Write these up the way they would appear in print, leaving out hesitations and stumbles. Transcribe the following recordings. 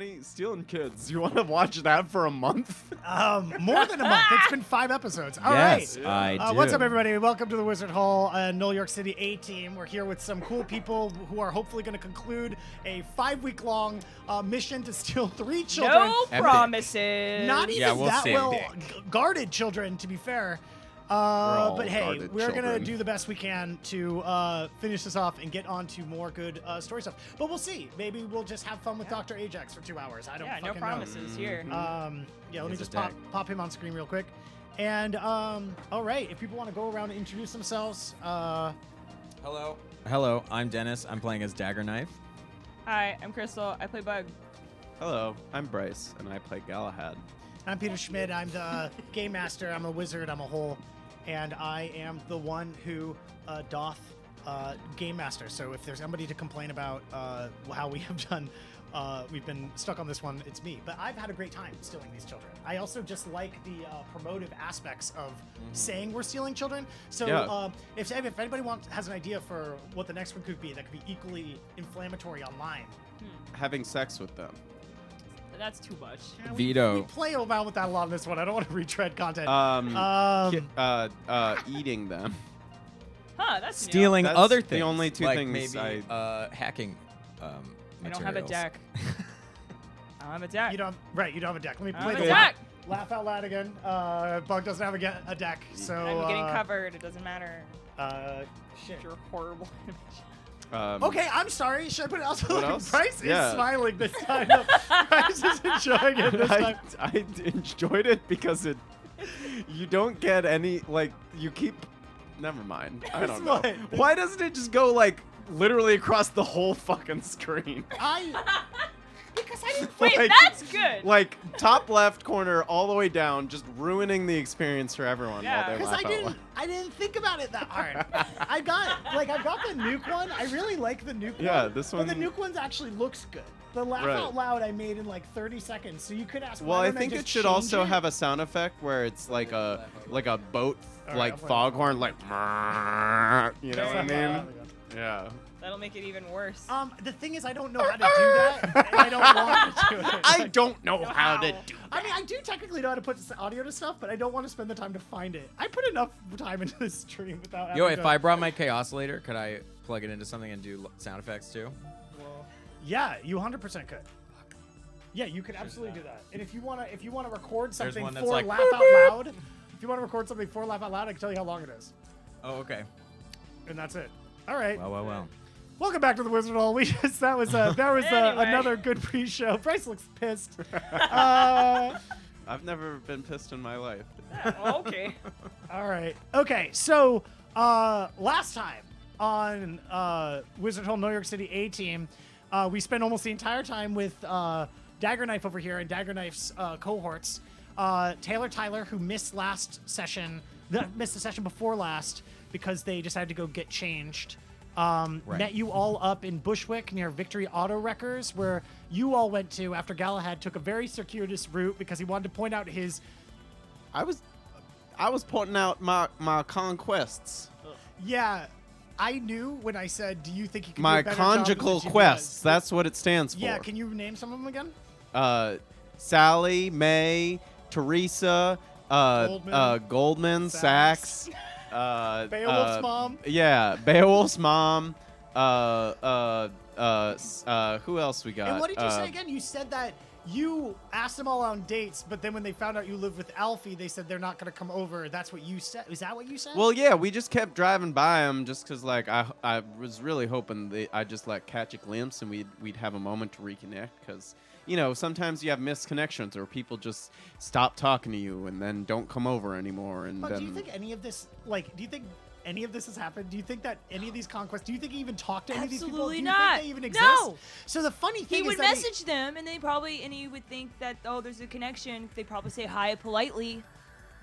funny? Stealing Kids. You want to watch that for a month? More than a month. It's been 5 episodes. All yes, right. I do. What's up, everybody? Welcome to the Wizardhole, Null York City Z-team. We're here with some cool people who are hopefully going to conclude a 5-week-long mission to steal 3 children. No promises. Not even we'll that see. well guarded children, to be fair. But hey, we're going to do the best we can to finish this off and get on to more good story stuff. But we'll see. Maybe we'll just have fun with Dr. Ajax for 2 hours. I don't fucking no promises here. Yeah, let me just pop him on screen real quick. And all right, if people want to go around and introduce themselves. Hello, I'm Dennis. I'm playing as Dagger Knife. Hi, I'm Crystal. I play Bug. Hello, I'm Bryce, and I play Galahad. I'm Peter Schmidt. I'm the game master. I'm a wizard. I'm a whole. And I am the one who doth game master. So if there's somebody to complain about how we have done, we've been stuck on this one, it's me. But I've had a great time stealing these children. I also just like the promotive aspects of saying we're stealing children. So if anybody has an idea for what the next one could be that could be equally inflammatory online. Having sex with them. That's too much. Yeah, Veto. We play around with that a lot in this one. I don't want to retread content. Eating them. Huh, that's Stealing That's other the things. only two like things maybe hacking I don't have a deck. I don't have a deck. You don't have a deck. Let me I play don't the have a deck. laugh out loud again. Bug doesn't have a deck, so I'm getting covered. It doesn't matter. Shit. You're horrible. Okay, I'm sorry. Should I put it also? What Like, else? Bryce Yeah. is smiling this time. No, Bryce is enjoying it this time. I enjoyed it because you don't get any, like, you keep, never mind. I don't know. What? Why doesn't it just go, like, literally across the whole fucking screen? Because I didn't. Wait, Like- that's good. Like, top left corner all the way down, just ruining the experience for everyone Yeah. while they Because laugh out loud. I didn't think about it that hard. I've got the nuke one. I really like the nuke one. Yeah, this one- But the nuke one actually looks good. The laugh Right. out loud I made in like 30 seconds. So you could ask. Well, why I don't think just it should change also it? have a sound effect where it's like a boat, All right, like I'll play it. foghorn, like, you know what I mean? Yeah. That'll make it even worse. The thing is, I don't know how to do that, and I don't want to do it. I don't know how to do I mean, I do technically know how to put this audio to stuff, but I don't want to spend the time to find it. I put enough time into this stream without. Yo, having if to- I brought my Chaos later, could I plug it into something and do sound effects too? Yeah, you 100% could. Yeah, you could absolutely do that. And if you wanna record something one that's for like, laugh out loud, if you want to record something for laugh out loud, I can tell you how long it is, Oh, okay. and that's it. All right. Well. Welcome back to the Wizardhole. That was Anyway. another good pre-show. Bryce looks pissed. I've never been pissed in my life. Okay. All right. Okay. So last time on Wizardhole New York City Z-team, we spent almost the entire time with Dagger Knife over here and Dagger Knife's cohorts. Tyler, who missed the session before last because they decided to go get changed. Met you all up in Bushwick near Victory Auto Wreckers, where you all went to after Galahad took a very circuitous route because he wanted to point out his. I was pointing out my conquests. Yeah, I knew when I said, "Do you think you can My do a better job conjugal than she quests. does?" That's what it stands for. Yeah, can you name some of them again? Sally, May, Teresa, Goldman, Sachs. Beowulf's mom. Yeah, Beowulf's mom. Who else we got? And what did you say again? You said that you asked them all on dates, but then when they found out you lived with Alfie, they said they're not going to come over. That's what you said. Is that what you said? Well, yeah, we just kept driving by them just because, like, I was really hoping I just like catch a glimpse and we'd have a moment to reconnect because. You know, sometimes you have misconnections or people just stop talking to you and then don't come over anymore. And but then do you think any of this, has happened? Do you think that any of these conquests, do you think he even talked to any of these people? Absolutely Do you not. think they even exist? No. So the funny thing He is would that message them, and he would think that, oh, there's a connection. They probably say hi politely.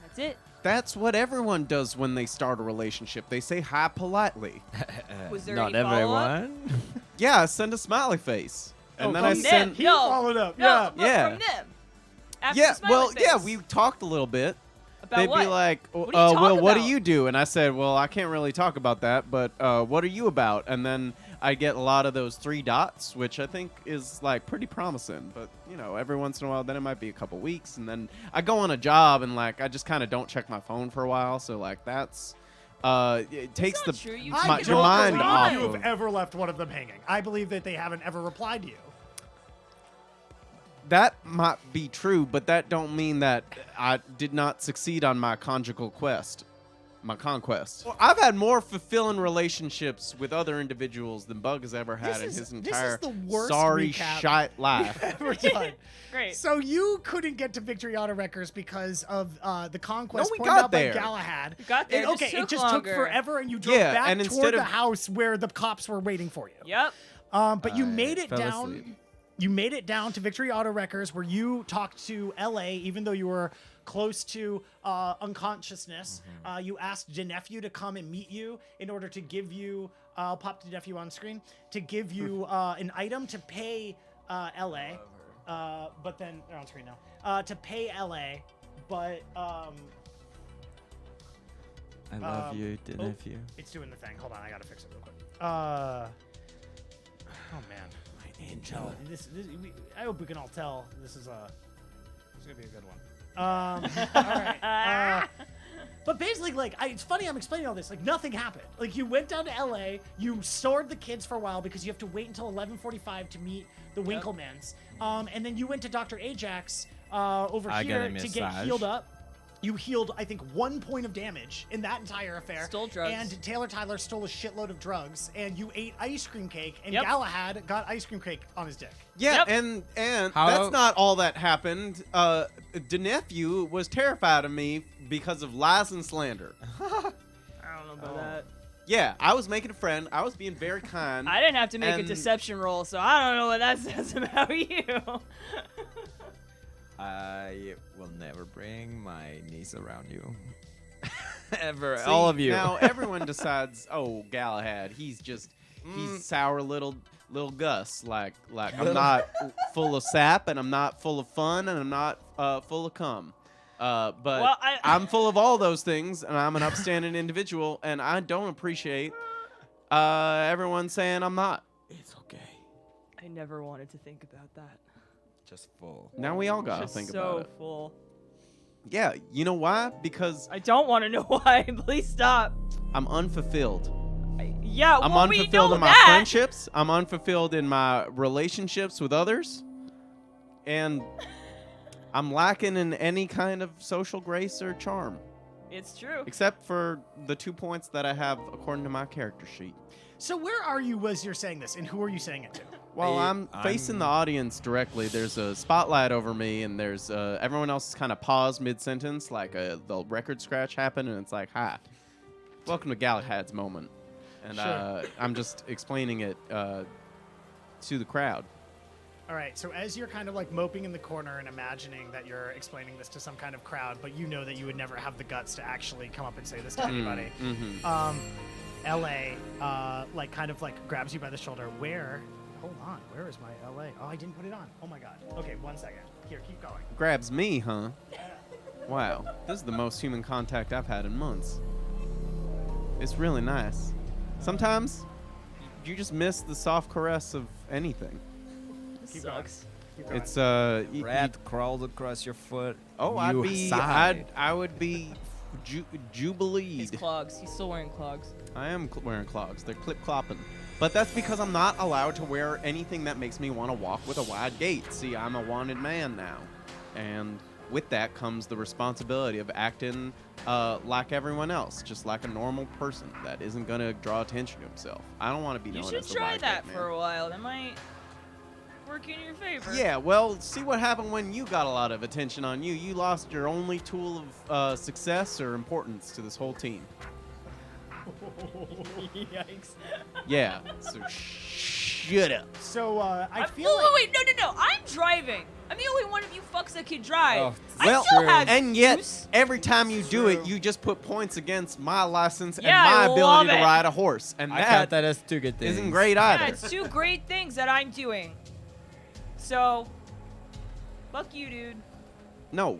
That's it. that's what everyone does when they start a relationship. They say hi politely. Was there Not any follow-up? everyone. Yeah, send a smiley face. And then I from send. them. he No. followed up. No, Yeah. but Yeah. from them. After Yeah, the smiley well, face. yeah, we talked a little bit. About they'd what? be like, What do you talk well, what do about?" you do? And I said, well, I can't really talk about that, but what are you about? And then I get a lot of those 3 dots, which I think is like pretty promising. But every once in a while, then it might be a couple weeks, and then I go on a job and like I just kind of don't check my phone for a while. So like that's it takes not true. You I check your don't mind believe off you of. have ever left one of them hanging. I believe that they haven't ever replied to you. That might be true, but that don't mean that I did not succeed on my conjugal quest, my conquest. Well, I've had more fulfilling relationships with other individuals than Bug has ever had in his entire the worst sorry recap shite life. ever done. Great. So you couldn't get to Victory Auto Wreckers because of the conquest No, we pointed got out there. by Galahad. You got there, And, it just okay, it took just longer. took forever, and you drove Yeah, back and toward instead the of- house where the cops were waiting for you. Yep. But you I made it fell down. asleep. You made it down to Victory Auto Wreckers, where you talked to LA, even though you were close to unconsciousness. You asked Denephew to come and meet you in order to give you. I'll pop Denephew on screen to give you an item to pay LA. But then they're on screen now. To pay LA, but I love you, oh, nephew. it's doing the thing. Hold on, I gotta fix it real quick. Oh man. Angel. I hope we can all tell this is gonna be a good one. All right. But basically, like, it's funny I'm explaining all this. Like, nothing happened. Like, you went down to LA, you stored the kids for a while because you have to wait until 11:45 to meet the Winklemans. And then you went to Dr. Ajax over I got here a to get massage. healed up. You healed, I think, 1 point of damage in that entire affair. Stole drugs. And Tyler stole a shitload of drugs. And you ate ice cream cake. And Yep. Galahad got ice cream cake on his dick. Yeah, Yep. and How- that's not all that happened. Denephew was terrified of me because of lies and slander. I don't know about that. Yeah, I was making a friend. I was being very kind. I didn't have to make a And- deception roll, so I don't know what that says about you. I will never bring my niece around you. Ever. See, all of you. Now everyone decides, oh, Galahad, he's sour little Gus. Like I'm not full of sap, and I'm not full of fun, and I'm not full of cum. But Well, I'm full of all those things, and I'm an upstanding individual, and I don't appreciate everyone saying I'm not. It's okay. I never wanted to think about that. Just full. Now we all gotta Just think so about it. full. Yeah, you know why? Because I don't want to know why. Please stop. I'm unfulfilled. Yeah, I'm well, we unfulfilled know in my that. friendships. I'm unfulfilled in my relationships with others. And I'm lacking in any kind of social grace or charm. It's true. Except for the 2 points that I have according to my character sheet. So where are you as you're saying this? And who are you saying it to? Well, I'm facing the audience directly. There's a spotlight over me, and there's everyone else is kind of paused mid-sentence, like the record scratch happened, and it's like, hi, welcome to Galahad's moment. And Sure. I'm just explaining it to the crowd. All right, so as you're kind of like moping in the corner and imagining that you're explaining this to some kind of crowd, but you know that you would never have the guts to actually come up and say this to anybody, LA like kind of like grabs you by the shoulder. Hold on, where is my LA? Oh, I didn't put it on. Oh my God. Okay, 1 second. Here, keep going. Grabs me, huh? Wow, this is the most human contact I've had in months. It's really nice. Sometimes you just miss the soft caress of anything. Keep Sucks. Keep going. It's Rat crawled across your foot. oh, You sighed. I would be His jubileed. clogs. He's still wearing clogs. I am wearing clogs. They're clip-clopping. But that's because I'm not allowed to wear anything that makes me want to walk with a wide gait. See, I'm a wanted man now. And with that comes the responsibility of acting like everyone else, just like a normal person that isn't going to draw attention to himself. I don't want to be You known should as the try wide that gait for man. a while. That might work in your favor. Yeah, well, see what happened when you got a lot of attention on you. You lost your only tool of success or importance to this whole team. Yikes. Yeah, so shut up. So I feel Wait, like wait, no. I'm driving. I'm the only one of you fucks that can drive. Oh, I well, still have and yet, juice. every time you do it, True. you just put points against my license Yeah, and my I ability love to it. ride a horse. And I count that that as two good things. isn't great either. Yeah, it's 2 great things that I'm doing. So, fuck you, dude. No.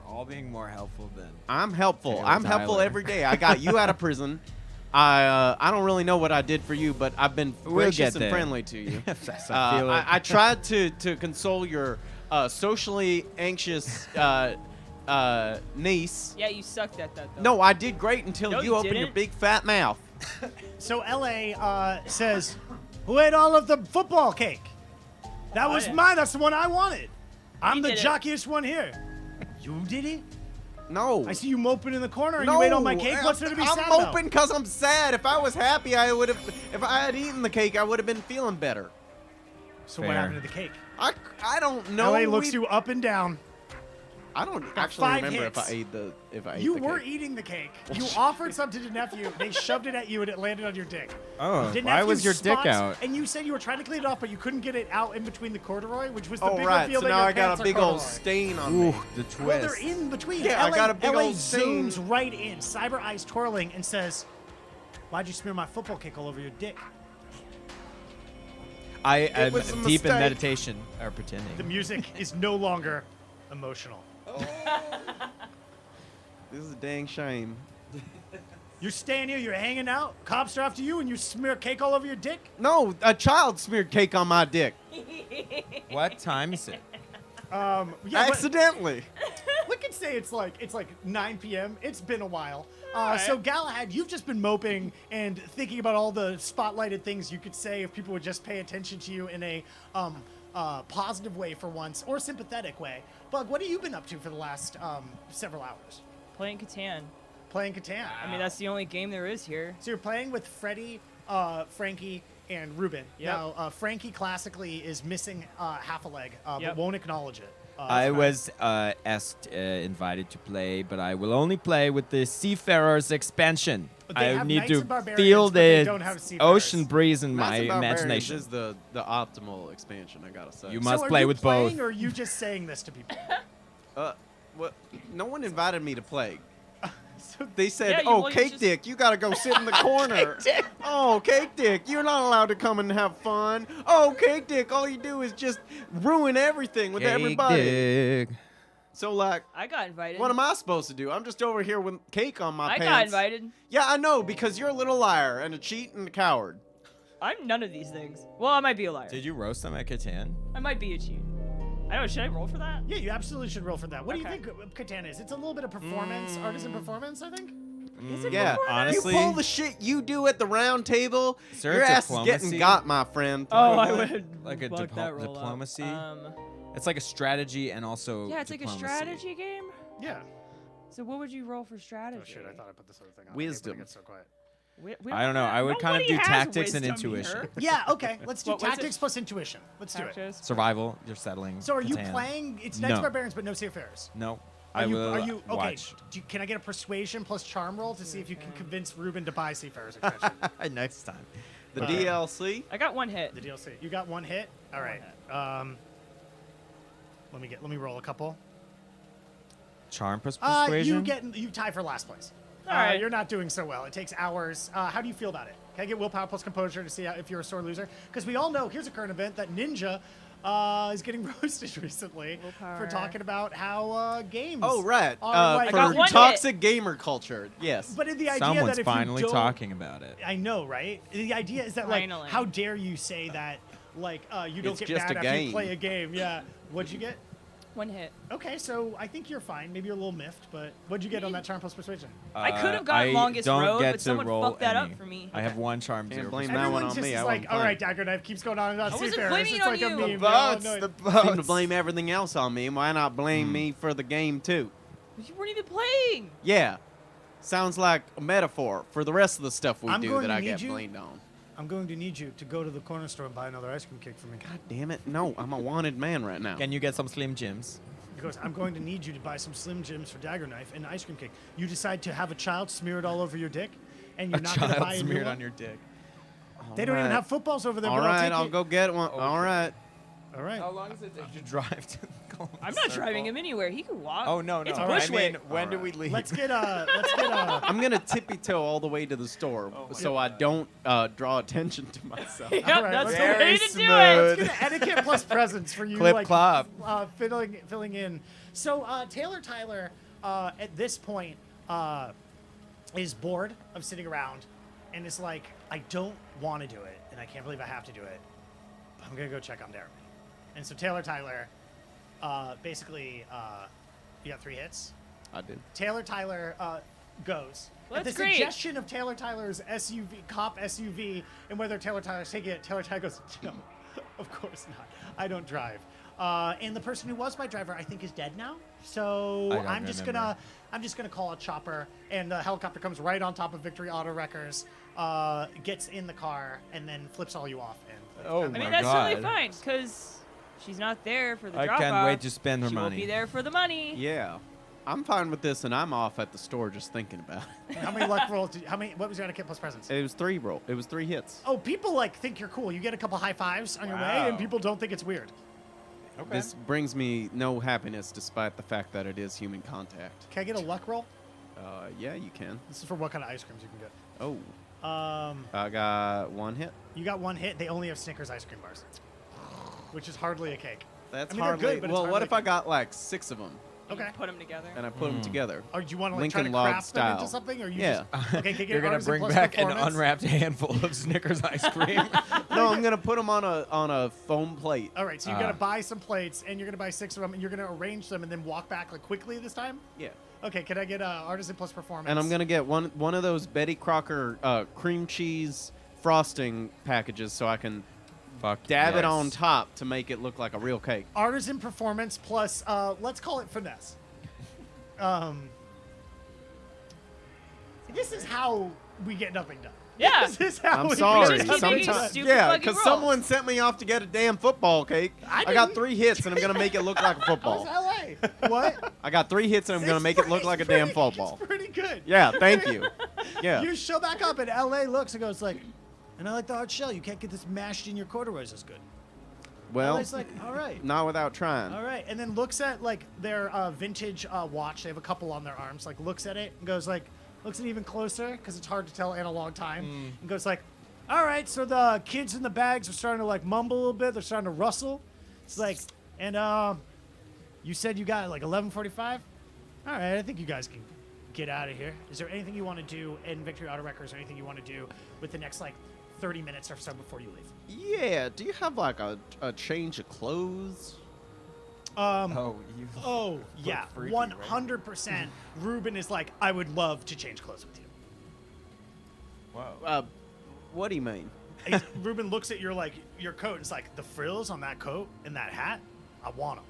We're all being more helpful than. I'm helpful. Taylor I'm helpful Tyler. every day. I got you out of prison. I don't really know what I did for you, but I've been We'll gracious get and there. friendly to you. Yes, I feel it. I tried to console your socially anxious niece. Yeah, you sucked at that though. No, I did great until No, you you opened your didn't. big fat mouth. So LA says, "Who ate all of the football cake? That was didn't. mine. That's the one I wanted. I'm the did it. jockiest one here. You did it? No. I see you moping in the corner and No, you ate all my cake. What's there to be sad I'm about?" open because I'm sad. If I was happy, I would have. If I had eaten the cake, I would have been feeling better. So what Fair. happened to the cake? I don't know. LA looks you up and down. I don't Got actually 5 remember hits. if I ate the You were cake. eating the cake. You offered something to nephew. They shoved it at you and it landed on your dick. Oh, Did why nephew was your dick spots- out? And you said you were trying to clean it off, but you couldn't get it out in between the corduroy, which was the Oh big right, reveal so that now your I got pants a are big old corduroy. stain on Ooh, me. the twist. Well, they're in between. Yeah, I LA, got a big LA old stain. zooms right in, cyber eyes twirling, and says, "Why'd you smear my football cake all over your dick?" I It am was a deep in mistake. meditation or pretending. The music is no longer emotional. This is a dang shame. You're staying here, you're hanging out, cops are after you, and you smear cake all over your dick? No, a child smeared cake on my dick. What time is it? Yeah, but Accidentally. we could say it's like 9 p.m. It's been a while. So Galahad, you've just been moping and thinking about all the spotlighted things you could say if people would just pay attention to you in a positive way for once, or sympathetic way. Bug, what have you been up to for the last several hours? Playing Catan. Playing Catan. I mean, that's the only game there is here. So you're playing with Freddie, Frankie, and Ruben. Yep. Now, Frankie classically is missing half a leg, but Yep. won't acknowledge it. I was invited to play, but I will only play with the Seafarers expansion. But they I have need Knights to and Barbarians, feel but they the don't have Seafarers. ocean breeze in my Knights and Barbarians imagination. is the optimal expansion, I gotta say. You So must are play you with playing, both. Or are you just saying this to people? What? No one invited me to play. So they said, Yeah, "Oh, well, you Cake just- Dick, you gotta go sit in the corner." Oh, Cake Dick, you're not allowed to come and have fun. Oh, Cake Dick, all you do is just ruin everything with everybody. Dig. So like, I got invited. what am I supposed to do? I'm just over here with cake on my I pants. got invited. Yeah, I know, because you're a little liar and a cheat and a coward. I'm none of these things. Well, I might be a liar. Did you roast them at Catan? I might be a cheat. I don't know. Should I roll for that? Yeah, you absolutely should roll for that. What Okay. do you think Catan is? It's a little bit of performance, artisan performance, I think. Is it Yeah, performance? honestly- you pull the shit you do at the round table, Sir, your ass is diplomacy? getting got, my friend. Oh, I would Like a fuck that roll up. diplomacy? It's like a strategy and also Yeah, it's like a diplomacy. strategy game. Yeah. So what would you roll for strategy? Oh shit, I thought I put this other thing on. Wisdom. I can't get so quiet. I don't know. I would kind of Nobody do has tactics and wisdom intuition. here. Yeah, okay. Let's do What was it? tactics plus intuition. Let's do it. Tactics. Survival, you're settling. So are you Catan. playing? It's Knights No. Barbarians, but no Seafarers. No. Are I you, will are you okay? watch. Can I get a persuasion plus charm roll to see if you can convince Ruben to buy Seafarers expansion? Next time. The Okay. DLC. I got one hit. The DLC. You got one hit. All right. Let me roll a couple. Charm plus persuasion? You tie for last place. All right. You're not doing so well. It takes hours. How do you feel about it? Can I get willpower plus composure to see if you're a sore loser? Because we all know, here's a current event, that Ninja is getting roasted recently for Willpower. talking about how games. Oh right, are like- I got for one hit. toxic gamer culture. Yes. But in the idea Someone's that if finally you don't, talking about it. I know, right? The idea is that like, Finally. how dare you say that? Like, you don't It's get just mad a after you game. play a game. Yeah. What'd you get? One hit. Okay, so I think you're fine. Maybe you're a little miffed, but what'd you get on that charm plus persuasion? I could have gotten I longest don't road, get but to someone roll fucked that any. up for me. I have one charm, Can't 0%. blame that one Everyone on just me. is I like, wasn't all playing. right, Dagger Knife keeps going on about I wasn't Seafarers. blaming It's it on like a you. meme. The boats, no, the no. Seem to boats. blame everything else on me. Why not blame me for the game too? You weren't even playing. Yeah. Sounds like a metaphor for the rest of the stuff we I'm do going that to I need get you- blamed on. I'm going to need you to go to the corner store and buy another ice cream cake for me. God damn it. No, I'm a wanted man right now. Can you get some Slim Jims? He goes, I'm going to need you to buy some Slim Jims for Dagger Knife and ice cream cake. You decide to have a child smear it all over your dick, and you're A not going to child buy a new smeared one? on your dick. They don't even have footballs over there, All but right, I'll I'll take go get one. Okay. All right. it. All right. How long does it take to drive to the I'm not driving him anywhere. He could walk. Oh no, no. It's I Bushwick. mean, when do we leave? Let's get a. I'm gonna tippy toe all the way to the store so I don't draw attention to myself. Yep, All right, that's let's the very way to do smooth. it. Let's get an etiquette plus presents for you, Clip like clop. filling in. So Taylor Tyler, at this point, is bored of sitting around, and is like, I don't want to do it, and I can't believe I have to do it. But I'm gonna go check on Darren. And so Taylor Tyler, basically, you got 3 hits. I did. Taylor Tyler goes. Well, At the that's great. suggestion of Taylor Tyler's cop SUV, and whether Taylor Tyler's taking it, Taylor Tyler goes, no, of course not. I don't drive. And the person who was my driver, I think, is dead now. So I don't I'm just remember. gonna call a chopper, and the helicopter comes right on top of Victory Auto Wreckers, gets in the car, and then flips all you off. And Oh I mean, my that's totally God. fine because she's not there for the I drop can't off. wait to spend her She will money. be there for the money. Yeah. I'm fine with this, and I'm off at the store just thinking about it. how many luck rolls? What was your etiquette plus presents? It was 3 roll. It was 3 hits. Oh, people like think you're cool. You get a couple high fives on your way, Wow. and people don't think it's weird. Okay. This brings me no happiness, despite the fact that it is human contact. Can I get a luck roll? Yeah, you can. This is for what kind of ice creams you can get. Oh, Um, I got 1 hit. you got 1 hit. They only have Snickers ice cream bars, which is hardly a cake. That's I mean, they're hardly. good, but it's well, what hardly if I cake. got like 6 of them You Okay. Put them together. and I put them together? Or do you want to like Lincoln try to log craft them into style. something, or you Yeah. just okay? Can you You're get gonna artisan bring plus back an performance? unwrapped handful of Snickers ice cream. No, I'm gonna put them on a foam plate. All right, so you're gonna buy some plates, and you're gonna buy 6 of them, and you're gonna arrange them, and then walk back like quickly this time. Yeah. Okay, can I get artisan plus performance? And I'm gonna get one of those Betty Crocker cream cheese frosting packages so I can Fuck dab it yes. on top to make it look like a real cake. artisan performance plus let's call it finesse. This is how we get nothing done. Yeah. This is how I'm we sorry. Get Just keep making Sometimes, stupid yeah, fucking because rolls. someone sent me off to get a damn football cake. I I got didn't. 3 hits and I'm gonna make it look like a football. LA. What? I got 3 hits and I'm gonna make it look like a damn football. It's pretty good. Yeah, thank you. Yeah. You show back up, and LA looks and goes like, and I like the hard shell. You can't get this mashed in your corduroys as good. Well, LA's like, all right. not without trying. All right, and then looks at like their vintage watch. They have a couple on their arms. Like looks at it and goes like, looks at it even closer because it's hard to tell analog time. And goes like, all right. So the kids in the bags are starting to like mumble a little bit. They're starting to rustle. It's like, and you said you got like 11:45. All right, I think you guys can get out of here. Is there anything you want to do in Victory Auto Wreckers, or anything you want to do with the next like 30 minutes or so before you leave? Yeah, do you have like a change of clothes? Oh, you. Oh, yeah, freaky right 100%. Ruben is like, I would love to change clothes with you. Wow. What do you mean? Ruben looks at your coat and is like, the frills on that coat and that hat, I want them.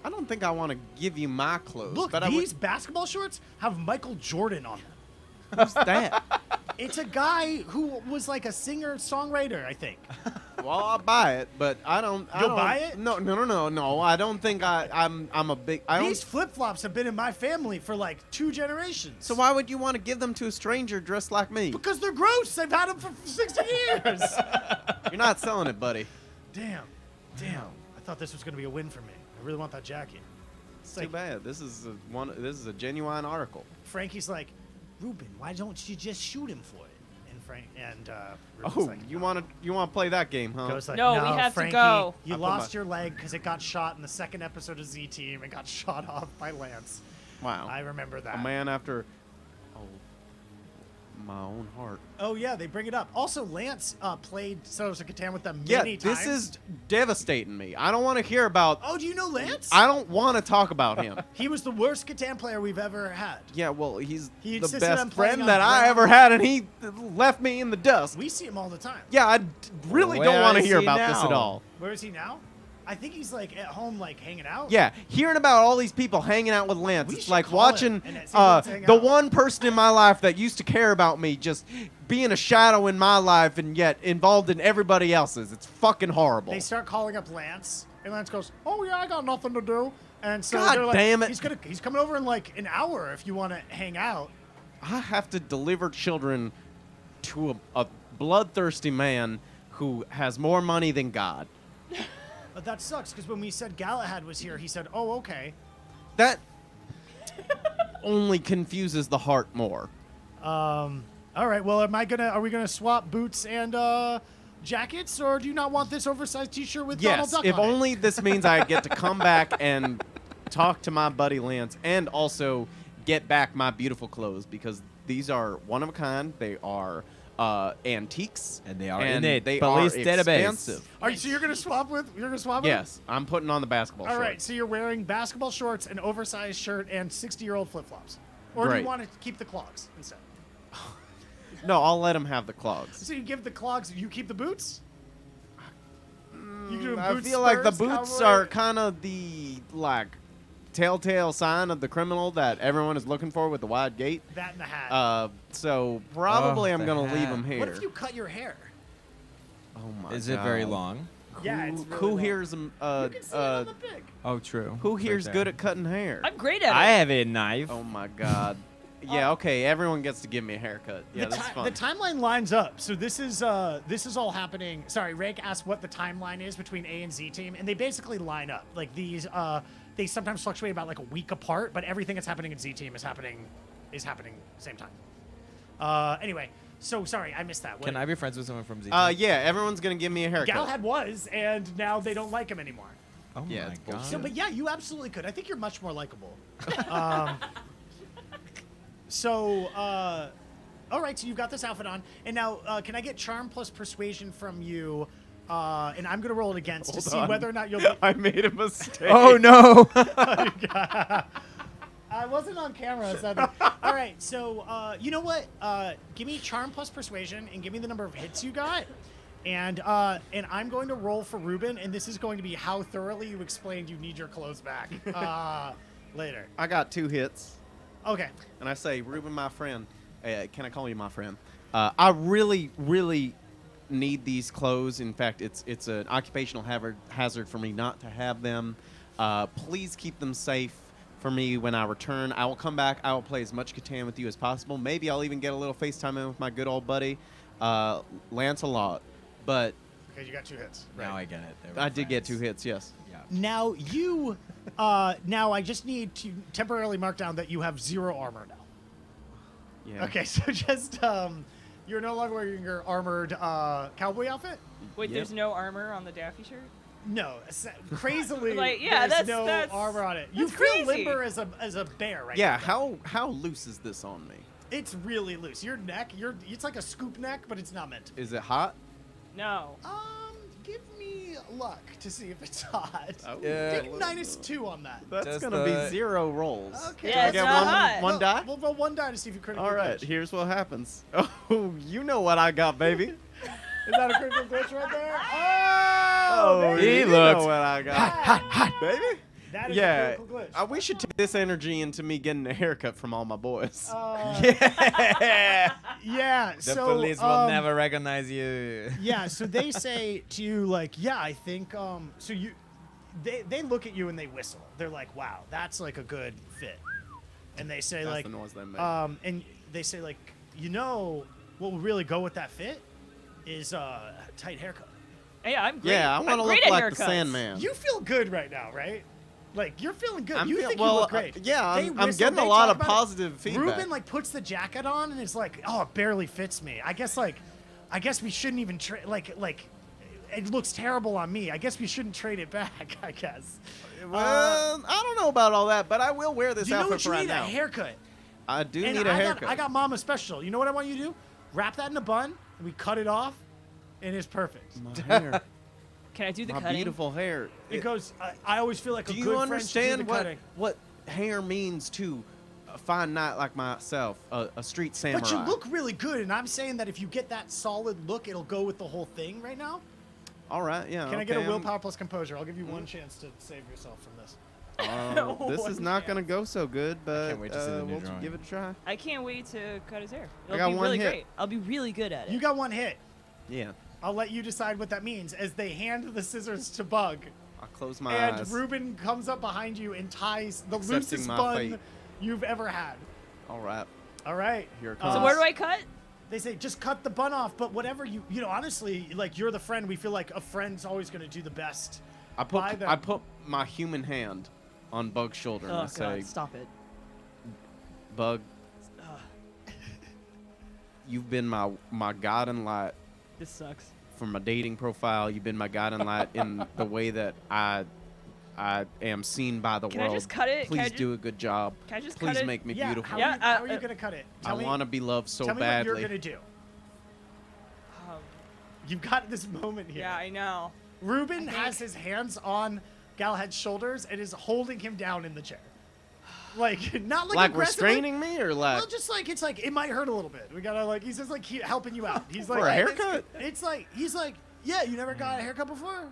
I don't think I want to give you my clothes. Look, but these basketball shorts have Michael Jordan on them. who's that? It's a guy who was like a singer-songwriter, I think. Well, I'll buy it, but I don't. You'll buy it? No. I don't think I'm a big. I don't. These flip-flops have been in my family for like 2 generations. So why would you want to give them to a stranger dressed like me? Because they're gross. I've had them for 60 years. You're not selling it, buddy. Damn. I thought this was going to be a win for me. I really want that jacket. It's Too like, bad. This is a genuine article. Frankie's like, Ruben, why don't you just shoot him for it? And Ruben's Oh, like, you want to play that game, huh? Goes like, No, we have to Frankie, go." You I put lost my- your leg because it got shot in the 2nd episode of Z-Team. It got shot off by Lance. Wow. I remember that. A man after my own heart. Oh yeah, they bring it up. Also, Lance played Settlers of Catan with them Yeah, many times. this is devastating me. I don't want to hear about. Oh, do you know Lance? I don't want to talk about him. He was the worst Catan player we've ever had. Yeah, well, he's He the insisted on best playing friend on that I ground. ever had, and he left me in the dust. We see him all the time. Yeah, I really Where don't want to is hear he about this at now? all. Where is he now? I think he's like at home, like hanging out. Yeah, hearing about all these people hanging out with Lance, We it's should like call watching him and see if let's hang the out. one person in my life that used to care about me just being a shadow in my life and yet involved in everybody else's. It's fucking horrible. They start calling up Lance, and Lance goes, "Oh yeah, I got nothing to do." And so God they're like, damn it. He's coming over in like an hour if you want to hang out. I have to deliver children to a bloodthirsty man who has more money than God. That sucks because when we said Galahad was here, he said, "Oh, okay." That only confuses the heart more. All right. Well, are we gonna swap boots and jackets, or do you not want this oversized T-shirt with Donald Yes, Duck if on it? only this means I get to come back and talk to my buddy Lance and also get back my beautiful clothes because these are one of a kind. They are antiques. And they are and in a they police are database. expensive. All right. So you're gonna swap with? You're gonna swap? Yes, I'm putting on the basketball All shorts. right. So you're wearing basketball shorts, an oversized shirt, and 60-year-old flip-flops, or do Great. you want to keep the clogs instead? No, I'll let him have the clogs. So you give the clogs, you keep the boots. You do I boots feel like the first, boots cowboy? are kind of the telltale sign of the criminal that everyone is looking for with the wide gate. that and the hat. So probably I'm the gonna leave hat. him here. What if you cut your hair? Oh my Is it very God. long? Yeah, it's really Who long. here's You can see it on the pig. Oh, true. who It's here's right good there. at cutting hair? I'm great at it. I have a knife. Oh my God. Yeah, okay. Everyone gets to give me a haircut. Yeah, the, that's fun. the timeline lines up. So this is all happening. Sorry, Rake asked what the timeline is between A and Z team, and they basically line up. Like these, they sometimes fluctuate about like a week apart, but everything that's happening in Z team is happening same time. Anyway, so sorry, I missed that. Can I be friends with someone from Z? Yeah, everyone's gonna give me a haircut. Galahad was, and now they don't like him anymore. Oh Yeah, my it's god. bullshit. So, but yeah, you absolutely could. I think you're much more likable. All right, so you've got this outfit on, and now can I get charm plus persuasion from you? And I'm gonna roll it against to Hold see on. whether or not you'll. Be, I made a mistake. Oh no. I wasn't on camera. So all right, so you know what? Give me charm plus persuasion, and give me the number of hits you got. And I'm going to roll for Ruben, and this is going to be how thoroughly you explained you need your clothes back later. I got 2 hits, Okay. and I say, Ruben, my friend. Can I call you my friend? I really, really need these clothes. In fact, it's an occupational hazard for me not to have them. Please keep them safe for me when I return. I will come back. I will play as much Catan with you as possible. Maybe I'll even get a little FaceTime in with my good old buddy, Lancelot. But Okay, you got 2 hits. Now I get it. They were I did get 2 friends. hits, yes. Yeah. Now you, now I just need to temporarily mark down that you have 0 armor now. Yeah. Okay, so just you're no longer wearing your armored cowboy outfit. Wait, Yep. there's no armor on the Daffy shirt? No, crazily, Like, yeah, there's that's- no that's- armor on it. You that's feel crazy. limber as a bear, right? Yeah, now. how loose is this on me? It's really loose. Your neck, it's like a scoop neck, but it's not meant to. Is it hot? No. Give me luck to see if it's hot. Oh, Yeah. Take -2 on that. That's Just gonna the- be 0 rolls. Okay. Yeah, I it's get not one, hot. one die? We'll roll 1 die to see if you critically All right, glitch. here's what happens. Oh, you know what I got, baby. Is that a critical glitch right there? Oh, baby. He you looked know what I got. Baby? That is a Yeah, critical glitch. we should take this energy into me getting a haircut from all my boys. Yeah. Yeah. The so police will never recognize you. Yeah. So they say to you like, yeah, I think. So you, they look at you and they whistle. They're like, wow, that's like a good fit. And they say That's like, the noise they make. and they say like, you know, what will really go with that fit is a tight haircut. Yeah, I'm great. Yeah, I want I'm to great look at like the haircuts. Sandman. You feel good right now, right? Like you're feeling good. I'm You feel- think well, you look great. yeah, They I'm whistle, getting a they lot talk of about it. positive feedback. Ruben like puts the jacket on and it's like, oh, it barely fits me. I guess we shouldn't even trade. Like it looks terrible on me. I guess we shouldn't trade it back. I guess. Well, I don't know about all that, but I will wear this You know outfit what you for right need? now. A haircut. I do And need a haircut. I got Mama special. You know what I want you to do? Wrap that in a bun. And we cut it off, and it's perfect. my hair, Can I do the my cutting? beautiful hair. It goes. I always feel like Do a you good friend should do the understand cutting. what hair means to a fine knight like myself, a street samurai? But you look really good, and I'm saying that if you get that solid look, it'll go with the whole thing right now. All right, yeah. Can I get okay, a willpower plus composure? I'll give you one chance to save yourself from this. this is One not going to chance. go so good, but can't wait to see the new we'll drawing. give it a try. I can't wait to cut his hair. It'll got be one really hit. great. I'll be really good at it. You got one hit. Yeah. I'll let you decide what that means as they hand the scissors to Bug. I'll close my And eyes. Ruben comes up behind you and ties the Accepting loosest my bun fate. you've ever had. All right. All right. Here it comes. so where do I cut? They say just cut the bun off, but whatever you know, honestly, like you're the friend. We feel like a friend's always going to do the best I by put them. I put my human hand on Bug's shoulder and I Oh say, God, stop it. Bug, you've been my guide and light This sucks. for my dating profile. You've been my guide and light in the way that I am seen by the Can I world. just cut it? Can I Please ju- do a good job. Can I just Please cut it? make me Yeah, beautiful. how Yeah, are you gonna cut it? I Tell me, want to be loved so tell me badly. what you're gonna do. Um, You've got this moment here. yeah, I know. Ruben I has think- his hands on Galahad's shoulders and is holding him down in the chair. Like, not like Like aggressively. restraining me or like Well, just like, it's like, it might hurt a little bit. We gotta, like, he's just like helping you out. He's like, For a "Hey, haircut?" It's like, he's like, yeah, you never got a haircut before?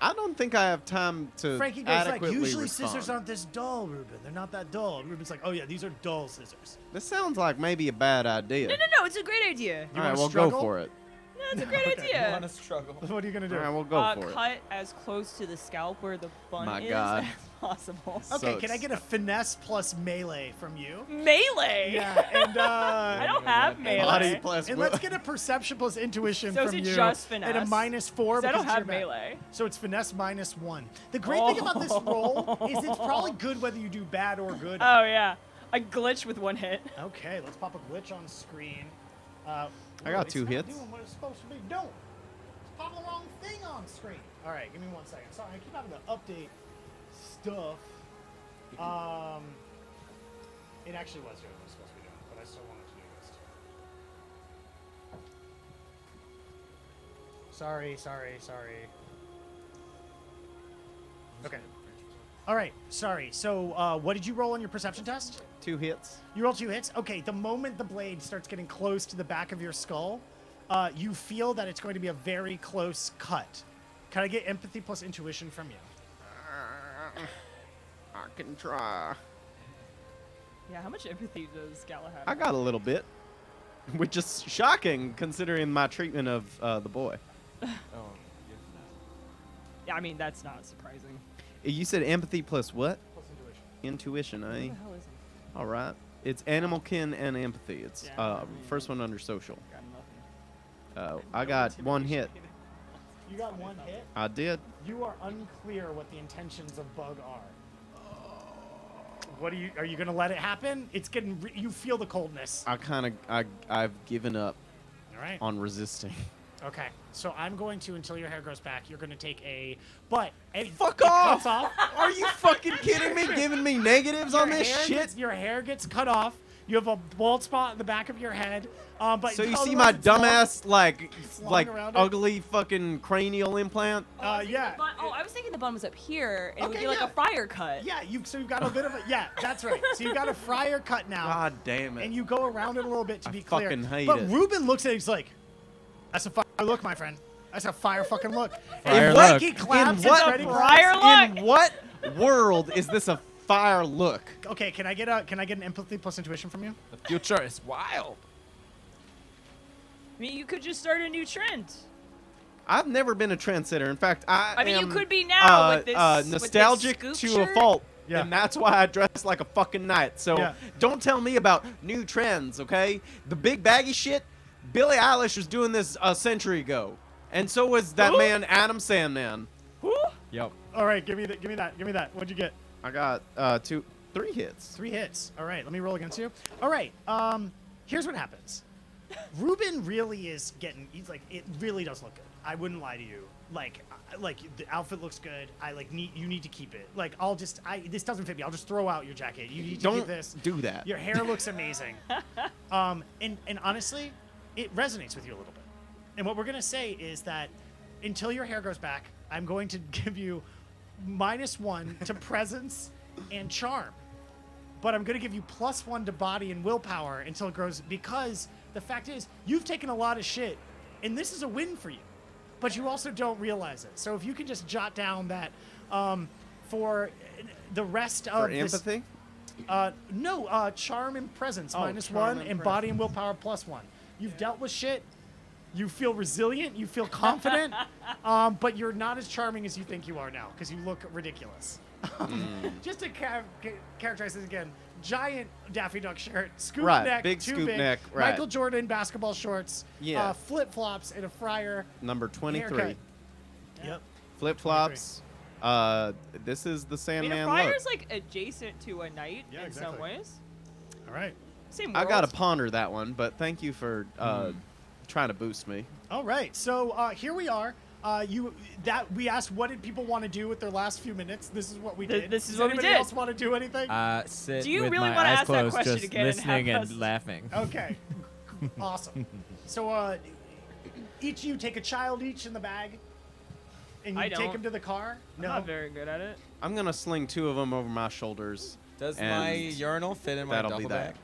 I don't think I have time to Frankie goes like, adequately usually respond. scissors aren't this dull, Ruben. They're not that dull. And Ruben's like, oh yeah, these are dull scissors. This sounds like maybe a bad idea. No, it's a great idea. You All right, wanna well, struggle? go for it. No, it's a great idea. struggle. What are you gonna do? All right, we'll go for it. Cut as close to the scalp where the bun My is God. as possible. Okay, So can I it's- get a finesse plus melee from you? Melee. Yeah, and I don't have melee. Body plus and will. let's get a perception plus intuition So is from it you. just And a finesse? -4 'Cause I don't because have you're bad. melee. So it's finesse -1. The great thing about this roll is it's probably good whether you do bad or good. Oh yeah, I glitched with one hit. Okay, let's pop a glitch on screen. I got it's 2 not hits. Doing what it's supposed to be doing. It's popping the wrong thing on screen. All right, give me 1 second. Sorry, I keep having to update stuff. It actually was doing what it was supposed to be doing, but I still wanted to do this too. Sorry. Okay. All right, sorry. So, what did you roll on your perception test? 2 hits. You roll 2 hits? Okay, the moment the blade starts getting close to the back of your skull, you feel that it's going to be a very close cut. Can I get empathy plus intuition from you? I can try. Yeah, how much empathy does Galahad? I got a little bit, which is shocking considering my treatment of the boy. Yeah, I mean that's not surprising. You said empathy plus what? Plus Intuition, intuition. What eh? the hell is it? All right. It's animal kin and empathy. It's Yeah, I mean- first one under social. Got nothing. I got 1 hit. You got 1 hit? I did. You are unclear what the intentions of Bug are. What are you gonna let it happen? It's getting, you feel the coldness. I've given up All right. on resisting. Okay, so I'm going to, until your hair grows back, you're gonna take but Fuck it off! cuts off. Are you fucking kidding me? Giving me negatives on this shit? Your hair gets cut off. You have a bald spot in the back of your head. But So you otherwise see my it's long. dumbass like around it. ugly fucking cranial implant? Yeah. I was thinking the bun was up here, and it would Okay, be like yeah. a fryer cut. Yeah, so you've got a bit of a, yeah, that's right. So you've got a fryer cut now. God damn it! And you go around it a little bit to I be clear. fucking hate but it. Ruben looks at it, he's like, that's a fire look, my friend. That's a fire fucking look. Fire and look. He claps. In what and Freddy fryer claps. look? In what world is this a fire look? Okay, can I get an empathy plus intuition from you? The future is wild. I mean, you could just start a new trend. I've never been a trendsetter. In fact, I mean, you am, could be now with this- with this nostalgic scoop to shirt. a fault. Yeah. And that's why I dress like a fucking knight. So Yeah. don't tell me about new trends, okay? The big baggy shit, Billie Eilish was doing this a century ago. And so was that Who? man, Adam Sandman. Who? Yep. All right, give me that. What'd you get? I got 3 hits. 3 hits. All right, let me roll against you. All right, here's what happens. Ruben really is he's like, it really does look good. I wouldn't lie to you. Like the outfit looks good. You need to keep it. Like, this doesn't fit me. I'll just throw out your jacket. You need to Don't keep this. do that. Your hair looks amazing. And honestly, it resonates with you a little bit. And what we're going to say is that until your hair grows back, I'm going to give you -1 to presence and charm. But I'm going to give you +1 to body and willpower until it grows, because the fact is, you've taken a lot of shit, and this is a win for you. But you also don't realize it. So if you can just jot down that for the rest of For empathy? no, charm and presence Oh, -1, charm and and body and willpower +1. You've dealt with shit. You feel resilient. You feel confident. But you're not as charming as you think you are now, because you look ridiculous. Just to characterize this again: giant Daffy Duck shirt, scoop Right, neck, big too scoop big, neck, right. Michael Jordan basketball shorts, Yeah. flip flops, and a fryer. Number 23. Haircut. Yep. Flip flops. This is the I mean, Sandman a look. fire's like adjacent to a knight Yeah, in exactly. some ways. All right. Same I world. gotta ponder that one, but thank you for trying to boost me. All right. So here we are. We asked what did people want to do with their last few minutes. This is what we did. This is Does what we anybody did. else want to do anything? Sit Do you with really my wanna eyes ask that closed, question just again and have listening and us- laughing. Okay. Awesome. So each of you take a child each in the bag, and you I take don't. them to the car. I'm not very good at it. I'm gonna sling 2 of them over my shoulders. Does and my urinal fit in my that'll duffel be that.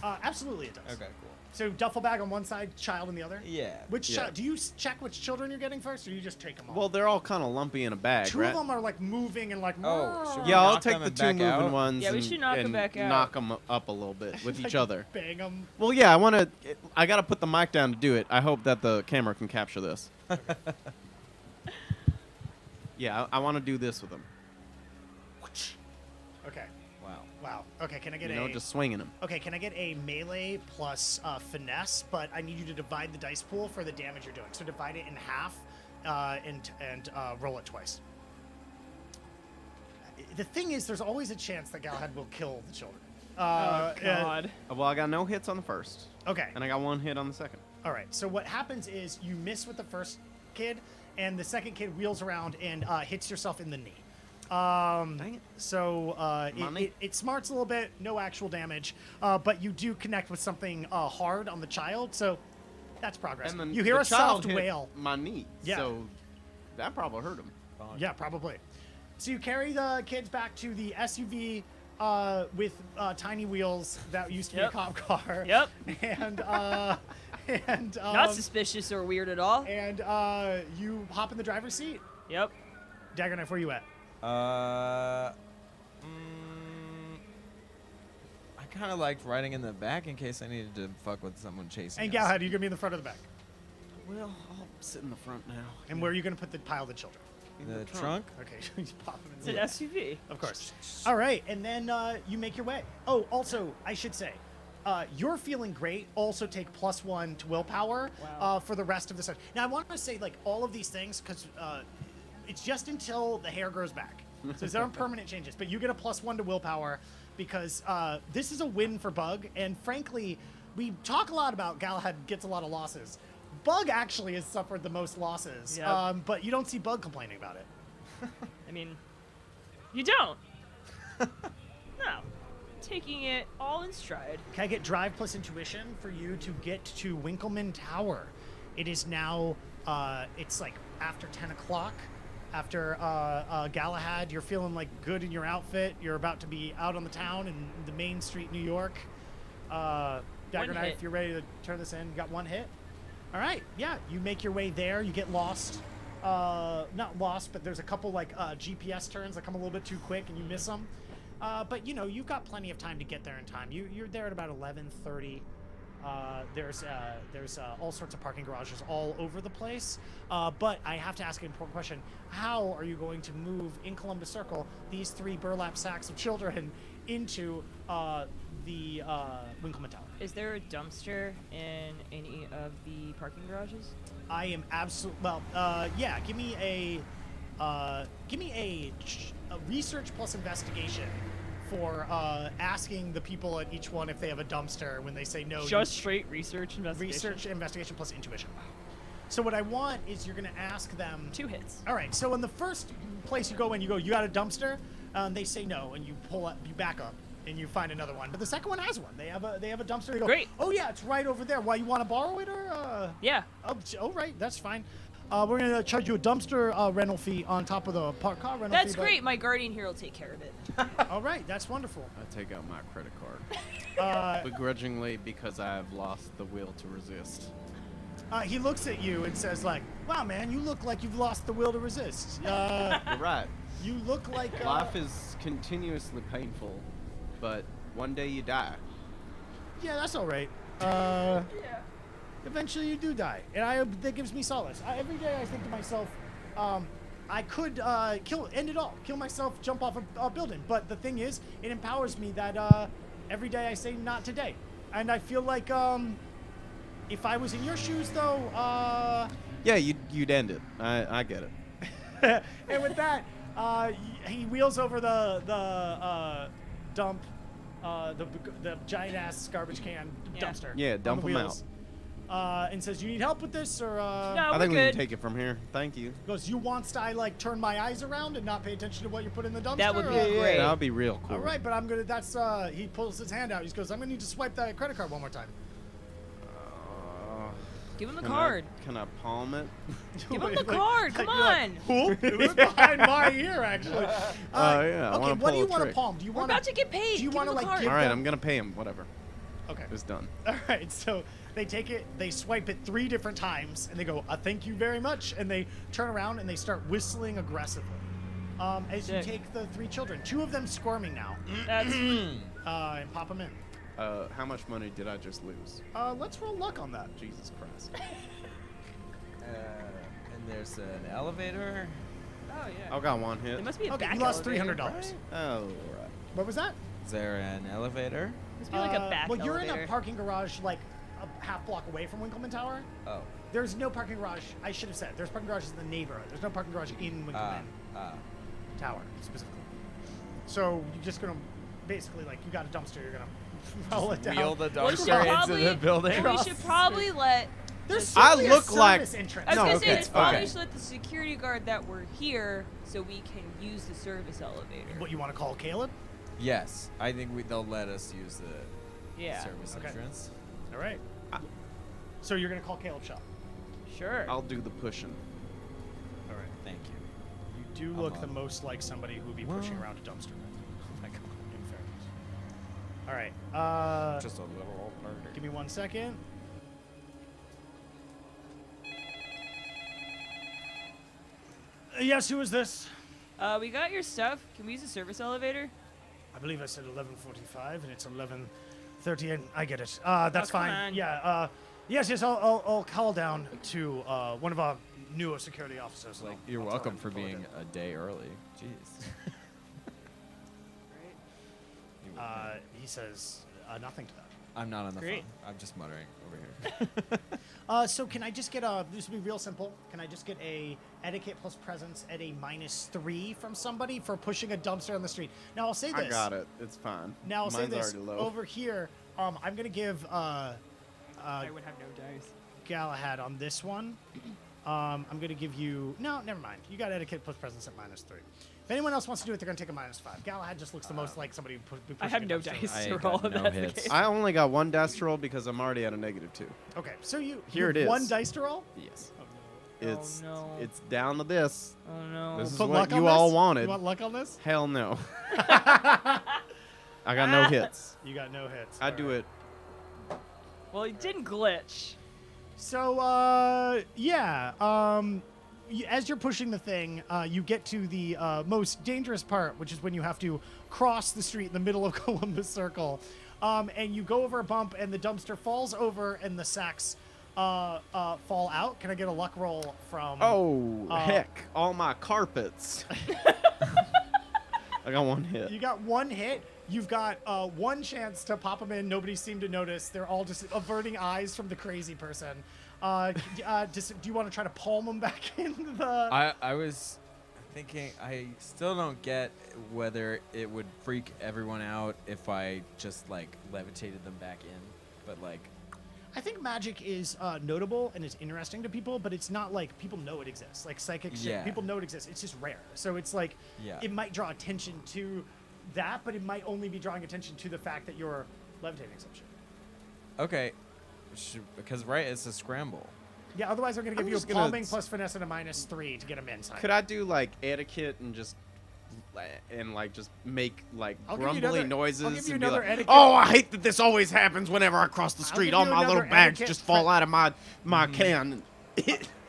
bag? Absolutely, it does. Okay, cool. So duffel bag on one side, child on the other. Yeah. Which Yeah. child? Do you check which children you're getting first, or you just take them all? Well, they're all kind of lumpy in a bag, two right? of them are like moving and like. Oh, should we Yeah, I'll knock take them the and 2 back moving out? ones Yeah, we and, should knock 'em and back out. knock them up a little bit with each other. Bang them. Well, yeah, I gotta put the mic down to do it. I hope that the camera can capture this. Yeah, I want to do this with them. Okay. Wow. Wow. Okay. Can I get You know, a? just swinging them. Okay. Can I get a melee plus finesse? But I need you to divide the dice pool for the damage you're doing. So divide it in half, and roll it twice. The thing is, there's always a chance that Galahad will kill the children. Oh God. Well, I got no hits on the first, Okay. and I got 1 hit on the second. All right. So what happens is you miss with the first kid, and the second kid wheels around and hits yourself in the knee. Dang it. So Money. it smarts a little bit, no actual damage, but you do connect with something hard on the child, so that's progress. And then You hear the a child soft hit wail. my knee. Yeah. So that probably hurt him. Yeah, probably. So you carry the kids back to the SUV with tiny wheels that used to be a Yep. cop car. Yep. And Not suspicious or weird at all. and you hop in the driver's seat. Yep. Dagger knife, where you at? I kind of liked riding in the back in case I needed to fuck with someone chasing And us. Galahad, are you gonna be in the front or the back? Well, I'll sit in the front now. And where are you gonna put the pile of the children? The trunk? Okay, you pop them It's in an the SUV. Of course. All right, and then you make your way. Oh, also, I should say, you're feeling great. Also, take +1 to willpower Wow. for the rest of the session. Now, I want to say, like, all of these things, because it's just until the hair grows back. So there aren't permanent changes, but you get a +1 to willpower because this is a win for Bug. And frankly, we talk a lot about Galahad gets a lot of losses. Bug actually has suffered the most losses, Yep. but you don't see Bug complaining about it. I mean, you don't. No. Taking it all in stride. Can I get drive plus intuition for you to get to Winkleman Tower? It is now, it's like after 10 o'clock. After Galahad, you're feeling like good in your outfit. You're about to be out on the town in the main street, New York. Dagger One knife, hit. you're ready to turn this in. You got 1 hit. All right, yeah, you make your way there. You get lost. Not lost, but there's a couple like GPS turns that come a little bit too quick and you miss them. But you know, you've got plenty of time to get there in time. You're there at about 11:30. There's all sorts of parking garages all over the place. But I have to ask an important question. How are you going to move in Columbus Circle these 3 burlap sacks of children into the Winkleman Tower? Is there a dumpster in any of the parking garages? I am absolutely yeah. Give me a research plus investigation for asking the people at each one if they have a dumpster. When they say no, Just straight research investigation. research investigation plus intuition. So what I want is you're going to ask them 2 hits. All right. So in the first place you go in, you got a dumpster. They say no, and you back up. And you find another one, but the second one has one. They have a dumpster. They go, Great. Oh yeah, it's right over there. Why, you want to borrow it or? Yeah. Oh right, that's fine. We're gonna charge you a dumpster rental fee on top of the car rental fee. That's but- great. My guardian here will take care of it. All right, that's wonderful. I take out my credit card. Begrudgingly, because I have lost the will to resist. He looks at you and says, like, "Wow, man, you look like you've lost the will to resist. You're right. You look like Life is continuously painful, but one day you die. Yeah, that's all right. Eventually you do die, and that gives me solace. Every day I think to myself, I could end it all, kill myself, jump off a building. But the thing is, it empowers me that every day I say not today, and I feel like if I was in your shoes, though, Yeah, you'd end it. I get it. And with that, he wheels over the dump, the giant ass garbage can dumpster. Yeah, on dump the 'em wheels. And says, "You need help with this, or?" No, I we're think we good. can take it from here. Thank you. Goes, "You wants I like turn my eyes around and not pay attention to what you put in the dumpster?" That would be or- great. That would be real cool. All right, but I'm gonna. That's he pulls his hand out. He goes, "I'm gonna need to swipe that credit card one more time." Give him the Can card. Can I palm it? Give him the card. Come You're like, on. "Whoop." It was behind my ear, actually. Yeah, I Okay, wanna what do you pull a want to trick. palm? Do you We're want about to get paid. Do you Give want to him the like card. give All right, them- I'm gonna pay him. Whatever. Okay. It's done. All right, so they take it, they swipe it 3 different times, and they go, "Thank you very much," and they turn around and they start whistling aggressively. As you Sick. take the 3 children, 2 of them squirming now, That's and pop them in. How much money did I just lose? Let's roll luck on that. Jesus Christ. And there's an elevator. oh yeah. I got one hit. It must be a Okay, back you lost elevator. $300. Oh, right. What was that? Is there an elevator? Must be like a back Well, you're elevator. in a parking garage like a half block away from Winkleman Tower. Oh. There's no parking garage. I should have said there's parking garages in the neighborhood. There's no parking garage in Winkleman Tower specifically. So you're just gonna basically like you got a dumpster. You're gonna roll it down. Wheel the We should dumpster into probably- the building. and we should probably let. There's I certainly look a like- service entrance. I was No, gonna okay, say, it's probably okay. should let the security guard that we're here so we can use the service elevator. What you want to call Caleb? Yes, I think they'll let us use the Yeah. service Okay. entrance. All right. So you're gonna call Caleb Shaw. Sure. I'll do the pushing. All right, thank you. You do I'm look the on. most like somebody who would be pushing Whoa. around a dumpster. Oh my god. In fairness. All right. Just a little murder. Give me 1 second. Yes, who is this? We got your stuff. Can we use the service elevator? I believe I said 11:45, and it's 11:30. And I get it. That's come fine. on. Yeah. Yes. I'll call down to one of our newer security officers. Like, I'll you're tell welcome him for to pull it being in. a day early. Jeez. He says nothing to that. I'm not on the Great. phone. I'm just muttering over here. So can I just get this will be real simple. Can I just get a etiquette plus presence at a -3 from somebody for pushing a dumpster on the street? Now I'll say this. I got it. It's fine. Now I'll say Mine's this. already low. Over here, I'm gonna give I would have no dice. Galahad on this one. I'm gonna give you no, never mind. You got etiquette plus presence at -3. If anyone else wants to do it, they're gonna take a -5. Galahad just looks the most like somebody who be I pushing have a no dumpster dice around. I to got roll no if that's the hits. case. I only got 1 dice to roll because I'm already at a -2. Okay, so you Here have it is. 1 dice to roll. Yes. Oh, It's no. it's down to this. Oh no. This is Put what luck on you all this? wanted. You want luck on this? Hell no. I got no hits. You got no hits. I do it. Well, it didn't glitch. So, as you're pushing the thing, you get to the most dangerous part, which is when you have to cross the street in the middle of Columbus Circle. And you go over a bump, and the dumpster falls over, and the sacks fall out. Can I get a luck roll from... Oh, heck. All my carpets. I got 1 hit. You got 1 hit. You've got 1 chance to pop them in. Nobody seemed to notice. They're all just averting eyes from the crazy person. Do you want to try to palm them back into the... I was thinking, I still don't get whether it would freak everyone out if I just, like, levitated them back in. But, like... I think magic is notable and is interesting to people, but it's not like people know it exists. Like psychic shit, Yeah. people know it exists. It's just rare. So it's like Yeah. it might draw attention to that, but it might only be drawing attention to the fact that you're levitating some shit. Okay. Because, right, it's a scramble. Yeah, otherwise I'm going to give I'm you a just gonna palming plus finesse and a -3 to get them inside. Could I do like etiquette and just make like I'll give you grumbly another- noises I'll give you and be another like, etiquette. "Oh, I hate that this always happens whenever I cross the I'll street. give All you my little another bags etiquette just fall pre- out of my can."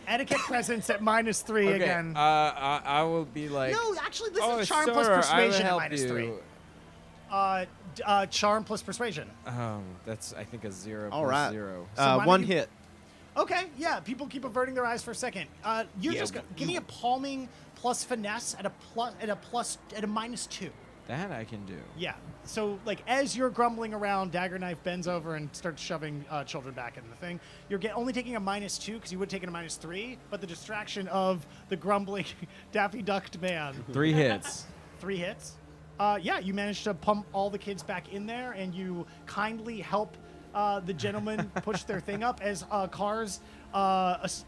Etiquette presence at -3 Okay. again. I will be like... No, actually, this oh, is charm sir, plus I will persuasion at help -3. you. Charm plus persuasion. That's, I think, a 0 All plus right. 0. So why don't 1 you- hit. Okay, yeah, people keep averting their eyes for a second. You're Yeah, just give me a palming plus finesse at a -2. That I can do. Yeah. So, like, as you're grumbling around, Dagger Knife bends over and starts shoving children back in the thing. You're only taking a -2 because you would have taken a -3, but the distraction of the grumbling Daffy Ducked man. 3 hits. 3 hits. Yeah, you managed to pump all the kids back in there, and you kindly help the gentlemen push their thing up as cars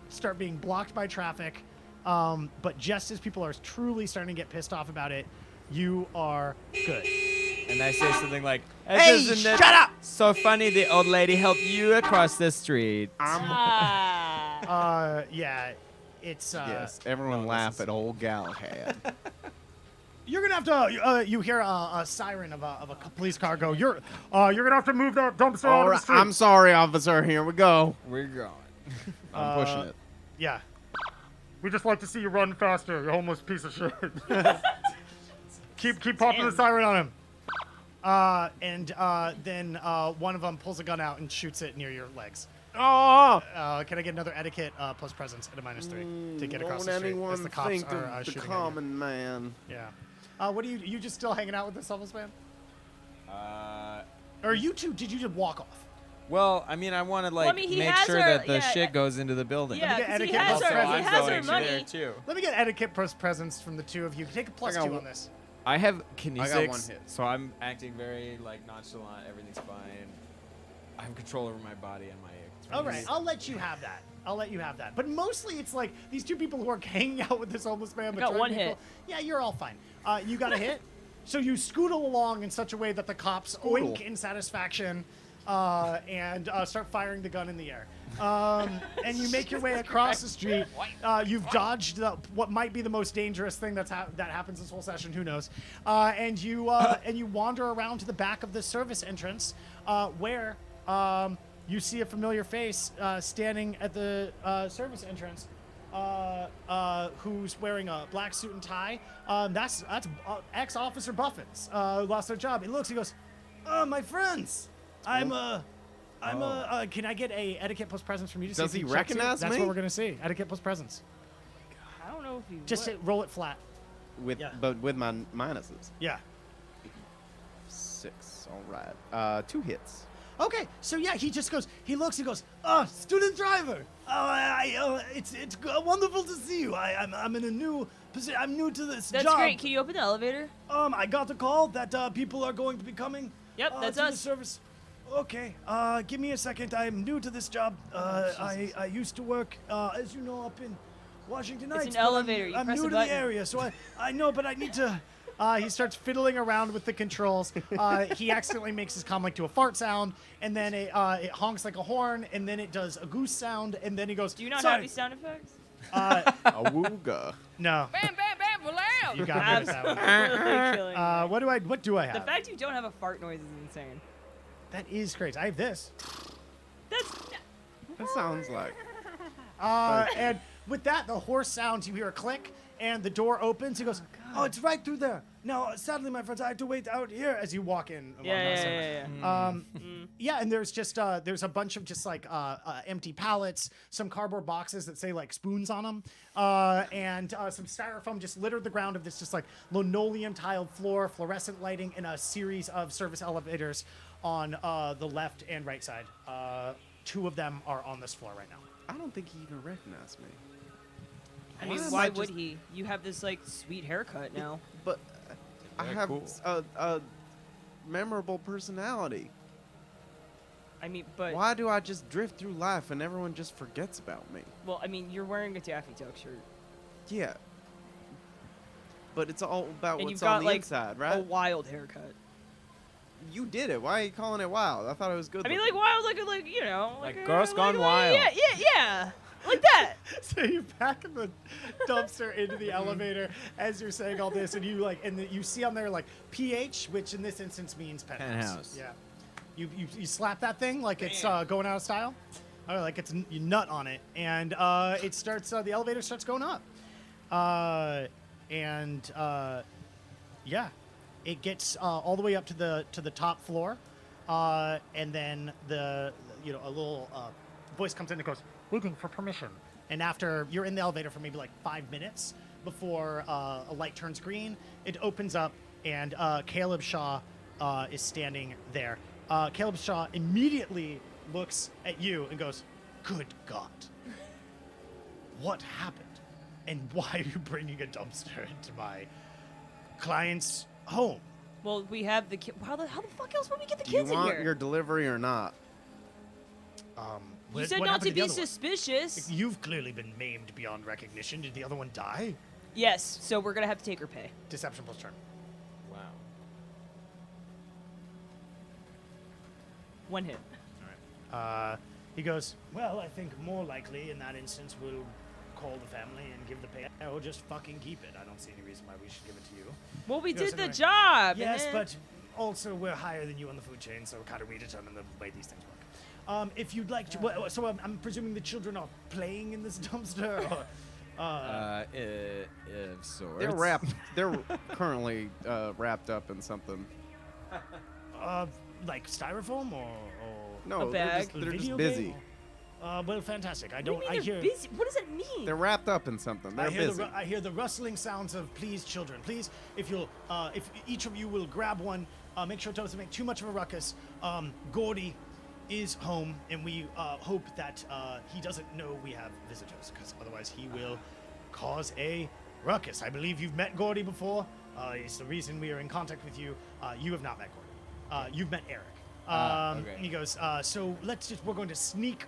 start being blocked by traffic. But just as people are truly starting to get pissed off about it, you are good. And I say something like, Hey, "Isn't it shut up!" so funny the old lady helped you across the street." Yeah, it's yes, everyone laugh at old Galahad. you're gonna have to. You hear a siren of a police car go. You're gonna have to move that dumpster out All of the right, street. I'm sorry, officer. Here we go. We're going. I'm pushing it. Yeah. We just like to see you run faster, you homeless piece of shit. keep popping the siren on him. Then one of them pulls a gun out and shoots it near your legs. Oh! Can I get another etiquette plus presence at a -3 to get across Won't the street anyone as the cops think are of the shooting at common man? you? Yeah. What are you just still hanging out with this homeless man? Uh, Or you two, did you just walk off? well, I mean, I want to like Well, I mean, he make has sure our- that the yeah, shit goes into the building. Yeah, get 'cause he etiquette has plus our, presence. he I'm has our going to there money. too. Let me get etiquette plus presence from the two of you. Take a +2 got on this. I have kinesics, I got 1 hit. so I'm acting very like nonchalant. Everything's fine. I have control over my body and my. All right, I'll let you have that. But mostly it's like these two people who are hanging out with this homeless man. got betraying 1 people. hit. Yeah, you're all fine. You got a hit. So you scootle along in such a way that the cops oink in satisfaction and start firing the gun in the air. And you make your way across the street. You've dodged what might be the most dangerous thing that happens this whole session. Who knows? And you wander around to the back of the service entrance where you see a familiar face standing at the service entrance. Who's wearing a black suit and tie. That's ex-officer Buffins. Lost their job. He looks. He goes, my friends. Can I get a etiquette plus presence from you? To see Does if he checks you? recognize That's me? what we're gonna see. Etiquette plus presence. I don't know if you Just would. roll it flat. But with my minuses. Yeah. 6. All right. 2 hits. Okay, so yeah, he just goes. He looks. He goes. Student driver. It's wonderful to see you. I'm in a new position. I'm new to this That's job. great. Can you open the elevator? I got a call that people are going to be coming. Yep, that's to the us. service. Okay, give me a second. I'm new to this job. I used to work, as you know, up in Washington Heights. an but elevator. You I'm press new a to button. the area, so I know, but I need to. He starts fiddling around with the controls. He accidentally makes his comm like to a fart sound, and then it honks like a horn, and then it does a goose sound, and then he goes. Do you not Sorry. have any sound effects? A wooga. No. Bam, bam, bam, wow. You got rid of that one. Absolutely killing me. What do I The have? fact you don't have a fart noise is insane. That is crazy. I have this. That's That sounds like. And with that, the horse sounds. You hear a click, and the door opens. He goes, "Oh, it's right through there." Now, sadly, my friends, I have to wait out here as you walk in. Yeah, and there's just there's a bunch of just like empty pallets, some cardboard boxes that say like spoons on them, and some styrofoam just littered the ground of this just like linoleum tiled floor, fluorescent lighting, and a series of service elevators on the left and right side. 2 of them are on this floor right now. I don't think he even recognized me. I mean, Why why am I would just- he? You have this like sweet haircut now. But I Very have cool. a memorable personality. I mean, but Why do I just drift through life and everyone just forgets about me? well, I mean, you're wearing a Daffy Duck shirt, Yeah. But it's all about and you've what's got on the like inside, a right? wild haircut. You did it. Why are you calling it wild? I thought it was good. I mean, looking. like wild, like you know, Like a- Girls Gone Wild. Yeah, like that. So you pack the dumpster into the elevator as you're saying all this, and you like, and you see on there like PH, which in this instance means penthouse. Penthouse. Yeah. You slap that thing like it's going out of style, or like it's you nut on it, and it starts. The elevator starts going up, yeah, it gets all the way up to the top floor, and then a little voice comes in and goes, "Looking for permission." And after you're in the elevator for maybe like 5 minutes before a light turns green, it opens up and Caleb Shaw is standing there. Caleb Shaw immediately looks at you and goes, "Good God, what happened? And why are you bringing a dumpster into my client's home?" Well, we have the how the fuck else would we get the Do you kids in want here? your delivery or not? You What- said what not happened to be the other one? suspicious. You've clearly been maimed beyond recognition. Did the other one die? Yes, so we're gonna have to take her pay. Deception plus turn. Wow. 1 hit. He goes, "Well, I think more likely in that instance we'll call the family and give the pay, or just fucking keep it. I don't see any reason why we should give it to you." Well, we Yes, did the anyway. job. and Yes, then- but also we're higher than you on the food chain, so kind of we determine the way these things work. If you'd like to, well, so I'm presuming the children are playing in this dumpster, or, Of sorts. They're wrapped. They're currently wrapped up in something. like styrofoam or No, A they're bag? just, they're just video busy. game? Well, fantastic. I What don't. do you I mean hear. they're busy? What does that mean? They're wrapped up in something. They're busy. I hear the rustling sounds of please, children. Please, if you'll, if each of you will grab one, make sure it doesn't make too much of a ruckus. Gordy is home, and we hope that he doesn't know we have visitors, because otherwise he will cause a ruckus. I believe you've met Gordy before. It's the reason we are in contact with you. You have not met Gordy. You've met Eric. Okay. And he goes, so we're going to sneak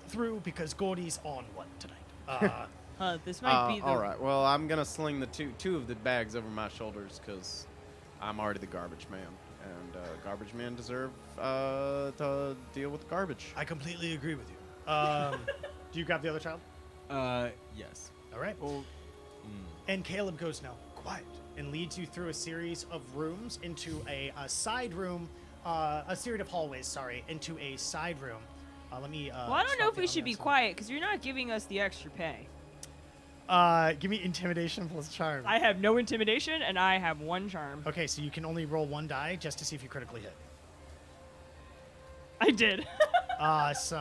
through because Gordy's on one tonight. This might be the. All right. Well, I'm gonna sling the two of the bags over my shoulders because I'm already the garbage man, and garbage men deserve to deal with garbage. I completely agree with you. Do you grab the other child? Yes. All right. And Caleb goes, "Now, quiet," and leads you through a series of rooms into a side room, a series of hallways, sorry, into a side room. Let me. Well, I don't know if we should be quiet because you're not giving us the extra pay. Give me intimidation plus charm. I have no intimidation and I have 1 charm. Okay, so you can only roll 1 die just to see if you critically hit. I did. Awesome.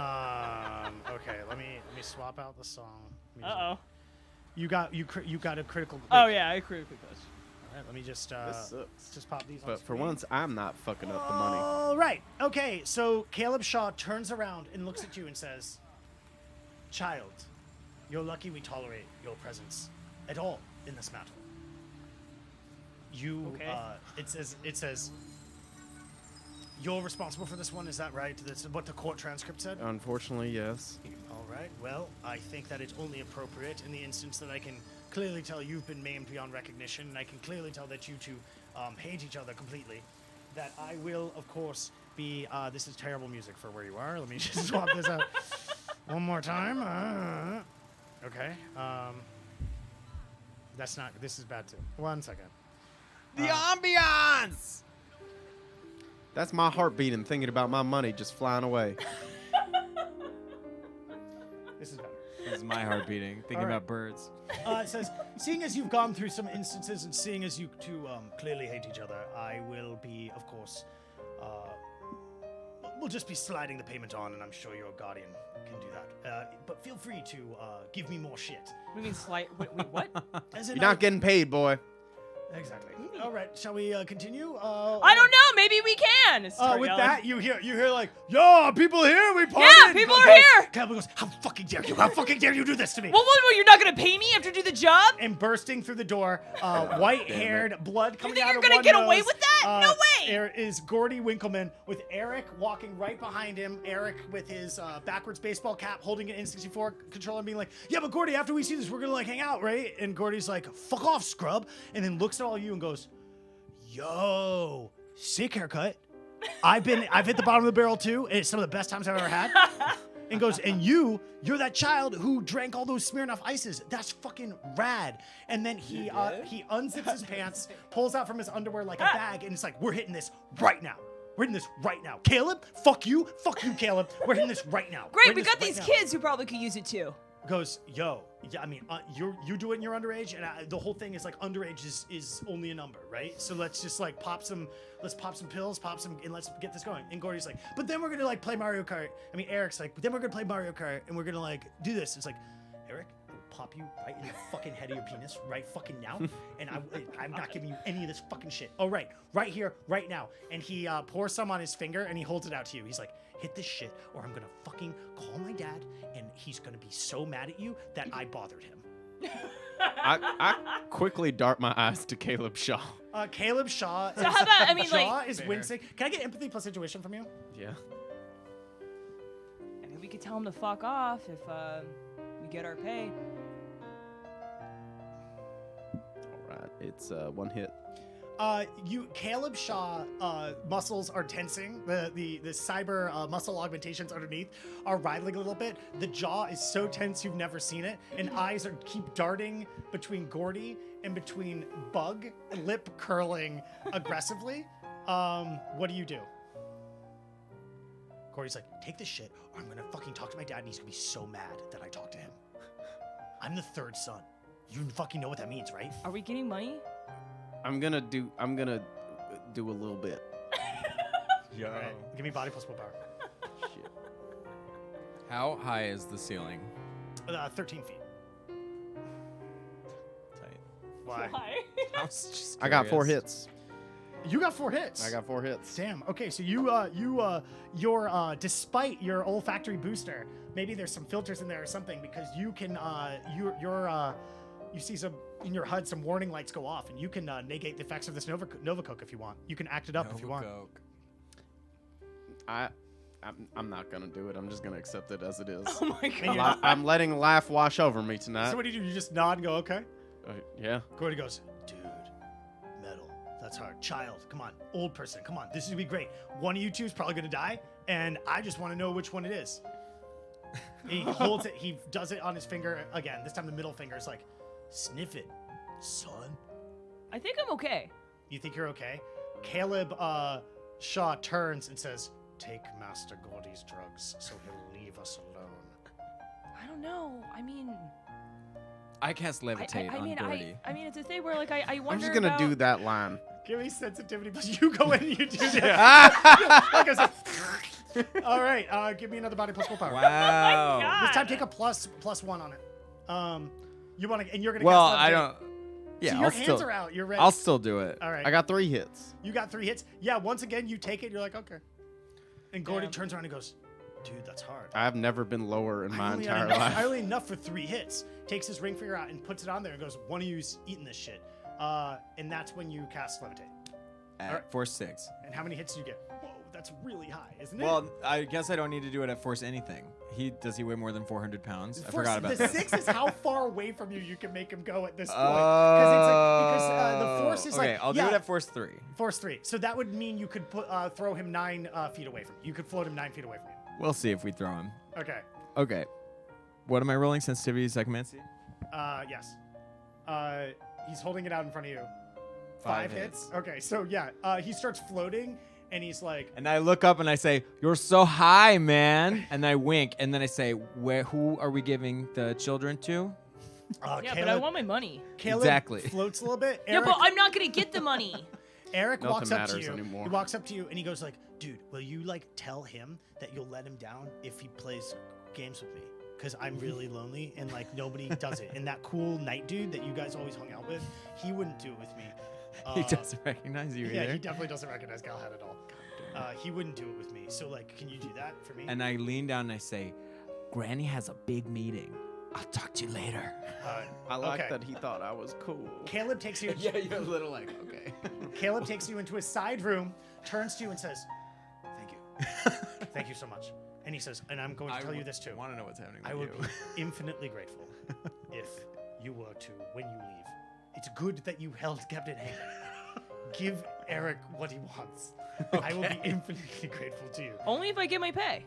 Okay, let me swap out the song. music. Uh oh. You got a critical. Oh yeah, I critically close. All right, let me just This sucks. just pop these on But for screen. once, I'm not fucking up the money. All right. Okay. So Caleb Shaw turns around and looks at you and says, "Child, you're lucky we tolerate your presence at all in this matter. You, Okay. it says, you're responsible for this one. Is that right? That's what the court transcript said. Unfortunately, yes. All right. Well, I think that it's only appropriate in the instance that I can clearly tell you've been maimed beyond recognition, and I can clearly tell that you two hate each other completely. That I will, of course, be. This is terrible music for where you are. Let me just swap this out one more time. Okay. That's not. This is bad too. 1 second. The ambiance. That's my heart beating, thinking about my money just flying away. This is better. This is my heart beating. Thinking All right. about birds. It says, seeing as you've gone through some instances and seeing as you two clearly hate each other, I will be, of course, we'll just be sliding the payment on, and I'm sure your guardian can do that. But feel free to give me more shit. What do you mean slight? Wait, what? As in, You're not getting paid, boy. Exactly. All right, shall we continue? I don't know. Maybe we can. Start With yelling. that, you hear like, "Yo, people here, we partied." Yeah, people are here. Calvin goes, "How fucking dare you? How fucking dare you do this to me?" Well, you're not gonna pay me after do the job? And bursting through the door, white-haired, blood coming think out you're of gonna one get away nose. with that? No way! There is Gordy Winkleman with Eric walking right behind him. Eric with his backwards baseball cap, holding an N64 controller, and being like, "Yeah, but Gordy, after we see this, we're gonna like hang out, right?" And Gordy's like, "Fuck off, scrub," and then looks at all you and goes, "Yo, sick haircut. I've hit the bottom of the barrel too, and it's some of the best times I've ever had." And goes, "And you're that child who drank all those Smirnoff Ices. That's fucking rad." And then he unzips his pants, pulls out from his underwear like a bag, and it's like, "We're hitting this right now. We're hitting this right now. Caleb, fuck you, Caleb. We're hitting this right now. Great, We're we hitting got this these right now." kids who probably could use it too. Goes, "Yo, yeah, I mean, you do it and you're underage, and the whole thing is like underage is only a number, right? So let's just like pop some pills, and let's get this going." And Gordy's like, "But then we're gonna like play Mario Kart." I mean, Eric's like, "But then we're gonna play Mario Kart, and we're gonna like do this." It's like, Eric, pop you right in the fucking head of your penis right fucking now, and I'm not giving you any of this fucking shit. Oh, right here, right now. And he pours some on his finger and he holds it out to you. He's like, hit this shit or I'm gonna fucking call my dad and he's gonna be so mad at you that I bothered him. I quickly dart my eyes to Caleb Shaw. Caleb Shaw. So how about, I mean, Shaw like, is wincing. Can I get empathy plus intuition from you? Yeah. I mean, we could tell him to fuck off if we get our pay. All right. It's one hit. Caleb Shaw muscles are tensing. The cyber muscle augmentations underneath are writhing a little bit. The jaw is so tense you've never seen it, and eyes keep darting between Gordy and between Bug, lip curling aggressively. What do you do? Gordy's like, take this shit, or I'm gonna fucking talk to my dad, and he's gonna be so mad that I talked to him. I'm the third son. You fucking know what that means, right? Are we getting money? I'm gonna do a little bit. Yo. All right, give me body plus willpower. Shit. How high is the ceiling? 13 feet. Tight. Why? I was just I got 4 curious. hits. You got 4 hits. I got 4 hits. Damn. Okay, so you're despite your olfactory booster, maybe there's some filters in there or something because you can you see some in your HUD some warning lights go off and you can negate the effects of this Nova Coke if you want. You can act it up if you want. Coke. I'm not gonna do it. I'm just gonna accept it as it is. Oh my god. I'm letting life wash over me tonight. So what do? You just nod and go, okay? Yeah. Gordy goes, dude, metal. That's hard. Child, come on. Old person, come on. This is gonna be great. One of you two is probably gonna die, and I just want to know which one it is. He holds it. He does it on his finger again. This time the middle finger is like, sniff it, son. I think I'm okay. You think you're okay? Caleb Shaw turns and says, take Master Gordy's drugs so he'll leave us alone. I don't know. I mean, I cast levitate on Gordy. I mean, it's a thing where like I wonder. I'm just gonna about... do that line. Give me sensitivity, but you go in and you do that. Like I said, all right, give me another body plus willpower. Wow. God. This time take a plus 1 on it. You want to, and you're gonna. Well, cast I levitate. don't. Yeah, So your I'll hands still. are out. You're ready. I'll still do it. All right. I got 3 hits. You got 3 hits. Yeah. Once again, you take it. You're like, okay. And Gordy Damn. turns around and goes, dude, that's hard. I've never been lower in my I entire only life. I only enough for 3 hits. Takes his ring finger out and puts it on there and goes, one of you's eating this shit. And that's when you cast levitate. At force 6. And how many hits do you get? Whoa, that's really high, isn't it? Well, I guess I don't need to do it at force anything. Does he weigh more than 400 pounds? I forgot about the that. 6 is how far away from you can make him go at this point. Oh. Because the force is okay, like, I'll do it at force 3. Force 3. So that would mean you could throw him 9 feet away from you. You could float him 9 feet away from you. We'll see if we throw him. Okay. Okay. What am I rolling? Sensitivity, psychomancy? Yes. He's holding it out in front of you. 5 hits. Okay, so yeah, he starts floating, and he's like, And I look up and I say, "You're so high, man!" And I wink, and then I say, Who are we giving the children to?" Yeah, Caleb, but I want my money. Caleb Exactly. floats a little bit. Yeah, but I'm not gonna get the money. Eric Nothing walks up to matters you. anymore. He walks up to you and he goes like, "Dude, will you like tell him that you'll let him down if he plays games with me? Because I'm really lonely and like nobody does it. And that cool night dude that you guys always hung out with, he wouldn't do it with me. He doesn't recognize you Yeah, either. he definitely doesn't recognize Galahad at all. He wouldn't do it with me. So like, can you do that for me? And I lean down and I say, "Granny has a big meeting. I'll talk to you later." I like okay. that he thought I was cool. Caleb takes you. you're a little like, okay. Caleb takes you into his side room, turns to you and says, "Thank you, thank you so much." And he says, "And I'm going to tell you this too. I want to know what's happening with I would you. be infinitely grateful if you were to, when you leave. It's good that you held Captain Hank. Give Eric what he wants. I will be infinitely grateful to you." Only if I get my pay.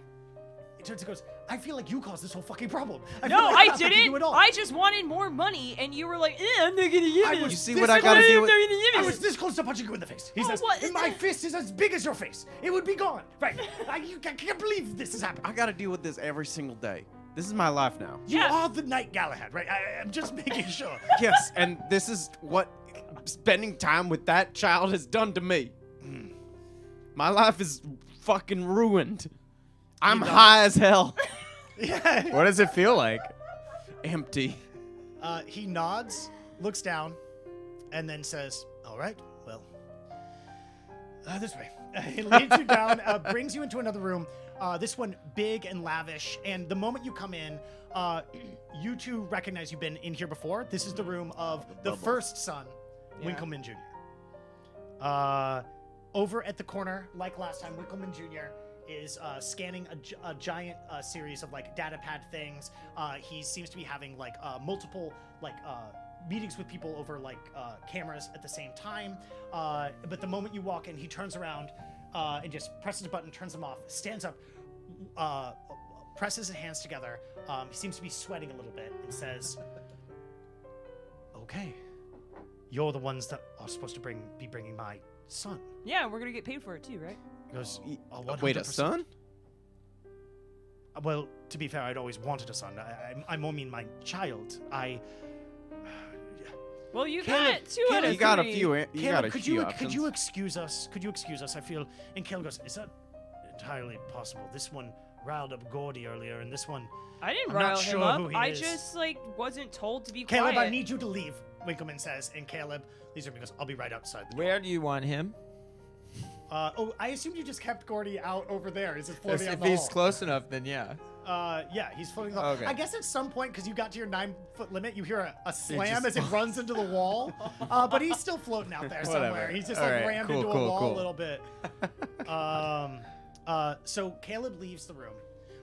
He turns and goes, "I feel like you caused this whole fucking problem." No, feel like I nothing to do didn't. at all. I just wanted more money, and you were like, I'm not gonna give I it. was You see this what I close- gotta do? I was this close to punching you in the face. He Oh, says, what? "My fist is as big as your face. It would be gone." Right. I can't believe this has happened. I gotta deal with this every single day. This is my life now. You Yeah. are the Knight Galahad, right? I'm just making sure. Yes, and this is what spending time with that child has done to me. My life is fucking ruined. I'm high as hell. Yeah. What does it feel like? Empty. He nods, looks down, and then says, "All right, well, this way." He leads you down, brings you into another room. This one big and lavish. And the moment you come in, you two recognize you've been in here before. This is the room of the first son, Winkleman Jr. Over at the corner, like last time, Winkleman Jr. is scanning a giant series of like data pad things. He seems to be having like multiple meetings with people over like cameras at the same time. But the moment you walk in, he turns around and just presses a button, turns them off, stands up, presses his hands together. He seems to be sweating a little bit and says, "Okay, you're the ones that are supposed to be bringing my son." Yeah, we're gonna get paid for it too, right? He goes, Wait, a 100%. son? Well, to be fair, I'd always wanted a son. I more mean my child. Well, you Caleb- got two out of You got a three. few. You got a could few you options. could you excuse us? Could you excuse us? I feel. And Caleb goes, "Is that entirely possible? This one riled up Gordy earlier, and this one." I didn't I'm not rile sure him up. who he I is. just like wasn't told to be Caleb, quiet. I need you to leave. Winkleman says, and Caleb leaves him and goes, "I'll be right outside." The door." Where do you want him? I assumed you just kept Gordy out over there. He's just floating If out the he's hall. close enough, then yeah. Yeah, he's floating. Okay. I guess at some point, because you got to your 9-foot limit, you hear a slam just as it runs into the wall. But he's still floating out there somewhere. Whatever. He's just All like right, rammed cool, into a cool, wall cool. a little bit. So Caleb leaves the room.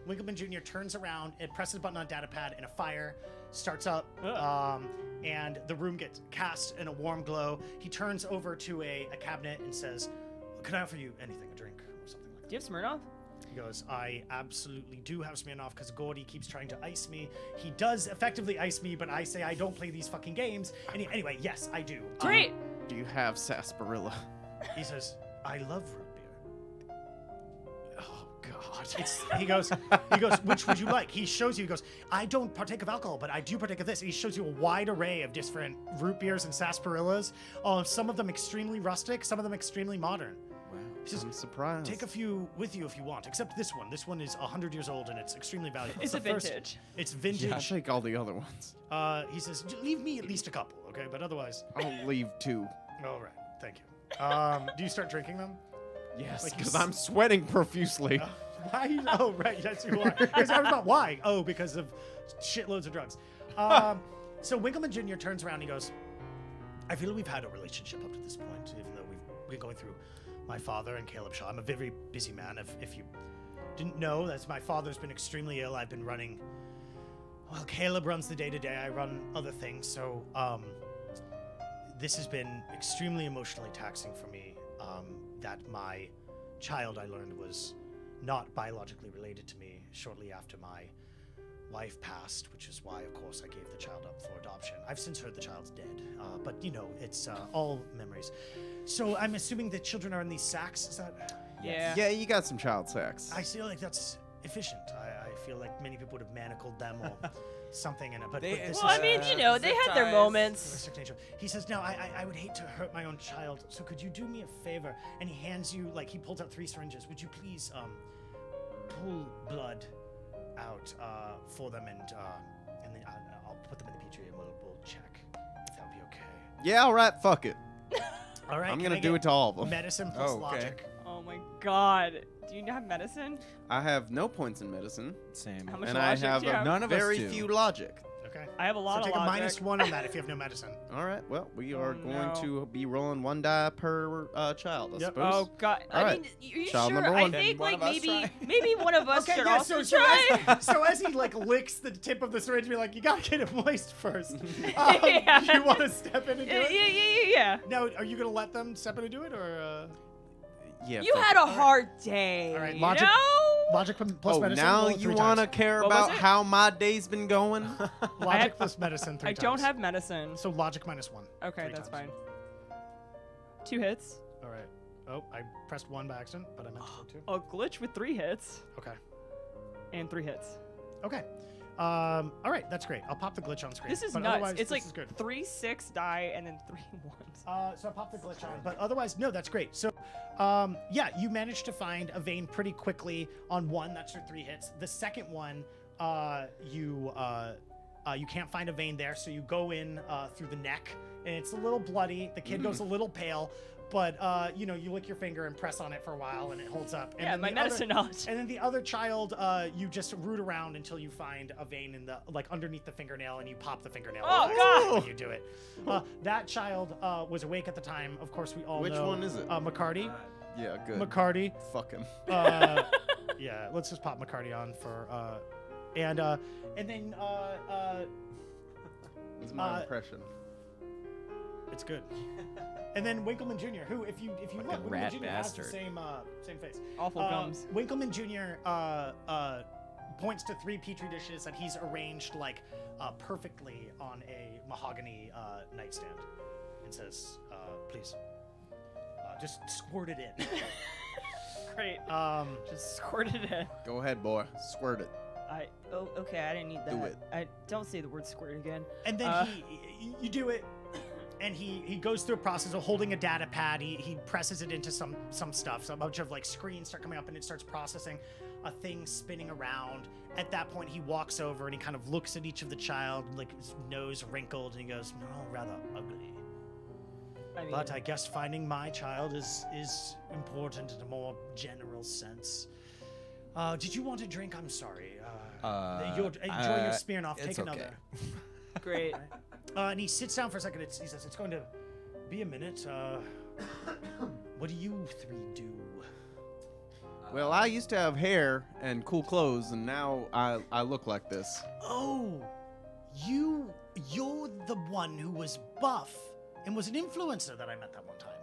Winkleman Jr. turns around and presses a button on a data pad, and a fire starts up. And the room gets cast in a warm glow. He turns over to a cabinet and says, "Can I offer you anything, a drink or something like that?" Do you have Smirnoff? He goes, "I absolutely do have Smirnoff because Gordy keeps trying to ice me. He does effectively ice me, but I say I don't play these fucking games." And anyway, yes, I do. Great. Do you have sarsaparilla? He says, "I love root beer." Oh God! He goes, "Which would you like?" He shows you. He goes, "I don't partake of alcohol, but I do partake of this." And he shows you a wide array of different root beers and sarsaparillas. Some of them extremely rustic, some of them extremely modern. Wow. He says, I'm surprised. "Take a few with you if you want, except this one. This one is 100 years old and it's extremely valuable." It's the a first- vintage. It's vintage. I'll take all the other ones. He says, "Leave me at least a couple, okay? But otherwise, I'll leave two. all right. Thank you." Do you start drinking them? Yes, Like you because s- I'm sweating profusely. Why? Oh, right. Yes, you are. Because I was about why. Oh, because of shitloads of drugs. So Winkleman Jr. turns around and he goes, "I feel like we've had a relationship up to this point, even though we've been going through my father and Caleb Shaw. I'm a very busy man. If you didn't know, that's my father's been extremely ill. I've been running. Well, Caleb runs the day-to-day. I run other things. So this has been extremely emotionally taxing for me. That my child, I learned, was not biologically related to me shortly after my wife passed, which is why, of course, I gave the child up for adoption. I've since heard the child's dead, but you know, it's all memories. So I'm assuming the children are in these sacks. Is that? Yeah. Yeah, you got some child sex. I feel like that's efficient. I feel like many people would have manacled them or something in it. But They- this Well, I is mean, you know, they had their ties. moments. realistic nature. He says, "Now, I would hate to hurt my own child. So could you do me a favor?" And he hands you, like, he pulls out 3 syringes. "Would you please pull blood out for them, and then I'll put them in the petri and we'll check if that would be okay." Yeah, all right, fuck it. All right. I'm can gonna I do get it to all of them. Medicine plus Oh, okay. logic. Oh my God. Do you have medicine? I have no points in medicine, Same. How much and I logic have do you have? None of us very do. few logic. Okay. I have a lot So of take logic. a -1 on that if you have no medicine. All right, well, we are going no. to be rolling 1 die per child, I Yep. suppose. Oh God! All I right. mean, are you Child sure? number I one. think Can one like of us maybe one of us Okay, should yeah, also so try. so as he like licks the tip of the syringe, be like, "You gotta get it moist first." Yeah. Do you want to step in and do it? Yeah. Now, are you gonna let them step in and do it, or Yeah. You fuck had it. a hard day. All right, you logic- know? logic plus Oh, medicine? now roll it you 3 want to times. care What was about it? how my day's been going? Logic plus medicine 3 I times. don't have medicine. So logic -1. Okay, 3 that's times. fine. 2 hits. All right. Oh, I pressed 1 by accident, but I meant to do 2. A glitch with 3 hits Okay. and 3 hits. Okay. All right, that's great. I'll pop the glitch on screen. This is but nuts. otherwise, It's this like is good. 3 6 die and then 3 1s. So I popped the glitch on, but otherwise, no, that's great. So, yeah, you managed to find a vein pretty quickly on one. That's your 3 hits. The second one, you You can't find a vein there, so you go in through the neck, and it's a little bloody. The kid goes a little pale, but you lick your finger and press on it for a while, and it holds up. And Yeah, then my the medicine other, knowledge. And then the other child, you just root around until you find a vein in the underneath the fingernail, and you pop the fingernail. Oh, That's God! when you do it. That child was awake at the time. Of course, we all Which know. one is it? McCarty. Yeah, good. McCarty. Fuck him. Yeah, let's just pop McCarty on for and then This is my impression. it's good. And then Winkleman Jr., who, if you Fucking look, Winkleman rat Jr. bastard. has the same face. Awful gums. Winkleman Jr. Points to 3 petri dishes that he's arranged perfectly on a mahogany nightstand, and says, "Please, just squirt it in." Great. Just squirt it in. Go ahead, boy. Squirt it. Okay, I didn't need that. Do it. I don't say the word squirt again. And then you do it, and he goes through a process of holding a data pad. He presses it into some stuff. So a bunch of screens start coming up, and it starts processing a thing spinning around. At that point, he walks over and he kind of looks at each of the child, his nose wrinkled, and he goes, "No, rather ugly. I mean, But I guess finding my child is important in a more general sense. Did you want a drink? I'm sorry. Enjoy your Smirnoff. Take it's another." great. And he sits down for a second. He says, "It's going to be a minute. What do you 3 do?" Well, I used to have hair and cool clothes, and now I look like this. Oh, you're the one who was buff and was an influencer that I met that one time.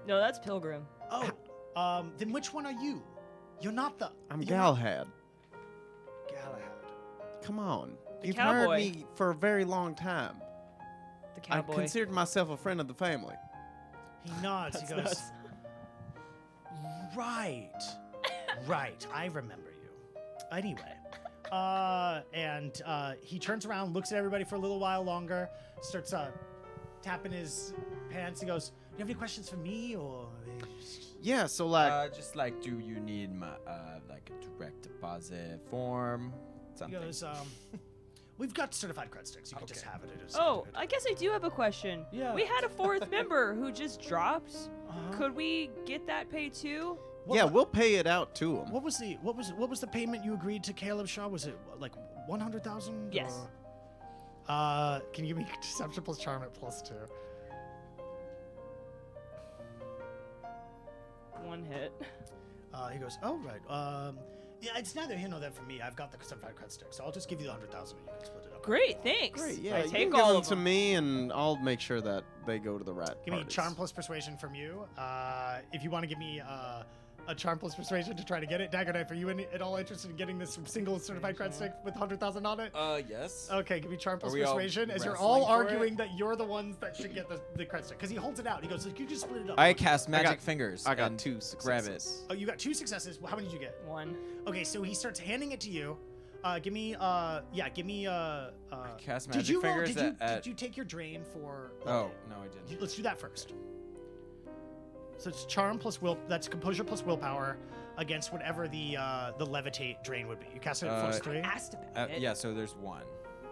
No, that's Pilgrim. Oh, then which one are you? You're not the. I'm you're not Galahad. Galahad. Come on. The You've cowboy. heard me for a very long time. The I cowboy. considered myself a friend of the family. He nods. That's He goes, nuts. "Right, right. I remember you." Anyway, and he turns around, looks at everybody for a little while longer, starts tapping his pants. He goes, "Do you have any questions for me, or?" Yeah, so Just do you need my a direct deposit form? He Something. goes, "We've got certified cred sticks. You can just Okay. have it. It is Oh, good." I guess I do have a question. Yeah. We had a 4th member who just dropped. Uh-huh. Could we get that paid too? yeah, we'll pay it out to him. What was the payment you agreed to Caleb Shaw? Was it 100,000? Yes. Can you give me deception plus charm at +2? 1 hit. He goes, "Oh right. Yeah, it's neither here nor there for me. I've got the certified cred stick, so I'll just give you the 100,000 and you can split it up." Great, thanks. Great, yeah. I you take can all give of them to them. me, and I'll make sure that they go to the rat Give me parties. charm plus persuasion from you. If you want to give me a charm plus persuasion to try to get it, Dagger Knife, are you at all interested in getting this single certified cred stick with 100,000 on it? Yes. Okay, give me charm plus Are we all persuasion as you're wrestling all for arguing it? that you're the ones that should get the cred stick. Because he holds it out. He goes, "You just split it up." I cast magic got- fingers. I got and 2 Grab successes. it. Oh, you got 2 successes. How many did you get? 1. Okay, so he starts handing it to you. Give me Cast did magic you roll, fingers did you take your drain for Oh, no, I didn't. Let's do that first. So it's charm plus will. That's composure plus willpower against whatever the levitate drain would be. You cast it at +3. Asked about it. Yeah, so there's 1.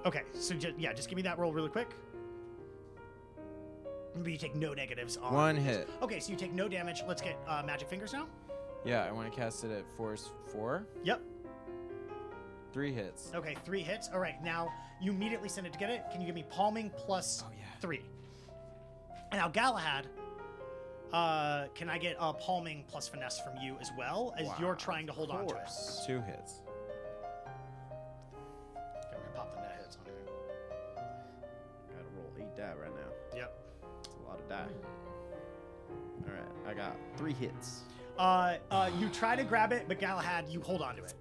Okay, so just give me that roll really quick. Maybe you take no negatives on 1 hit. Okay, so you take no damage. Let's get magic fingers now. Yeah, I want to cast it at force 4. Yep. 3 hits. Okay, 3 hits. All right, now you immediately send it to get it. Can you give me palming plus Oh, yeah. 3? And now Galahad, can I get palming plus finesse from you as well as you're trying to hold on to it? 2 hits. Okay, we're gonna pop the net hits on here. Gotta roll 8 die right now. Yep. It's a lot of die. All right, I got 3 hits. You try to grab it, but Galahad, you hold on to it.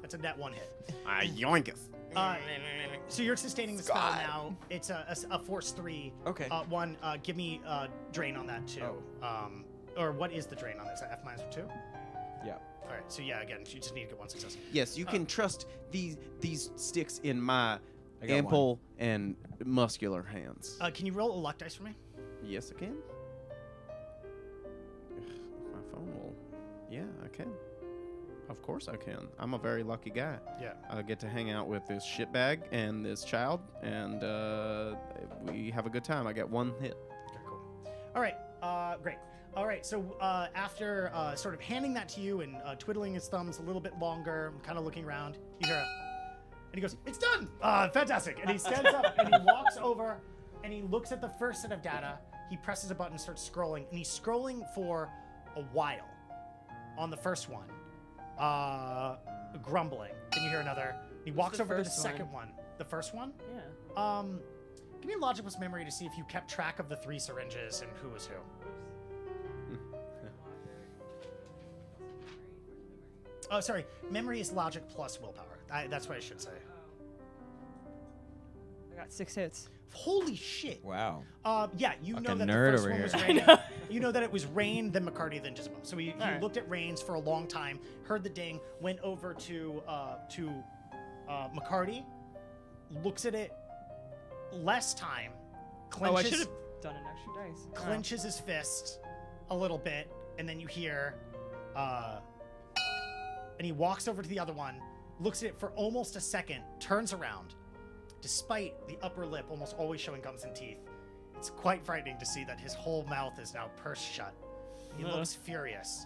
That's a net 1 hit. I yoinketh. So you're sustaining the spell now. It's a force 3. Okay. 1. Give me drain on that too. Or what is the drain on this? F -2? Yeah. All right. So yeah, again, you just need to get 1 success. Yes, you can trust these sticks in my I got ample and muscular hands. Can you roll a luck dice for me? Yes, I can. Ugh, my phone will. Yeah, I can. Of course I can. I'm a very lucky guy. Yeah. I get to hang out with this shitbag and this child, and we have a good time. I get 1 hit. Okay, cool. All right, great. All right, so after sort of handing that to you and twiddling his thumbs a little bit longer, kind of looking around, you hear and he goes, "It's done!" Fantastic. And he stands up and he walks over and he looks at the first set of data. He presses a button, starts scrolling, and he's scrolling for a while on the first one, grumbling. Then you hear another. He walks the over to the first second one. The first one? Yeah. Give me a logic plus memory to see if you kept track of the 3 syringes and who was who. Oh, sorry. Memory is logic plus willpower. That's what I should say. I got 6 hits. Holy shit. Wow. Yeah, you know Fucking that the nerd first over one was here. Rain. You know that it was Rain, then McCarty, then Gismo. So he Alright. looked at Rain's for a long time, heard the ding, went over to McCarty, looks at it less time, Oh, I clenches, should have done an extra dice. clenches his fist a little bit, and then you hear, and he walks over to the other one, looks at it for almost a second, turns around. Despite the upper lip almost always showing gums and teeth, it's quite frightening to see that his whole mouth is now pursed shut. He looks furious.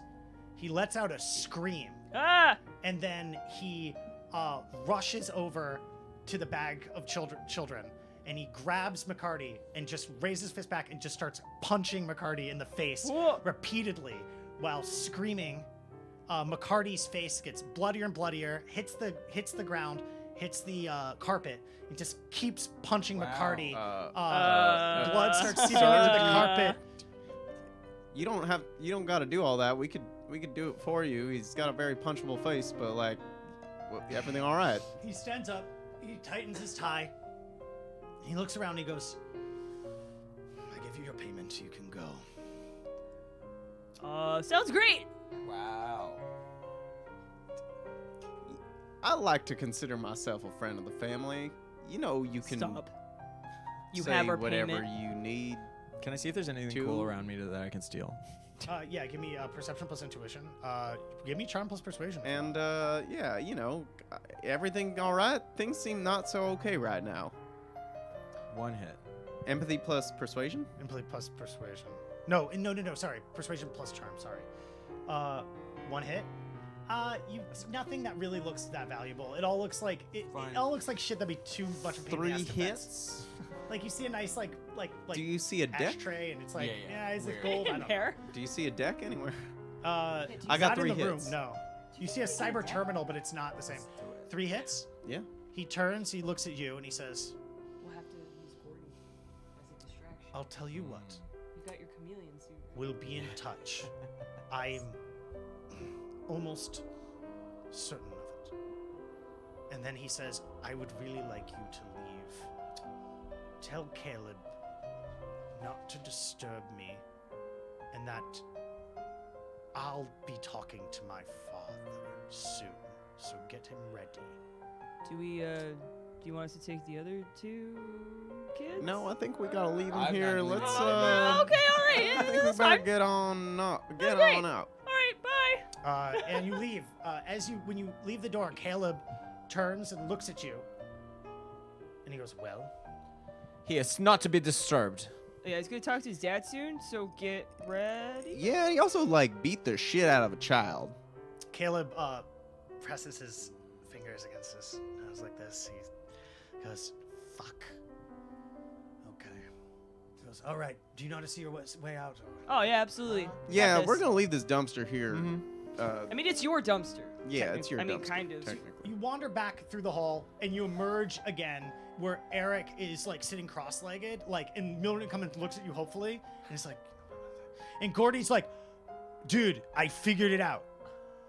He lets out a scream, Ah! and then he rushes over to the bag of children, and he grabs McCarty and just raises his fist back and just starts punching McCarty in the face Whoa. repeatedly while screaming. McCarty's face gets bloodier and bloodier, hits the ground, hits the carpet, and just keeps punching Wow. McCarty. Blood starts seeping into the carpet. You don't got to do all that. We could do it for you. He's got a very punchable face, but like, everything all right? He stands up, he tightens his tie, he looks around and he goes, "I give you your payment, you can go." Sounds great. Wow. I like to consider myself a friend of the family. You know, you can Stop. You say have our whatever payment. you need. Can I see if there's anything Two. cool around me that I can steal? Yeah, give me perception plus intuition. Give me charm plus persuasion. And yeah, you know, everything all right. Things seem not so okay right now. 1 hit. Empathy plus persuasion. Empathy plus persuasion. No, sorry. Persuasion plus charm, sorry. 1 hit. Nothing that really looks that valuable. It all looks like it Fine. all looks like shit that'd be too much of a pain in the 3 ass to fence. hits. Like you see a nice like Do you see a deck? ashtray and it's like, Yeah, is it weird. gold? I don't know. There. Do you see a deck anywhere? I got in 3 the hits. room. No. You see a cyber terminal, but it's not the same. 3 hits. Yeah. He turns, he looks at you, and he says, We'll have to use Gordy as a distraction. "I'll tell you what. You got your chameleon suit. We'll be in touch. I'm almost certain of it." And then he says, "I would really like you to leave. Tell Caleb not to disturb me, and that I'll be talking to my father soon. So get him ready." Do we, do you want us to take the other 2 kids? No, I think we gotta leave him I'm here. not leaving. Let's Okay, all right. I think we That's better fine. get on. Get great. on out. All right, bye. And you leave. When you leave the door, Caleb turns and looks at you, and he goes, "Well." He is not to be disturbed. Yeah, he's gonna talk to his dad soon, so get ready. Yeah, he also like beat the shit out of a child. Caleb presses his fingers against his nose like this. He goes, "Fuck." Okay. He goes, "All right. Do you know how to see your way out?" Oh yeah, absolutely. Yeah, Got we're this. gonna leave this dumpster here. I mean, it's your dumpster. Yeah, it's your I mean, dumpster, kind of. technically. You wander back through the hall and you emerge again where Eric is like sitting cross-legged, like, and Milton comes and looks at you hopefully, and it's like, and Gordy's like, "Dude, I figured it out.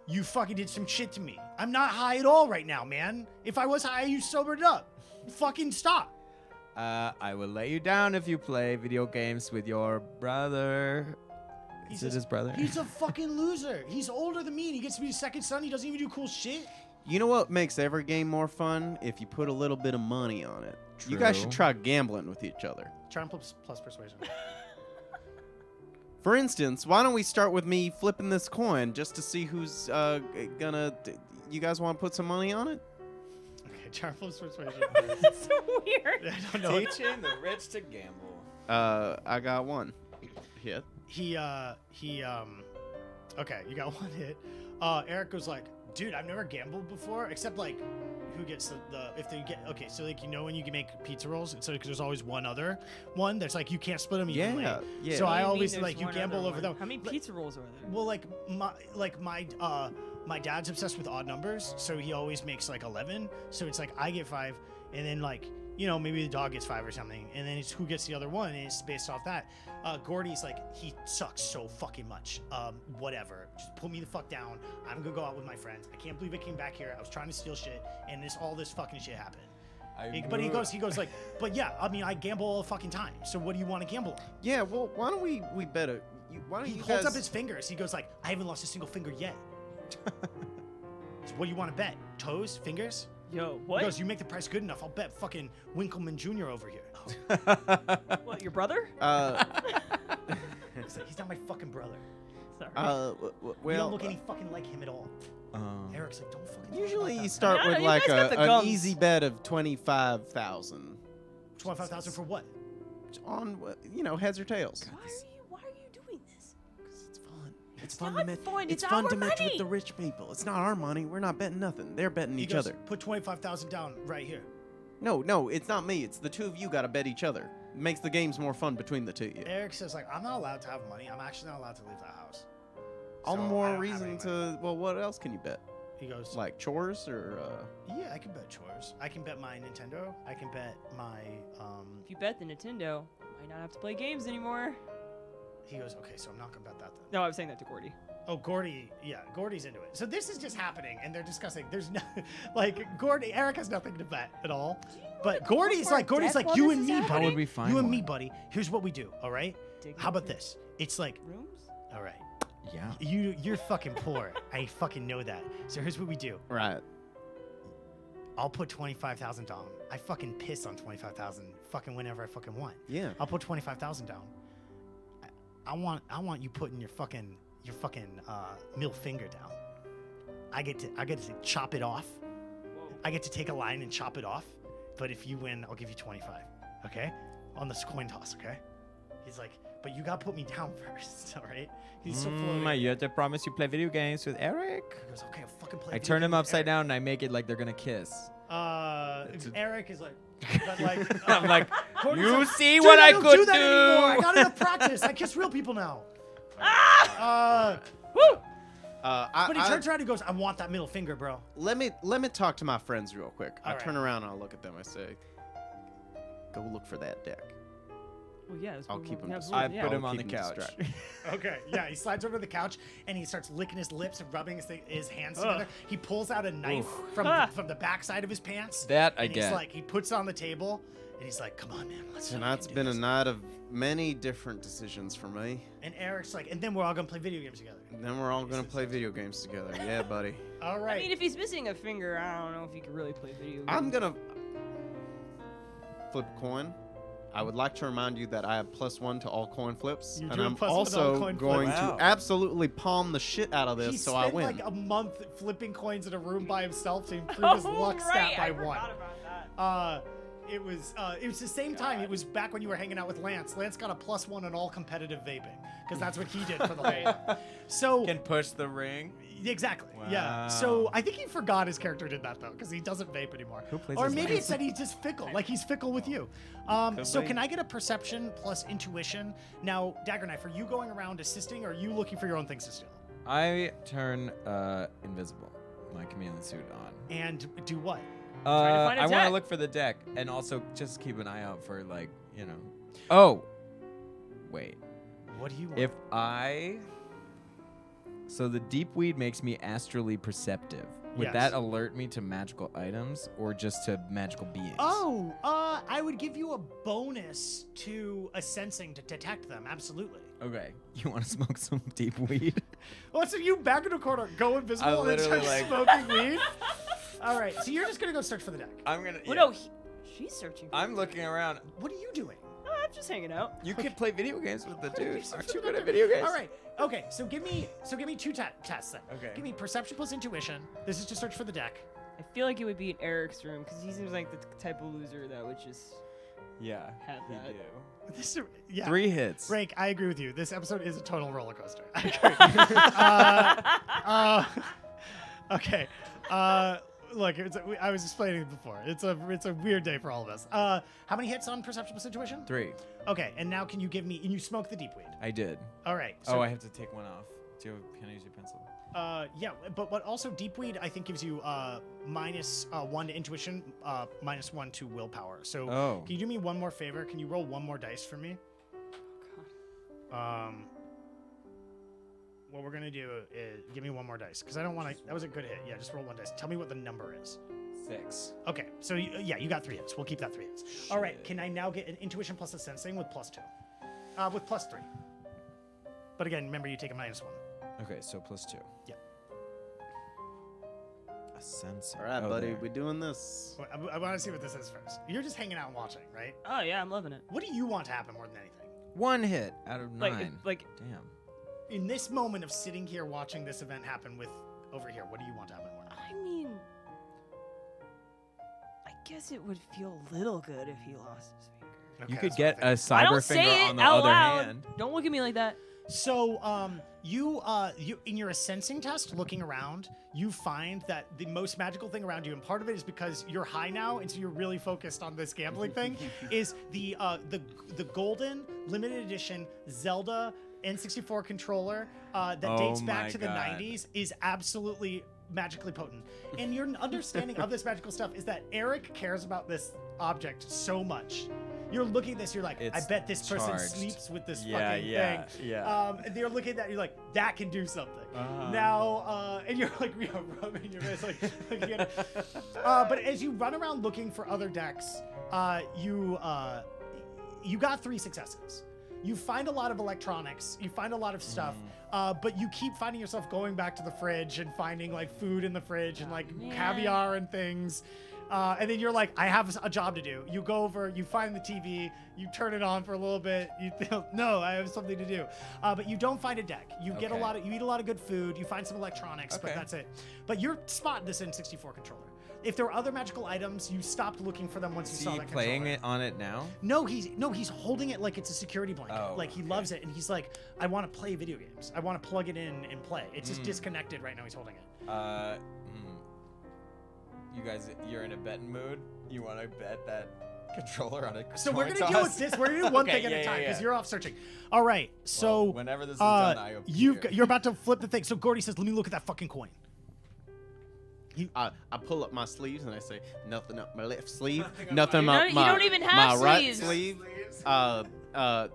You fucking did some shit to me. I'm not high at all right now, man. If I was high, you sobered up. Fucking stop." I will let you down if you play video games with your brother. Is it his brother? He's a fucking loser. He's older than me and he gets to be his second son. He doesn't even do cool shit. You know what makes every game more fun? If you put a little bit of money on it. You guys should True. try gambling with each other. Charm plus persuasion. For instance, why don't we start with me flipping this coin just to see who's gonna. You guys want to put some money on it? Okay, charm flips persuasion. It's so weird. I don't know. Teaching the rich to gamble. I got one hit. Okay, you got one hit. Eric goes like, dude, I've never gambled before, except like, who gets the if they get okay, so like when you can make pizza rolls, so there's always one other one that's like you can't split them evenly. Yeah. So What do I you mean always there's like you one gamble other over one? them. How many pizza rolls are there? Well, my dad's obsessed with odd numbers, so he always makes like 11. So it's like I get 5, and then like maybe the dog gets 5 or something, and then it's who gets the other one, and it's based off that. Gordy's like, he sucks so fucking much. Whatever, just put me the fuck down. I'm gonna go out with my friends. I can't believe I came back here. I was trying to steal shit, and all this fucking shit happened. But he goes like, but yeah, I mean, I gamble all the fucking time. So what do you want to gamble on? Yeah, well, why don't we bet it? Why don't He you holds guys... up his fingers. He goes like, I haven't lost a single finger yet. So what do you want to bet? Toes? Fingers? Yo, He what? goes, you make the price good enough, I'll bet fucking Winkleman Jr. over here. What, your brother? He's like, he's not my fucking brother. Sorry. You well, don't look any fucking like him at all. Eric's like, don't fucking. usually talk you about start Yeah, with you like guys got the an guns. easy bet of 25,000 that. 25,000 for what? on heads or tails. Why are you doing this? It's fun. It's not fun, It's it's fun our to match with money. the rich people. It's not our money. We're not betting nothing. They're betting He each goes, other. Put 25,000 down right here. No, it's not me. It's the two of you got to bet each other. It makes the games more fun between the two of you. Eric says like, I'm not allowed to have money. I'm actually not allowed to leave the house. All So the I more don't have reason any to. Well, what else can you bet? He goes, Like chores or? yeah, I can bet chores. I can bet my Nintendo. I can bet my If you bet the Nintendo, you might not have to play games anymore. He goes, okay, so I'm not gonna bet that then. No, I was saying that to Gordy. Oh, Gordy's into it. So this is just happening, and they're discussing. There's no, Eric has nothing to bet at all. But Gordy's like, death you while and this me, is buddy. How would we find You and me, one? buddy. Here's what we do, all right? Dig How about into this? It's like, Rooms? all right, Yeah. you're fucking poor. I fucking know that. So here's what we do. Right. I'll put 25,000 down. I fucking piss on 25,000 fucking whenever I fucking want. Yeah. I'll put 25,000 down. I want you putting your fucking middle finger down. I get to chop it off. I get to take a line and chop it off. But if you win, I'll give you 25. Okay? On this coin toss, okay? He's like, but you gotta put me down first, all right? He's so floating. You have to promise you play video games with Eric. He goes, okay, I'll fucking play. I video turn him games with upside Eric." down and I make it like they're gonna kiss. Eric is like, but like, I'm like, Courtney's you like, see "Dude, what I don't could do that anymore. I do. got enough practice. I kiss real people now. Woo! But he turns around and goes, I want that middle finger, bro. Let me talk to my friends real quick. I All turn right. around and I look at them. I say, "Go look for that deck." Well, yeah, that's I'll what keep we him have dis- rules, I yeah. put I'll him on the keep him couch. distracted. Okay, yeah, he slides over to the couch and he starts licking his lips and rubbing his hands together. He pulls out a knife from the backside of his pants. That I and get. He's like, he puts it on the table and he's like, come on, man, let's Tonight's fucking do been a this." night of many different decisions for me. And Eric's like, and then we're all gonna play video games together. And then we're all gonna play video games together. Yeah, buddy. All right. I mean, if he's missing a finger, I don't know if he could really play video games. I'm gonna flip a coin. I would like to remind you that I have +1 to all coin flips, You and do have I'm +1 to all also coin going flips. Wow. to absolutely palm the shit out of he this, so spent I win. like a month flipping coins in a room by himself to improve Oh, his luck right, stat by I one. forgot about that. It was the same time. It was back when you were hanging out with Lance. Lance got a +1 on all competitive vaping because that's what he did for the whole time. So Can push the ring. exactly, Wow. yeah. So I think he forgot his character did that though because he doesn't vape anymore. Who plays Or as maybe Lance? it said he's just fickle, like he's fickle with you. So can I get a perception plus intuition? Now, Dagger Knife, are you going around assisting, or are you looking for your own things to steal? I turn invisible. My chameleon suit on. And do what? Trying to find a I want deck. to look for the deck and also just keep an eye out for Oh, wait. What do you want? If I so the deep weed makes me astrally perceptive. Would Yes. that alert me to magical items or just to magical beings? Oh, I would give you a bonus to a sensing to detect them. Absolutely. Okay. You want to smoke some deep weed? Well, so you back in the corner, go invisible, and then start literally, smoking weed. All right, so you're just gonna go search for the deck. I'm gonna. Well, yeah. no, she's searching. For I'm it. looking around. What are you doing? I'm just hanging out. You could play video games with the dude. Aren't you good at video games? All right. Okay. So give me two tests then. Okay. Give me perception plus intuition. This is to search for the deck. I feel like it would be in Eric's room because he seems like the type of loser that would just Yeah. have you that. do. This is, yeah. 3 hits. Break. I agree with you. This episode is a total roller coaster. I agree. Okay. Look, I was explaining it before. It's a weird day for all of us. How many hits on perception plus intuition? 3. Okay, and now can you give me? And you smoke the deep weed. I did. All right. So, I have to take one off. Can I use your pencil? Yeah, but what also deep weed I think gives you -1 to intuition, -1 to willpower. So Oh. can you do me one more favor? Can you roll one more dice for me? What we're gonna do is give me one more dice because I don't want to. That was a good hit. Yeah, just roll one dice. Tell me what the number is. 6. Okay, so you got 3 hits. We'll keep that 3 hits. All right, can I now get an intuition plus a sensing with +2? With +3. But again, remember you take a -1. Okay, so +2. Yeah. A sensor. All right, Oh, buddy, there. we doing this. I want to see what this is first. You're just hanging out and watching, right? Oh yeah, I'm loving it. What do you want to happen more than anything? 1 hit out of 9. Like Damn. In this moment of sitting here watching this event happen with over here, what do you want to happen more? I mean, I guess it would feel a little good if he lost his finger. Okay, You could that's get what I a think. I cyber don't finger say on it the out other loud. hand. Don't look at me like that. So, you in your sensing test, looking around, you find that the most magical thing around you, and part of it is because you're high now, and so you're really focused on this gambling thing, is the golden limited edition Zelda N64 controller that Oh dates back my to the God. 90s is absolutely magically potent. And your understanding of this magical stuff is that Eric cares about this object so much. You're looking at this, you're like, I It's bet this person charged. sleeps with this Yeah, fucking yeah, thing. yeah. And you're looking at that, you're like, that can do something. Uh-huh. Now, and you're like, rubbing your wrist, like you know. But as you run around looking for other decks, you got 3 successes. You find a lot of electronics, you find a lot of stuff, but you keep finding yourself going back to the fridge and finding like food in the fridge and like man. caviar and things. And then you're like, I have a job to do. You go over, you find the TV, you turn it on for a little bit. You feel, no, I have something to do. But you don't find a deck. You get Okay. you eat a lot of good food. You find some electronics, but Okay. that's it. But you're spotting this N64 controller. If there were other magical items, you stopped looking for them once you Is saw he that playing controller. it on it now? No, he's holding it like it's a security blanket. Oh, like he okay. loves it, and he's like, I want to play video games. I want to plug it in and play. It's just disconnected right now. He's holding it. You guys, you're in a betting mood? You want to bet that controller on a So we're coin gonna deal with toss? this. We're gonna do one Okay, thing at yeah, a time yeah, because yeah. you're off searching. All right. So Well, whenever this is done, I appear. you're about to flip the thing. So Gordy says, "Let me look at that fucking coin." I pull up my sleeves and I say, nothing up my left sleeve, nothing up You my, don't even have my right sleeves. sleeve.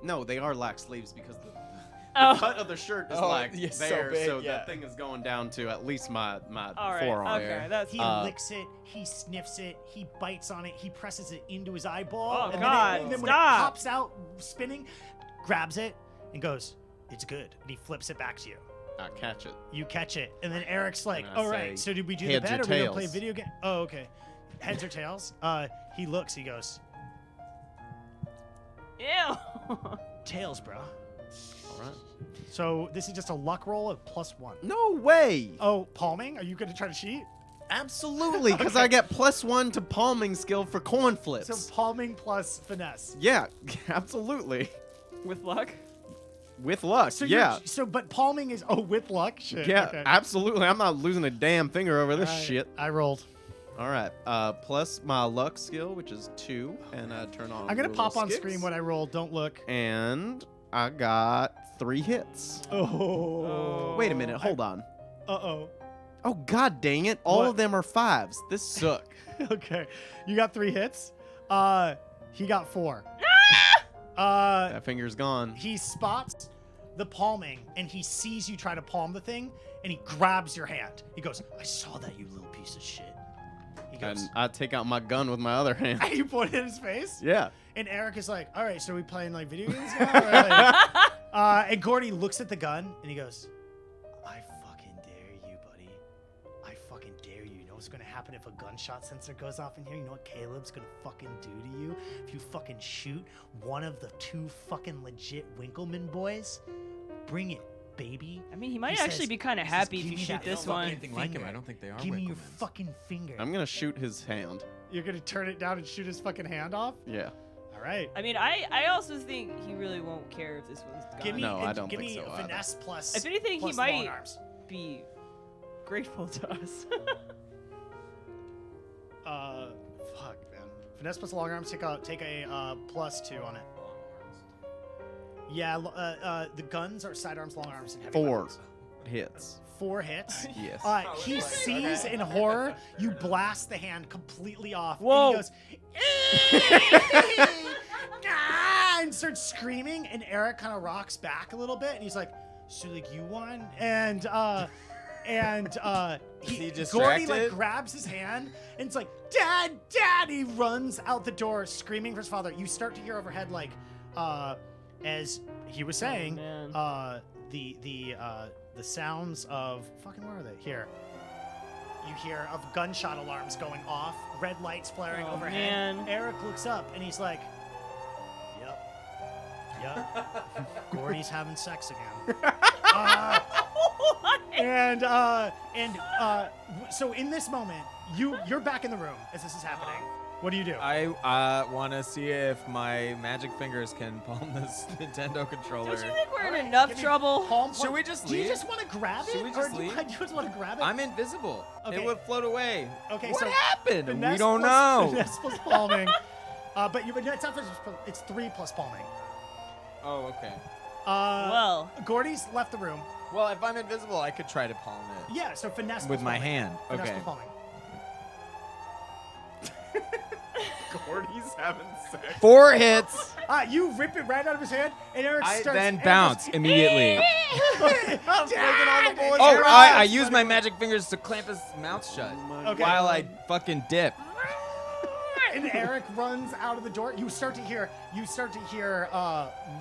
No, they are lax sleeves because the Oh. cut of the shirt is Oh, like yeah, so there, big, so yeah. that thing is going down to at least my All right. forearm. Okay. That's. He licks it. He sniffs it. He bites on it. He presses it into his eyeball. Oh, and God, Then, and then when it stop. pops out, spinning, grabs it and goes, "It's good." And he flips it back to you. I catch it. You catch it, and then Eric's like, And I "All right, say, so did we do the heads or bet, or we gonna play tails? video game?" Oh, okay. Heads or tails? He looks. He goes, Ew. "Tails, bro." All right. So this is just a luck roll of +1. No way. Oh, palming? Are you gonna try to cheat? Absolutely, because I get +1 to palming skill for corn flips. So palming plus finesse. Yeah, absolutely. With luck. With luck, So yeah. but palming is with luck. Shit. Yeah, okay. absolutely. I'm not losing a damn finger over this All right, shit. I rolled. All right, plus my luck skill, which is 2, and I turn on. I'm gonna little pop on skicks. screen what I rolled. Don't look. And I got 3 hits. Oh. Wait a minute, hold on. Uh-oh. Oh god dang it! All What? of them are 5s. This suck. Okay. You got 3 hits. He got 4. That finger's gone. He spots the palming and he sees you try to palm the thing and he grabs your hand. He goes, "I saw that, you little piece of shit." He goes, And I take out my gun with my other hand. and you point it in his face. Yeah. And Eric is like, "All right, so are we playing like video games now?" Or, like- and Gordy looks at the gun and he goes, "I fucking dare you, buddy. I fucking dare you. You know what's gonna happen if a gunshot sensor goes off in here? You know what Caleb's gonna fucking do to you? If you fucking shoot one of the 2 fucking legit Winkleman boys, bring it, baby. I mean, he might He actually says- be kind of he says, happy if "Give you me shoot that this fucking one. Anything like him, finger. I don't think they are Give me your Winklemans. fucking finger. I'm gonna shoot his hand. You're gonna turn it down and shoot his fucking hand off? Yeah. All right. I mean, I also think he really won't care if this one's gone. Give me, No, I and don't give think me so either. finesse plus. If anything, he plus might- long arms. Be grateful to us. Fuck, man. Finesse plus long arms. Take a +2 on it. Yeah, the guns are sidearms, long arms, and heavy 4 weapons. hits. 4 hits. Yes. He sees in horror, you blast the hand completely off. Whoa. And he goes, "Ah," and starts screaming, and Eric kind of rocks back a little bit, and he's like, so like you won? And Is he Gordy like distracted? grabs his hand, and it's like, Dad, Dad! He runs out the door screaming for his father. You start to hear overhead like, as he was saying, man. the sounds of fucking where are they? Here. You hear of gunshot alarms going off, red lights flaring Oh, overhead. man. Eric looks up and he's like, Yep. Gordy's having sex again. So in this moment, you're back in the room as this is happening. What do you do? I want to see if my magic fingers can palm this Nintendo controller. Don't you think we're in Alright, enough give me trouble? palm Should point. we just Do you leave? just want to grab it? Should we or just do you leave? just want to grab it? I'm invisible. Okay. It would float away. Okay, what so happened? Finesse We don't plus- know. Finesse plus palming. But it's not it's 3 plus palming. Oh, okay. Well, Gordy's left the room. Well, if I'm invisible, I could try to palm it. Yeah, so finesse With plus my palming. hand. Finesse Okay. plus palming. Gordy's having sex. 4 hits. You rip it right out of his hand, and Eric I starts. then Eric bounce goes, immediately. I'm breaking all the boys. Oh, I use my magic fingers to clamp his mouth shut Okay. while I fucking dip. And Eric runs out of the door. You start to hear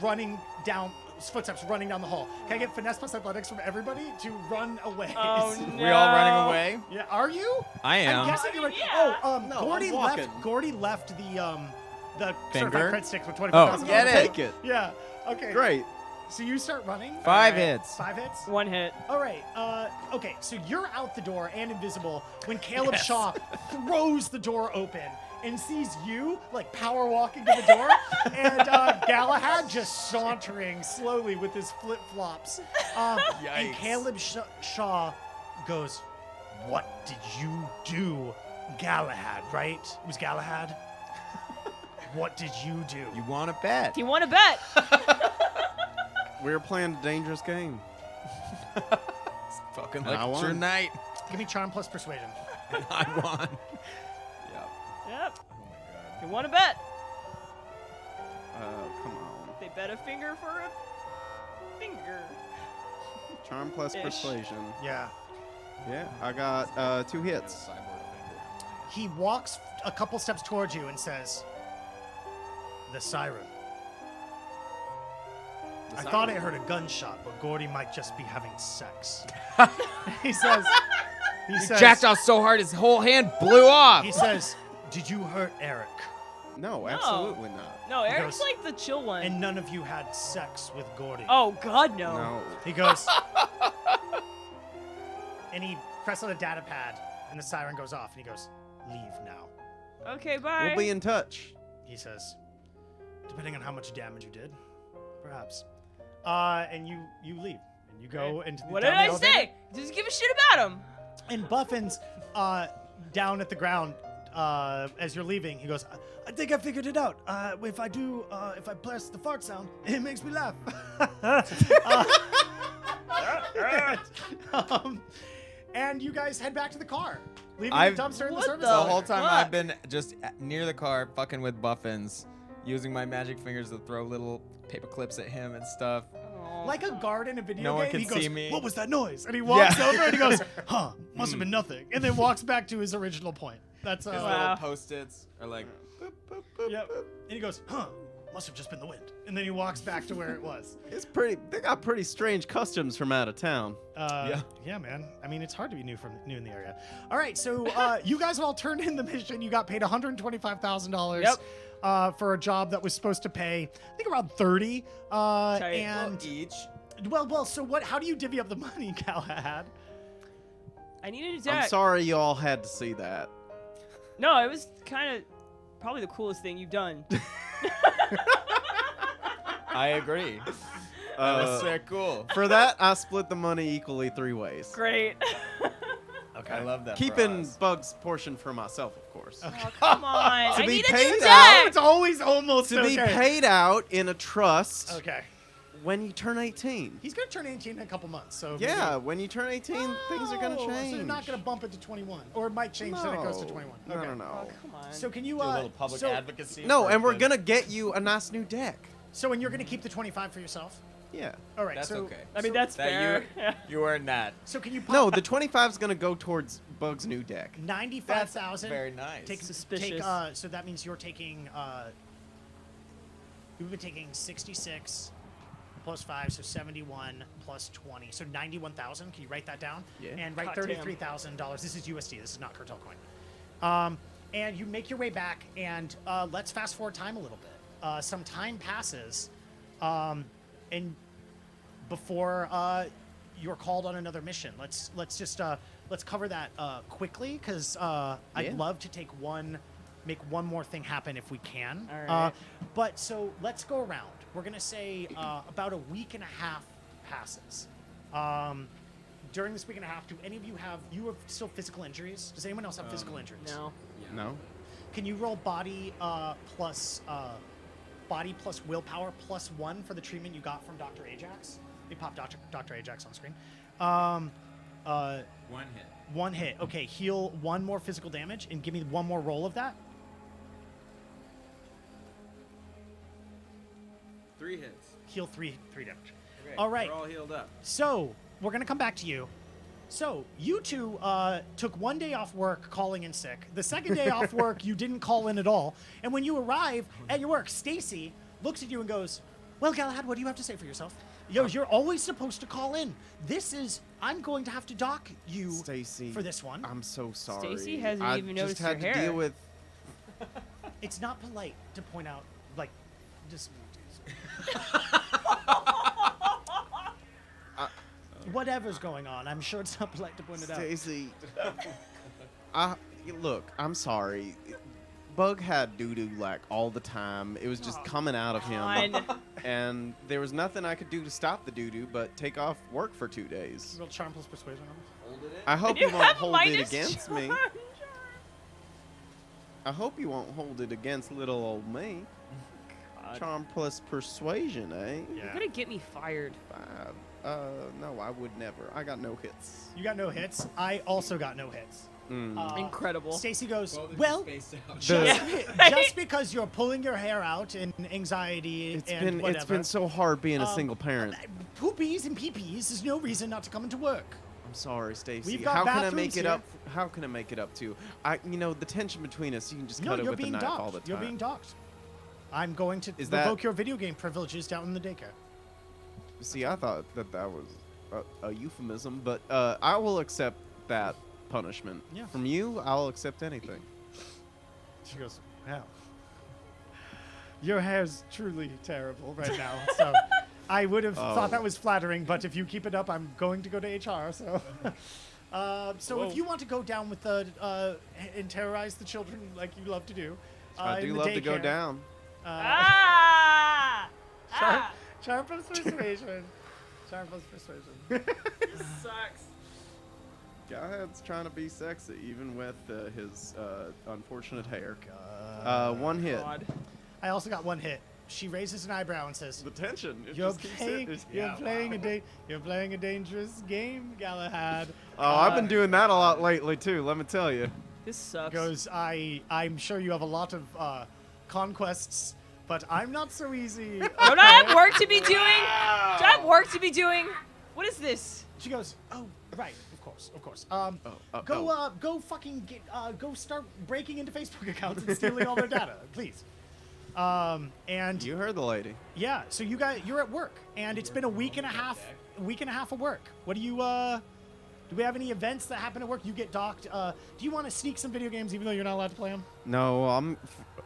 running down footsteps running down the hall. Can I get finesse plus athletics from everybody to run away? oh no. We all running away? Yeah, are you? I am. I'm guessing you're. Yeah. Oh, No, Gordy I'm walking. left. Gordy left the certified Finger? crit sticks with 25,000. get it. Take it. Yeah. Okay. Great. So you start running. 5 Alright. hits. 5 hits. 1 hit. All right. Okay. So you're out the door and invisible when Caleb Shaw throws the door open and sees you like power walking to the door, and Galahad just sauntering slowly with his flip flops. And Yikes. Caleb Shaw goes, "What did you do, Galahad? Right? It was Galahad. What did you do?" You want to bet? He won a bet. We were playing a dangerous game. Fucking And I like won. your night. Give me charm plus persuasion. And I won. Yep. Yep. Oh my He won a bet. Come on. They bet a finger for a finger. Charm plus Ish. persuasion. Yeah. Yeah, I got 2 hits. He walks a couple steps towards you and says, "The siren. I thought I heard a gunshot, but Gordy might just be having sex." he says, Jacked off so hard his whole hand blew off. he says, "Did you hurt Eric? No, absolutely not. No, Eric's goes- like the chill one. And none of you had sex with Gordy." oh God, no. No. He goes, and he presses on a data pad, and the siren goes off, and he goes, "Leave now." Okay, bye. We'll be in touch. He says, "Depending on how much damage you did, perhaps." And you leave, and you go into the What down did the I elevator. say? Just give a shit about him. And Buffin's down at the ground as you're leaving. He goes, "I think I figured it out. If I press the fart sound, it makes me laugh." And you guys head back to the car, leaving I've- the dumpster in the What service the- The center. whole time What? I've been just near the car fucking with Buffins, using my magic fingers to throw little paper clips at him and stuff. Aw. Like a guard in a video No game. one can he goes, see me. "What was that noise?" And he walks Yeah. over and he goes, "Huh, must have been nothing." And then walks back to his original point. That's His Wow. little post-its are like, boop, boop, boop, Yep. boop. And he goes, "Huh, must have just been the wind. And then he walks back to where it was. It's pretty. They got pretty strange customs from out of town. Yeah, man. I mean, it's hard to be new in the area. All right, so you guys all turned in the mission. You got paid $125,000 for a job that was supposed to pay, I think, around 30. And each. well. So what? How do you divvy up the money, Galahad? I needed a deck. I'm sorry you all had to see that. No, it was kind of probably the coolest thing you've done. I agree. That's so cool. For that, I split the money equally 3 ways. Great. Okay. I love that. Keeping Bug's portion for myself, of course. Oh, come on. To I be need a paid new out, deck. It's always almost To be paid out in a trust Okay. when you turn 18. He's gonna turn 18 in a couple months, so Yeah, when you turn 18, things are gonna Oh, change. So you're not gonna bump it to 21, or it might change then it goes to 21. No, Okay. no. Oh, come on. So can you Do a little public so, advocacy. No, for and we're the- gonna get you a nice new deck. So and you're gonna keep the 25 for yourself? Yeah. All right. That's so, okay. I mean, that's That fair. you earned that. So can you pop No, the 25 is gonna go towards Bug's new deck. 95,000? Very nice. Take Suspicious. so that means you're taking you've been taking 66 plus 5, so 71 plus 20, so 91,000. Can you write that down? Yeah. And write God damn. $33,000. This is USD. This is not cartel coin. And you make your way back, and let's fast forward time a little bit. Some time passes, and before you're called on another mission. Let's cover that quickly, because Yeah. I'd love to make one more thing happen if we can. All right. But so let's go around. We're gonna say about a week and a half passes. During this week and a half, do any of you have still physical injuries? Does anyone else have physical injuries? No. No. Can you roll body plus willpower plus 1 for the treatment you got from Dr. Ajax? They pop Dr. Ajax on screen. 1 hit. 1 hit. Okay, heal 1 more physical damage and give me 1 more roll of that. 3 hits. Heal 3 damage. Okay, All right. We're all healed up. So we're gonna come back to you. So you two took 1 day off work calling in sick. The second day off work, you didn't call in at all. And when you arrive at your work, Stacy looks at you and goes, "Well, Galahad, what do you have to say for yourself?" You're always supposed to call in. I'm going to have to dock you Stacy, for this one. I'm so sorry. Stacy hasn't I even just noticed had your to hair. deal with. It's not polite to point out, like, just. Whatever's going on, I'm sure it's not polite to point it out. Stacy, look, I'm sorry. Bug had doo-doo like all the time. It was just coming out of him. Fine. And there was nothing I could do to stop the doo-doo but take off work for 2 days. Roll charm plus persuasion on this. Holded it. I hope You you won't have hold it minus against me. charm. I hope you won't hold it against little old me. God. Charm plus persuasion, eh? You're gonna get me fired. 5. No, I would never. I got no hits. You got no hits. I also got no hits. Incredible. Stacy goes, Both of you well, spaced out. just because you're pulling your hair out in anxiety It's and been so hard being a single parent. Poopies and peepees is no reason not to come into work. I'm sorry, Stacy. We've got How can I bathrooms make it here. up? How can I make it up to you? The tension between us, you can just No, cut it you're with a being knife all the docked. time. You're being docked. I'm going to Is revoke that- your video game privileges down in the daycare. See, I thought that was a euphemism, but I will accept that punishment. Yeah. From you, I'll accept anything. She goes, wow. Your hair's truly terrible right now. So I would have thought that was flattering, but if you keep it up, I'm going to go to HR. So, if you want to go down with the and terrorize the children like you love to do, I in do the love to go daycare, down. Ah! Ah! Charm plus persuasion. Charm plus persuasion. This sucks. God's trying to be sexy, even with his unfortunate hair. 1 hit. God. I also got 1 hit. She raises an eyebrow and says, The tension. It "You're just keeps playing. hitting. You're playing a dangerous game, Galahad." Oh, I've been doing that a lot lately too. Let me tell you. This sucks. Goes, I'm sure you have a lot of conquests, but I'm not so easy. Don't I have work to be doing? Do I have work to be doing? What is this? She goes, "Oh, right, of course. Go fucking go start breaking into Facebook accounts and stealing all their data, please." And You heard the lady. yeah, so you're at work, and it's been a week and a half of work. What do you do we have any events that happen at work? You get docked. Do you want to sneak some video games even though you're not allowed to play them? No,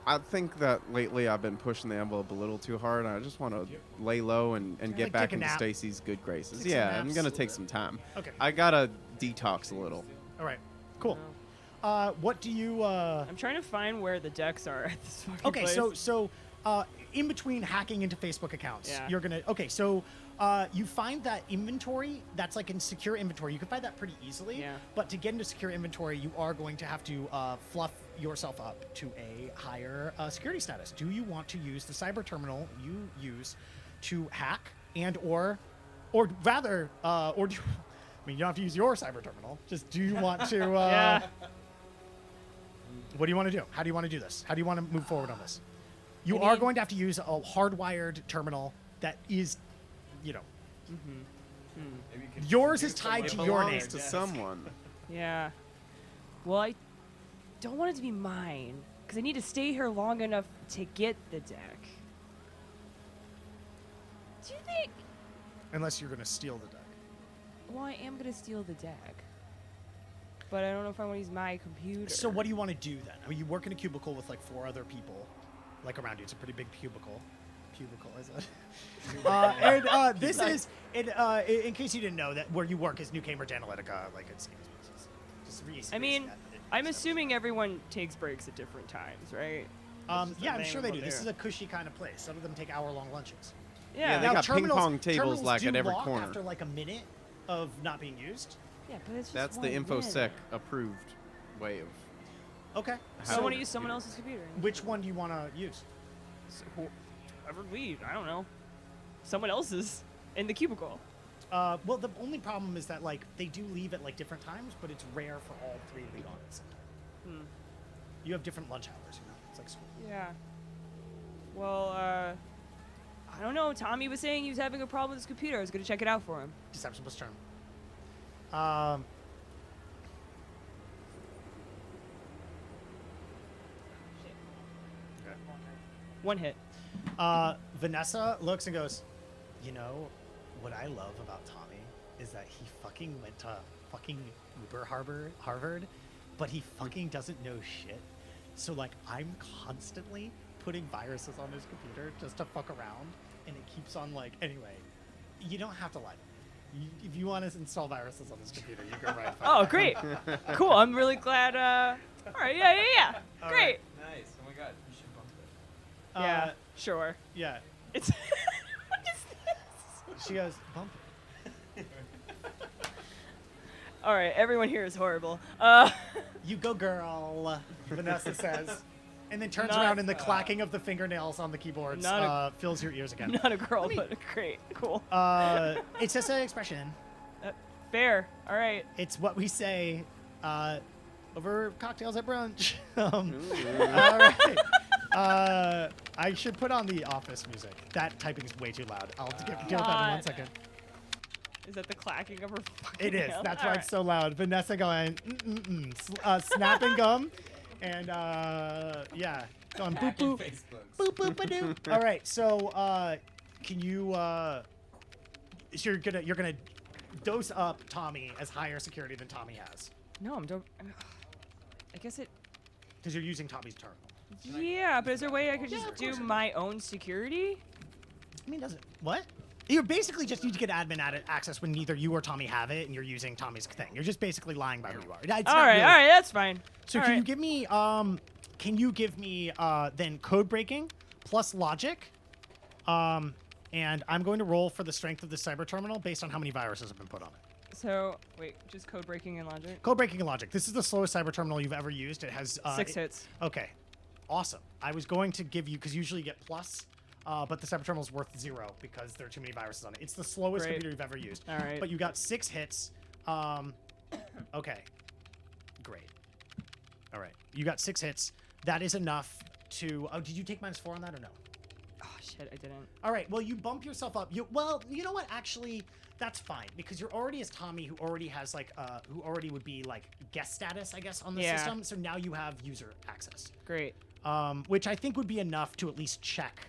I think that lately I've been pushing the envelope a little too hard. I just want to lay low and Like get back take a into nap. Stacy's good graces. Take some Yeah, I'm naps. gonna take some time. Okay. I gotta detox a little. All right. Cool. What do you I'm trying to find where the decks are at this fucking Okay, place. so in between hacking into Facebook accounts, Yeah. you're gonna. Okay, so you find that inventory that's like in secure inventory. You can find that pretty easily. Yeah. But to get into secure inventory, you are going to have to fluff yourself up to a higher security status. Do you want to use the cyber terminal you use to hack or rather, or do you, I mean, you don't have to use your cyber terminal. Just do you want to? Yeah. What do you want to do? How do you want to do this? How do you want to move forward on this? You I are mean- going to have to use a hardwired terminal that is, you know, yours is tied It to your name. belongs to someone. Yeah. Well, I don't want it to be mine because I need to stay here long enough to get the deck. Do you think? Unless you're going to steal the deck. Well, I am gonna steal the deck, but I don't know if I want to use my computer. So what do you want to do then? I mean, you work in a cubicle with like 4 other people, like around you. It's a pretty big cubicle. Cubicle, is it? This is, in case you didn't know, that where you work is New Cambridge Analytica. Like it's just I mean, I'm assuming everyone takes breaks at different times, right? That's just yeah, the I'm name sure of they what do. This they is are. a cushy kind of place. Some of them take hour-long lunches. Yeah, they Now, got ping pong tables terminals like do at every lock corner. after like a minute of not being used. yeah, but it's just That's the one InfoSec minute. approved way of. Okay. So I want to use someone else's computer. Which one do you want to use? So, whoever leave, I don't know. Someone else's in the cubicle. Well, the only problem is that like they do leave at like different times, but it's rare for all 3 to be gone at the same time. You have different lunch hours, you know. It's like school. Yeah. Well, I don't know. Tommy was saying he was having a problem with his computer. I was gonna check it out for him. Deception plus turn. One hit. Vanessa looks and goes, you know, what I love about Tommy is that he fucking went to fucking Uber Harvard, but he fucking doesn't know shit. So like I'm constantly putting viruses on his computer just to fuck around, and it keeps on like anyway. You don't have to lie. If you want to install viruses on this computer, you go right. Oh, great. Cool. I'm really glad. All right. Yeah. All Great. right. Nice. Oh my god, you should bump it. Yeah. Sure. Yeah. It's. What is this? She goes, bump it. All right. Everyone here is horrible. You go, girl. Vanessa says, and then turns Not- around, and the clacking of the fingernails on the keyboards Not fills your ears again. Not a girl, but great. Cool. It's just an expression. Fair. All right. It's what we say over cocktails at brunch. All right. I should put on the office music. That typing is way too loud. I'll deal with that in 1 God. second. Is that the clacking of her fucking It is. nail? That's All why right. it's so loud. Vanessa going, snapping gum, and yeah, going boop boop, boop boop ba doo. All right, so can you? So you're gonna dose up Tommy as higher security than Tommy has No, I guess it. because you're using Tommy's terminal. Yeah, but is there a way I could just do my own security? I mean, does it? What? You basically just need to get admin access when neither you or Tommy have it, and you're using Tommy's thing. You're just basically lying about who you are. It's not All right. really- All right. That's fine. So All can right. you give me then code breaking plus logic, and I'm going to roll for the strength of the cyber terminal based on how many viruses have been put on it. So wait, just code breaking and logic. Code breaking and logic. This is the slowest cyber terminal you've ever used. It has 6 hits. Okay, awesome. I was going to give you because usually you get plus. But the cyber terminal is worth 0 because there are too many viruses on it. It's the slowest Great. computer you've ever used. All right. But you got 6 hits. Okay. Great. All right. You got 6 hits. That is enough to. Oh, did you take -4 on that or no? Oh shit, I didn't. All right. Well, you bump yourself up. Well, you know what? Actually, that's fine because you're already as Tommy, who already has like, who already would be like guest status, I guess, on the Yeah. system. So now you have user access. Great. which I think would be enough to at least check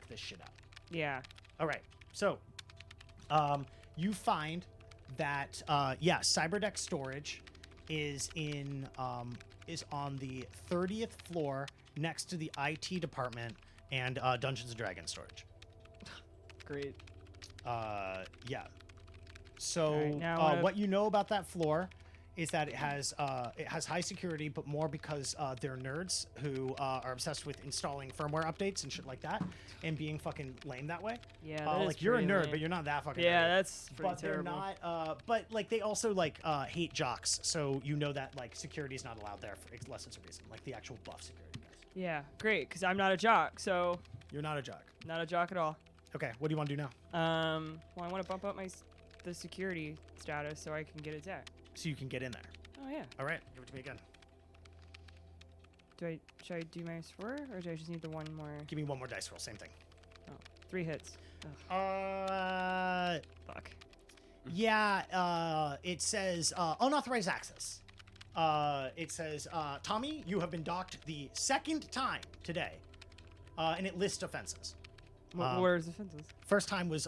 this shit out. Yeah. All right. So, you find that Cyberdeck storage is is on the 30th floor next to the IT department and Dungeons and Dragons storage. Great. Yeah. So All right, now what you know about that floor is that it has high security, but more because they're nerds who are obsessed with installing firmware updates and shit like that, and being fucking lame that way. Yeah. That is Like you're a pretty nerd, lame. but you're not that fucking. Yeah, nerdy. that's pretty But terrible. they're not. But like they also like hate jocks, so you know that like security is not allowed there for unless it's a reason, like the actual buff security guys. Yeah, great, because I'm not a jock, so You're not a jock. not a jock at all. Okay, what do you want to do now? Well, I want to bump up the security status so I can get a deck. So you can get in there. Oh yeah. All right, give it to me again. Should I do my score, or do I just need the one more? Give me one more dice roll. Same thing. Oh, 3 hits. Ugh, fuck. Yeah. It says unauthorized access. It says Tommy, you have been docked the second time today, and it lists offenses. Where's the fences? First time was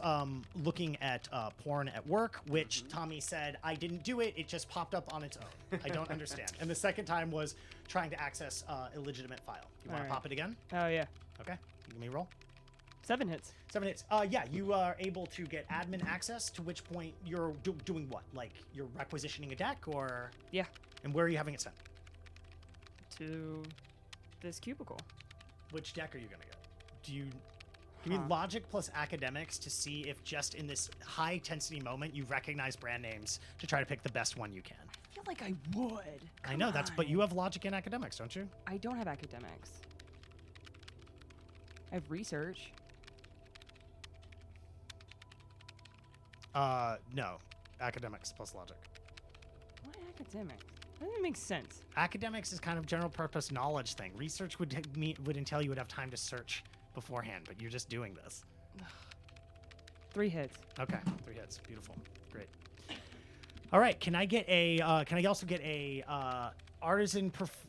looking at porn at work, which Tommy said, I didn't do it. It just popped up on its own. I don't understand. And the second time was trying to access illegitimate file. You want to Alright. pop it again? Oh yeah. Okay. Give me a roll. 7 hits. 7 hits. Yeah, you are able to get admin access, to which point you're doing what? Like, you're requisitioning a deck, or... Yeah. And where are you having it sent? To this cubicle. Which deck are you going to get? Do you... Give me logic plus academics to see if just in this high intensity moment you recognize brand names to try to pick the best one you can. I feel like I would. I know but you have logic and academics, don't you? I don't have academics. I have research. No. Academics plus logic. What academics? That doesn't make sense. Academics is kind of general purpose knowledge thing. Research would entail you would have time to search beforehand, but you're just doing this. 3 hits. Okay, 3 hits. Beautiful. Great. All right, can I get a can I also get a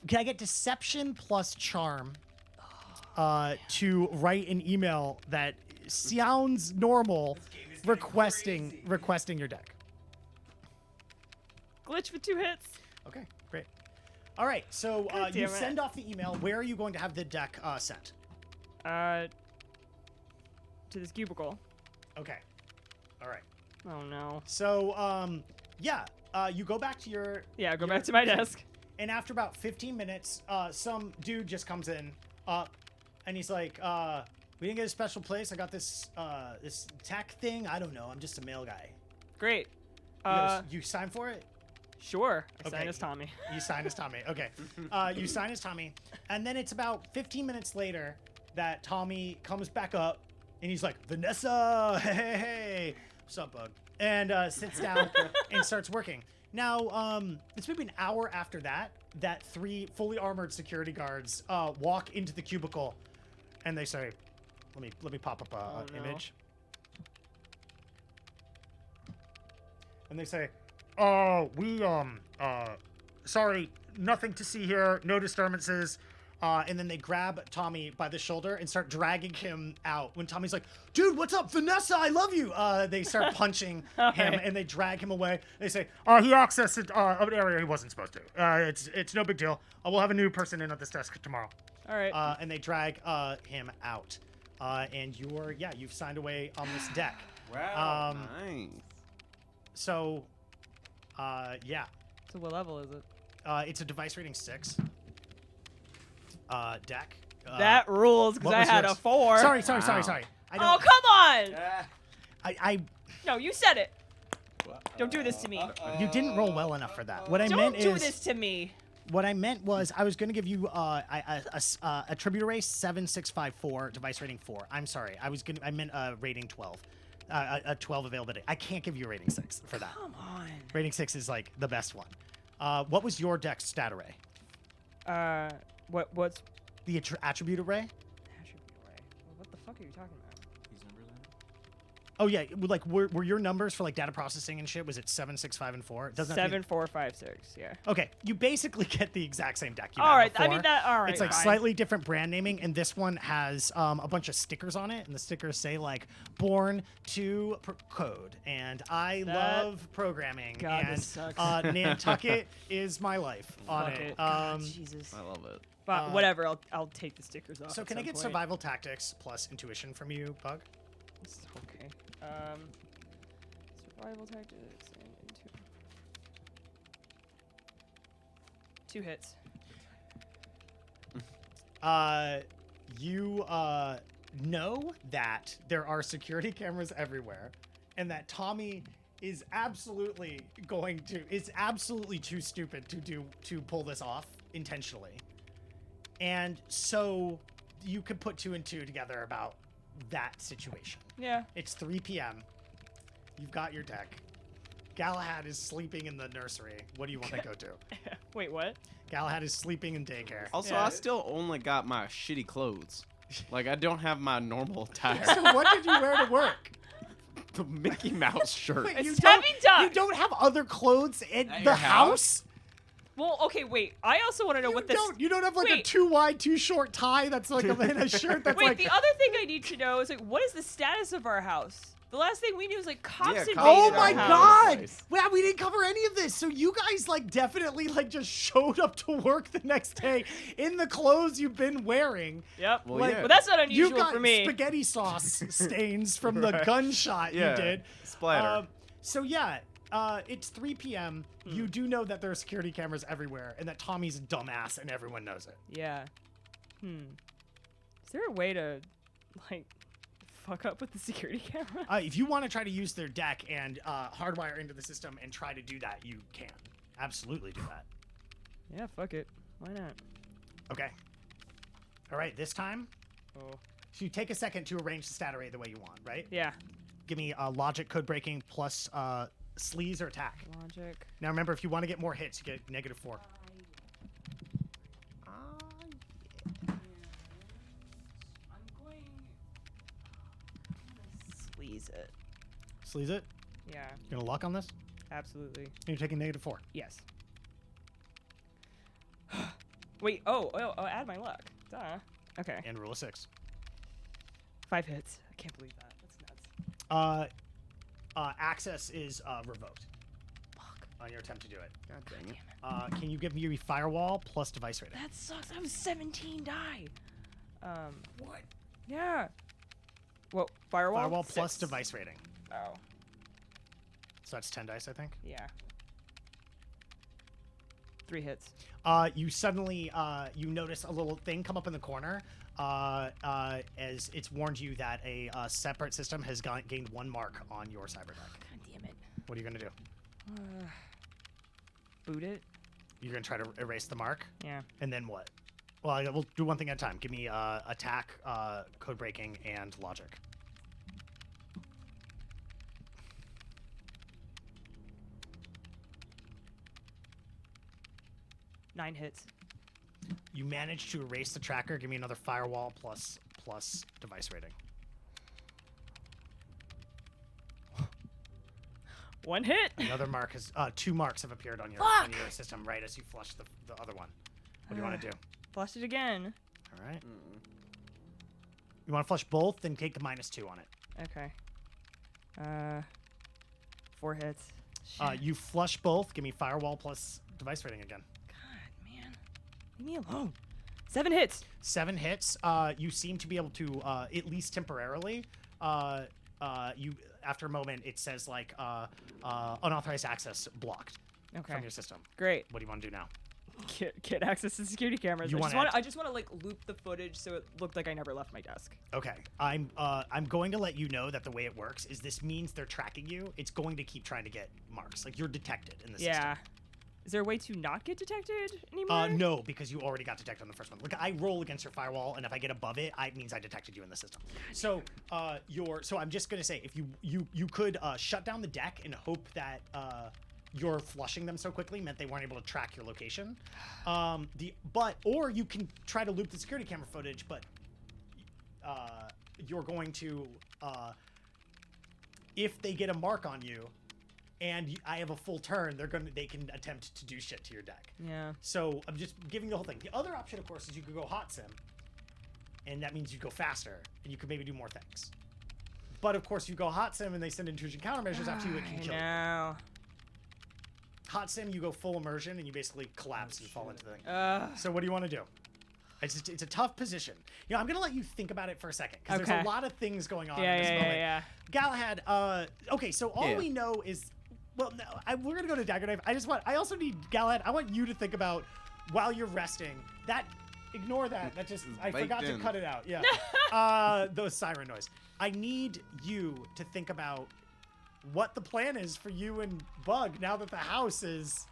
can I get deception plus charm to write an email that sounds normal requesting your deck. Glitch with 2 hits. Okay, great. All right, so God you damn it. send off the email. Where are you going to have the deck sent? To this cubicle. Okay. All right. Oh no. So you go back to your Yeah, go back to my desk. and after about 15 minutes, some dude just comes in, and he's like, "We didn't get a special place. I got this this tech thing. I don't know. I'm just a mail guy." Great. He goes, you sign for it? Sure. I Okay. sign as Tommy. You sign as Tommy. Okay. You sign as Tommy, and then it's about 15 minutes later that Tommy comes back up, and he's like, "Vanessa, hey, what's up, bug?" And sits down and starts working. Now, it's maybe an hour after that 3 fully armored security guards walk into the cubicle, and they say, "Let me pop up Oh, an no. image." And they say, "Oh, sorry, nothing to see here, no disturbances." And then they grab Tommy by the shoulder and start dragging him out. When Tommy's like, "Dude, what's up? Vanessa, I love you." They start punching him and they drag him away. They say, "He accessed an area he wasn't supposed to. It's no big deal. We'll have a new person in at this desk tomorrow." All right. And they drag him out. And you've signed away on this deck. Wow. Nice. So, So what level is it? it's a device rating 6 deck. That rules, because what I was had yours? a 4. Sorry. I Oh, don't. come on! I No, you said it. Don't do this to me. you didn't roll well enough for that. What I Don't meant do is this to me. what I meant was I was going to give you a tribute race 7654 device rating 4. I'm sorry. I meant rating 12. A 12 availability. I can't give you a rating 6 for that. Come on. Rating 6 is like the best one. What was your deck stat array? What's The attribute array? attribute array? What the fuck are you talking about? These numbers Oh yeah, like were your numbers for like data processing and shit? Was it 7, 6, 5, and 4? It doesn't have to be- 7, 4, 5, 6. Yeah. Okay, you basically get the exact same deck. You All had right. I before. mean that. All right. It's like fine. slightly different brand naming, and this one has a bunch of stickers on it, and the stickers say like "Born to Code," and I That- love programming, God, and this sucks. Nantucket is my life on Fuck it. God, Jesus. I love it. But whatever. I'll take the stickers off. So at can I some get point. survival tactics plus intuition from you, Bug? Okay. Survival tactics and into 2 hits. You know that there are security cameras everywhere, and that Tommy is absolutely too stupid to pull this off intentionally. And so you could put 2 and 2 together about that situation. Yeah. It's 3 p.m. You've got your deck. Galahad is sleeping in the nursery. What do you want to go to? Wait, what? Galahad is sleeping in daycare. Also, Yeah. I still only got my shitty clothes. Like, I don't have my normal attire. So what did you wear to work? The Mickey Mouse shirt. Wait, It's you heavy don't, you duck. don't have other clothes in At the your house? Well, okay, wait. I also want to know what this. You don't have like a Wait. too wide, too short tie that's like in a shirt that's Wait, like. the other thing I need to know is like, what is the status of our house? The last thing we knew was like cops Yeah, invaded cops Oh our my house. god! Nice. Wow, we didn't cover any of this. So you guys like definitely like just showed up to work the next day in the clothes you've been wearing. Yep. Well, Like, yeah. But that's not You unusual got for me. spaghetti sauce stains from the Right. gunshot Yeah, you did. splatter. So yeah, it's 3 p.m. You do know that there are security cameras everywhere, and that Tommy's a dumbass, and everyone knows it. Yeah. Is there a way to, like, fuck up with the security camera? If you want to try to use their deck and hardwire into the system and try to do that, you can. Absolutely do that. Yeah, fuck it. Why not? Okay. All right, this time, Oh. so you take a second to arrange the stat array the way you want, right? Yeah. Give me logic, code breaking, plus sleaze or attack. Logic. Now remember, if you want to get more hits, you get -4. I'm going to sleaze it. Sleaze it? Yeah, You gonna luck on this? absolutely. And you're taking -4. Yes. Wait, oh, add my luck. Duh. Okay. And rule of 6. 5 hits. I can't believe that. That's nuts. Access is revoked Fuck. on your attempt to do it. God dang it. Can you give me your firewall plus device rating? That sucks. That was 17 die. What? Yeah. Well, firewall? Firewall plus 6. device rating. Oh, So that's 10 dice, I think. yeah. 3 hits. You suddenly you notice a little thing come up in the corner as it's warned you that a separate system has gained 1 mark on your cyber deck. God damn it. What are you gonna do? Boot it? You're gonna try to erase the mark, Yeah. and then what? Well, we'll do one thing at a time. Give me attack, code breaking, and logic. Nine hits. You managed to erase the tracker. Give me another firewall plus device rating. 1 hit. Another mark has 2 marks have appeared on your system right as you flush the other one. What do you want to do? Flush it again. All right. You want to flush both? Then take the -2 on it. Okay. 4 hits. Shit. You flush both. Give me firewall plus device rating again. God, man. Leave me alone. 7 hits. 7 hits. You seem to be able to at least temporarily. You after a moment, it says like unauthorized access blocked Okay. from your system. Great. What do you want to do now? Get access to security cameras. You I wanna just want to like loop the footage so it looked like I never left my desk. Okay, I'm going to let you know that the way it works is this means they're tracking you. It's going to keep trying to get marks. Like you're detected in the Yeah. system. Is there a way to not get detected anymore? No, because you already got detected on the first one. Like I roll against your firewall, and if I get above it, it means I detected you in the system. So so I'm just gonna say if you could shut down the deck and hope that your flushing them so quickly meant they weren't able to track your location. Or you can try to loop the security camera footage, but you're going to if they get a mark on you, and I have a full turn, they can attempt to do shit to your deck. Yeah. So I'm just giving the whole thing. The other option, of course, is you could go hot sim, and that means you go faster, and you could maybe do more things. But of course, you go hot sim, and they send intrusion countermeasures after you. It can kill you. No. Hot sim, you go full immersion, and you basically collapse and fall into the thing. So what do you want to do? It's a tough position. You know, I'm gonna let you think about it for a second because Okay. there's a lot of things going on Yeah, in this yeah, moment. yeah. Galahad. Okay, so all we know is, well, no, we're gonna go to Dagger Knife. I also need Galahad. I want you to think about while you're resting. Ignore that. That just I Baked forgot to in. cut it out. Yeah. Those siren noise. I need you to think about what the plan is for you and Bug now that the house is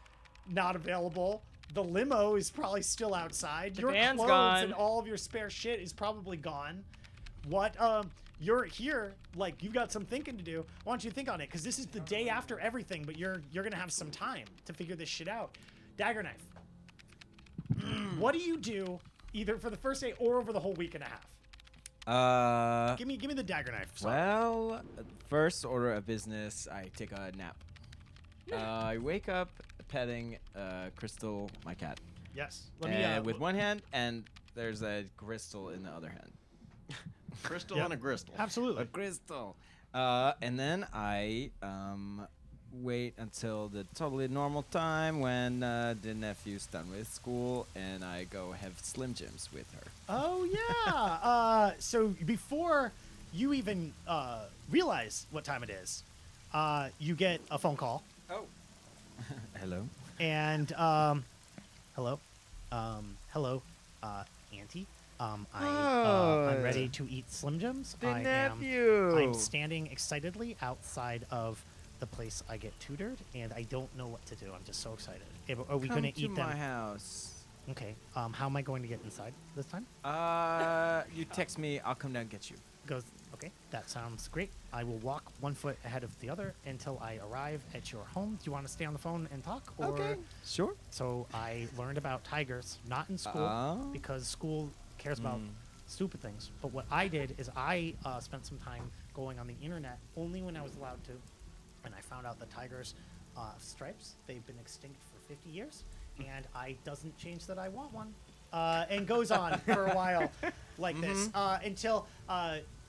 not available. The limo is probably still outside. The Your van's clothes gone. and all of your spare shit is probably gone. What you're here, like you've got some thinking to do. Why don't you think on it? Because this is the day after everything, but you're gonna have some time to figure this shit out. Dagger Knife. What do you do either for the first day or over the whole week and a half? Give me the Dagger Knife. Sorry. Well, first order of business, I take a nap. I wake up petting Crystal, my cat. Yes. Let me with one hand, and there's a crystal in the other hand. Crystal Yep. and a crystal. Absolutely. A crystal. And then I wait until the totally normal time when the nephew's done with school, and I go have Slim Jims with her. Oh yeah. So before you even realize what time it is, you get a phone call. Oh. Hello. And hello, Auntie. I'm ready to eat Slim Jims. I'm standing excitedly outside of the place I get tutored, and I don't know what to do. I'm just so excited. Are we going to eat them? my house. Okay. How am I going to get inside this time? You text me. I'll come down and get you. Goes. Okay, that sounds great. I will walk 1 foot ahead of the other until I arrive at your home. Do you want to stay on the phone and talk? Or Okay. Sure. So I learned about tigers, not in school, because school cares about stupid things. But what I did is I spent some time going on the internet only when I was allowed to, and I found out that tigers' stripes, they've been extinct for 50 years, and I doesn't change that I want one. And goes on for a while like this until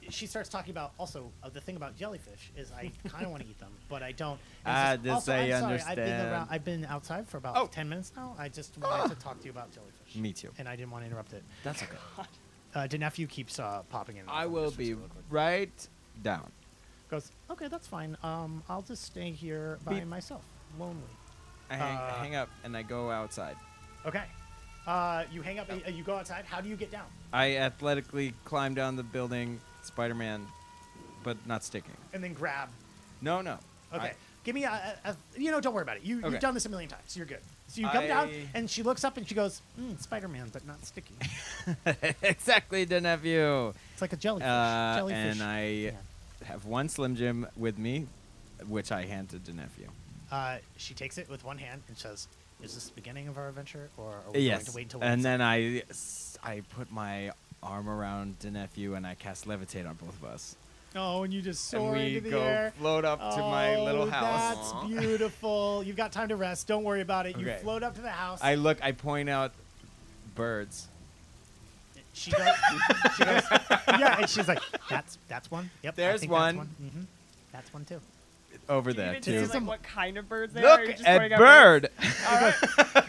she starts talking about also the thing about jellyfish is I kind of want to eat them, but I don't. And This also, I I'm sorry, understand. I've been outside for about 10 minutes now. I just wanted to talk to you about jellyfish. Me too. And I didn't want to interrupt it. That's okay. The nephew keeps popping in. I will be right down. Goes, okay, that's fine. I'll just stay here by myself, lonely. I hang up and I go outside. Okay. You hang up. You go outside. How do you get down? I athletically climb down the building, Spider-Man, but not sticking. And then grab. No. Okay. Give me don't worry about it. You've Okay. done this a million times. You're good. So you come down, I- and she looks up and she goes, Spider-Man, but not sticky. Exactly, the nephew. It's like a jellyfish. And I have one Slim Jim with me, which I hand to the nephew. She takes it with one hand and says, "Is this the beginning of our adventure, or are we going Yes. to wait until?" And then I put my arm around the nephew and I cast levitate on both of us. Oh, and you just And soar we into the go air. float up to my little house. That's beautiful. You've got time to rest. Don't worry about it. You Okay. float up to the house. I point out birds. She goes, yeah, and she's like, "That's one. Yep, I There's think one. That's one. Mm-hmm. That's one too." Over Do you there even too. say, like, what kind of birds they are? Or you're Look just at pointing out bird.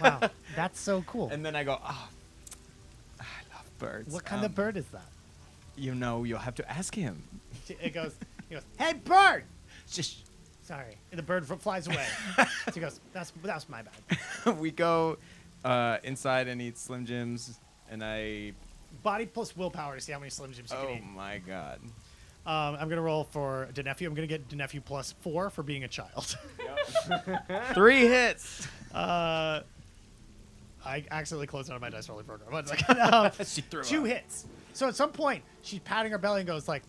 Wow, that's so cool. And then I go, I love birds. What kind of bird is that? You'll have to ask him. He goes, "Hey, bird!" Just Sorry, and the bird flies away. So he goes, "That's my bad." we go inside and eat Slim Jims, and I. Body plus willpower to see how many Slim Jims you Oh can eat. my god. I'm gonna roll for Denephew. I'm gonna get Denephew plus 4 for being a child. 3 hits. I accidentally closed out of my dice rolling program. 1 second. She threw 2 up. hits. So at some point, she's patting her belly and goes like,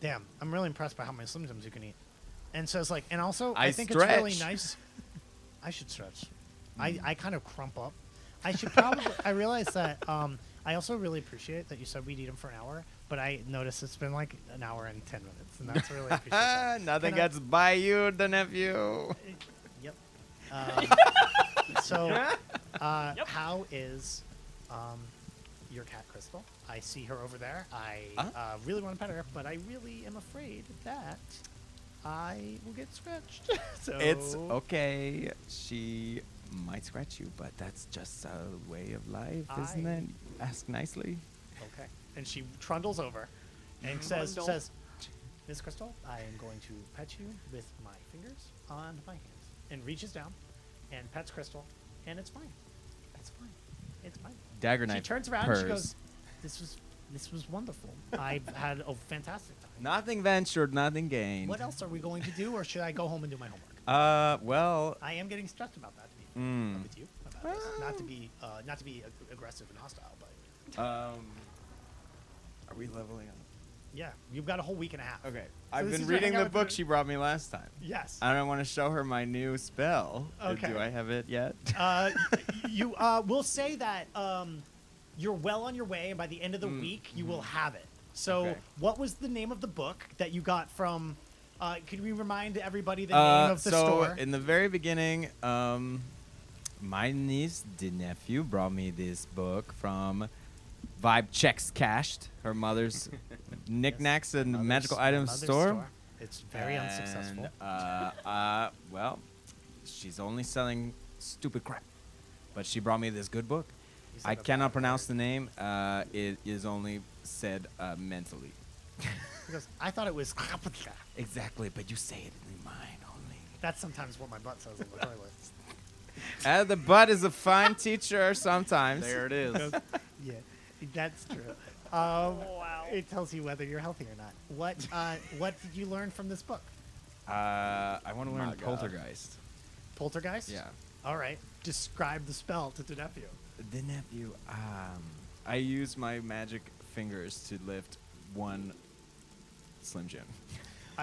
"Damn, I'm really impressed by how many Slim Jims you can eat." And so it's like, and also I think it's really stretch. nice. I should stretch. I kind of crump up. I should probably. I realize that. I also really appreciate that you said we'd eat them for an hour, but but I noticed it's been like an hour and 10 minutes, and that's really appreciate that. Nothing Can I- gets by you, the nephew. Yep. So, how is your cat Crystal? I see her over there. I really want to pet her, but I really am afraid that I will get scratched. So It's okay. She might scratch you, but that's just a way of life, isn't it? Ask nicely. Okay. And she trundles over and says, Miss Crystal, I am going to pet you with my fingers on my hands. And reaches down and pets Crystal, and it's fine. It's fine. It's fine. Dagger She knife. turns around purrs. and she goes, This was wonderful. I've had a fantastic time. Nothing ventured, nothing gained. What else are we going to do, or should I go home and do my homework? Well, I am getting stressed about that, to be Mm. with you about this. Not to be aggressive and hostile, but are we leveling up? yeah, you've got a whole week and a half. Okay. So I've this been is your reading the hangout book with she brought me last time. Yes. I don't want to show her my new spell. Okay. Do I have it yet? You will say that you're well on your way, and by the end of the week, you will have it. So, Okay. what was the name of the book that you got from? Could we remind everybody the name of the store? In the very beginning, my niece, the nephew, brought me this book from Vibe Checks Cashed, her mother's knickknacks and Mother's- magical items mother's store. It's very unsuccessful. Well, she's only selling stupid crap, but she brought me this good book. You said I a cannot bad pronounce word. the name. It is only said mentally. Because I thought it was. Exactly, but you say it in mine only. That's sometimes what my butt says on the toilet. The butt is a fine teacher sometimes. There it is. Yeah, that's true. Wow. It tells you whether you're healthy or not. What did you learn from this book? I want to learn My God. poltergeist. Poltergeist? Yeah. All right. Describe the spell to the nephew. The nephew. I use my magic fingers to lift one Slim Jim.